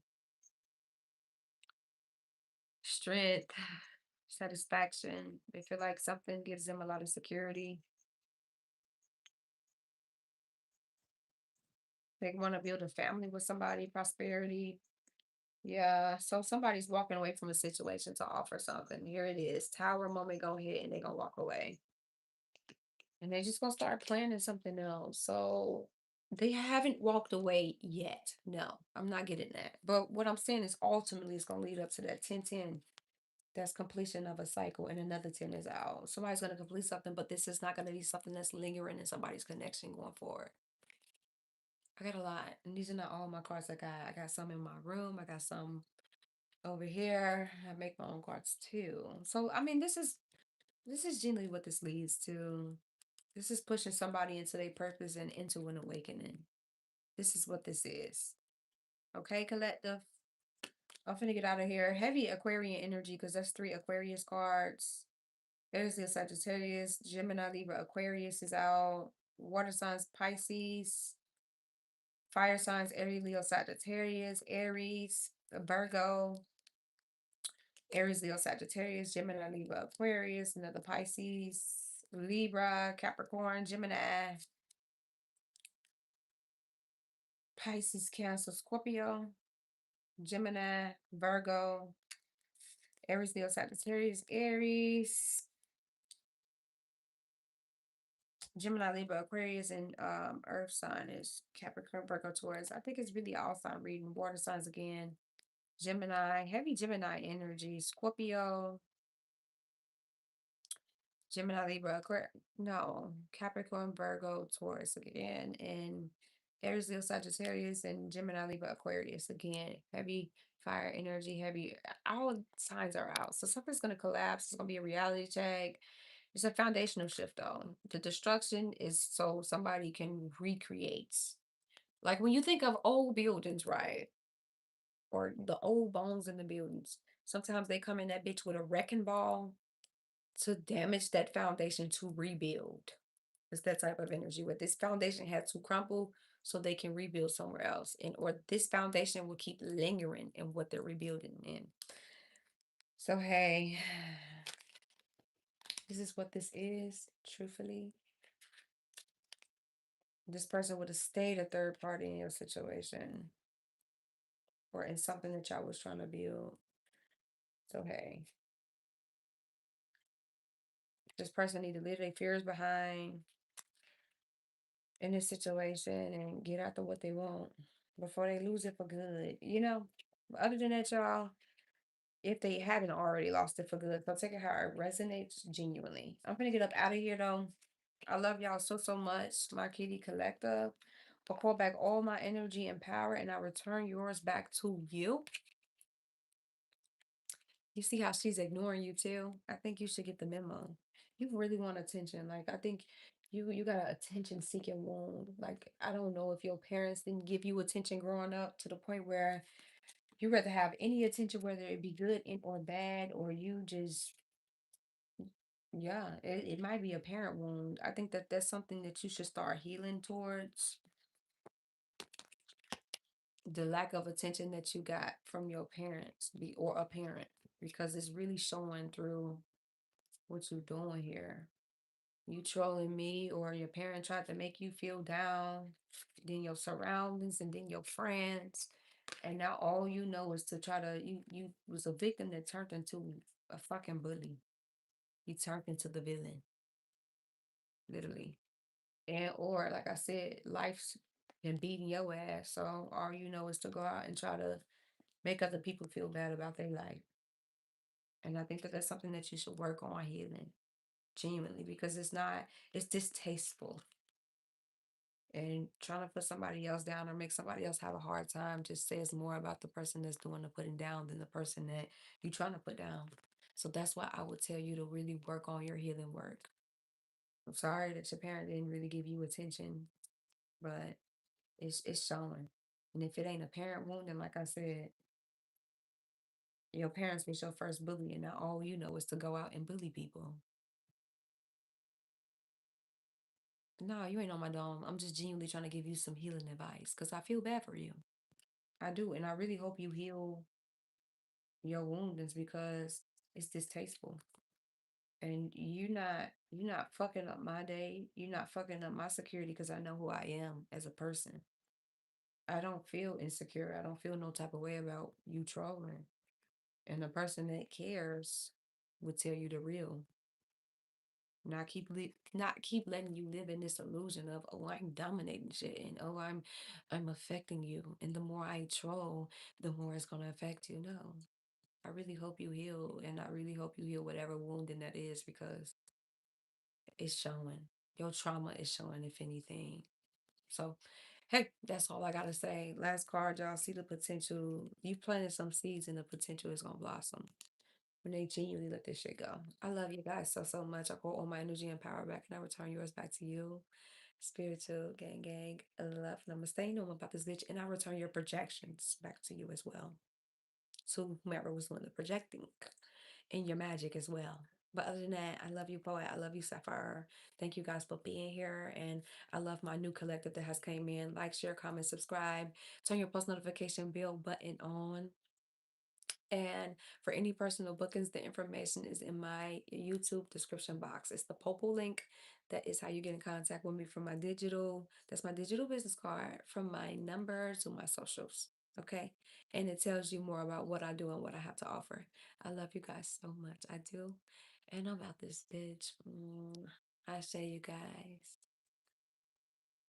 Speaker 1: strength, satisfaction. They feel like something gives them a lot of security. They want to build a family with somebody, prosperity. Yeah. So somebody's walking away from a situation to offer something. Here it is. Tower moment gonna hit and they're gonna walk away. And they're just gonna start planning something else. So they haven't walked away yet. No, I'm not getting that. But what I'm saying is ultimately it's gonna lead up to that 10-10. That's completion of a cycle and another 10 is out. Somebody's gonna complete something, but this is not gonna be something that's lingering in somebody's connection going forward. I got a lot. And these are not all my cards I got. I got some in my room. I got some over here. I make my own cards too. So I mean this is generally what this leads to. This is pushing somebody into their purpose and into an awakening. This is what this is. Okay, collective. I'm finna get out of here. Heavy Aquarian energy because that's 3 Aquarius cards. There's the Sagittarius, Gemini, Libra, Aquarius is out. Water signs, Pisces. Fire signs, Aries, Leo, Sagittarius, Aries, Virgo, Aries, Leo, Sagittarius, Gemini, Libra, Aquarius, another Pisces, Libra, Capricorn, Gemini, Pisces, Cancer, Scorpio, Gemini, Virgo, Aries, Leo, Sagittarius, Aries, Gemini, Libra, Aquarius, and Earth sign is Capricorn, Virgo, Taurus. I think it's really all sign reading. Water signs again. Gemini, heavy Gemini energy. Scorpio, Gemini, Libra, Aquarius. No, Capricorn, Virgo, Taurus again, and Aries, Leo, Sagittarius, and Gemini, Libra, Aquarius again. Heavy fire energy, heavy. All signs are out. So something's going to collapse. It's going to be a reality check. It's a foundational shift, though. The destruction is so somebody can recreate. Like when you think of old buildings, right? Or the old bones in the buildings. Sometimes they come in that bitch with a wrecking ball to damage that foundation to rebuild. It's that type of energy where this foundation had to crumble so they can rebuild somewhere else. And or this foundation will keep lingering in what they're rebuilding in. So hey, this is what this is, truthfully. This person would have stayed a third party in your situation or in something that y'all was trying to build. So hey, this person need to leave their fears behind. in this situation and get after what they want before they lose it for good, you know? But other than that, y'all, if they haven't already lost it for good, so take it how it resonates genuinely. I'm gonna get up out of here though. I love y'all so, so much, my kitty collective. I'll call back all my energy and power and I return yours back to you. You see how she's ignoring you too? I think you should get the memo. You really want attention. Like I think you got an attention seeking wound. Like I don't know if your parents didn't give you attention growing up to the point where you rather have any attention, whether it be good or bad, or you just yeah, it might be a parent wound. I think that that's something that you should start healing towards the lack of attention that you got from your parents or a parent because it's really showing through what you're doing here. You trolling me or your parent tried to make you feel down, then your surroundings and then your friends. And now all you know is to try to you was a victim that turned into a fucking bully. You turned into the villain, literally. And or like I said, life's been beating your ass. So all you know is to go out and try to make other people feel bad about their life. And I think that that's something that you should work on healing genuinely because it's distasteful. And trying to put somebody else down or make somebody else have a hard time just says more about the person that's doing the putting down than the person that you're trying to put down. So that's why I would tell you to really work on your healing work. I'm sorry that your parent didn't really give you attention, but it's showing. And if it ain't a parent wound, then like I said, your parents was your first bully, and now all you know is to go out and bully people. No, you ain't on my dome. I'm just genuinely trying to give you some healing advice because I feel bad for you. I do, and I really hope you heal your wounds because it's distasteful. And you're not fucking up my day. You're not fucking up my security because I know who I am as a person. I don't feel insecure. I don't feel no type of way about you trolling. And the person that cares would tell you the real. Not keep letting you live in this illusion of oh I'm dominating shit and oh I'm affecting you and the more I troll the more it's gonna affect you. No, I really hope you heal and I really hope you heal whatever wounding that is because it's showing. Your trauma is showing, if anything. So, hey, that's all I gotta say. Last card, y'all. See the potential. You planted some seeds, and the potential is gonna blossom when they genuinely let this shit go. I love you guys so so much. I call all my energy and power back, and I return yours back to you. Spiritual gang gang, love, namaste. No more about this bitch, and I return your projections back to you as well. So whomever was doing the projecting and your magic as well. But other than that, I love you, Poet. I love you, Sapphire. Thank you guys for being here. And I love my new collective that has came in. Like, share, comment, subscribe. Turn your post notification bell button on. And for any personal bookings, the information is in my YouTube description box. It's the Popal link. That is how you get in contact with me from my digital. That's my digital business card from my number to my socials. Okay. And it tells you more about what I do and what I have to offer. I love you guys so much. I do. And I'm about this bitch. I say you guys.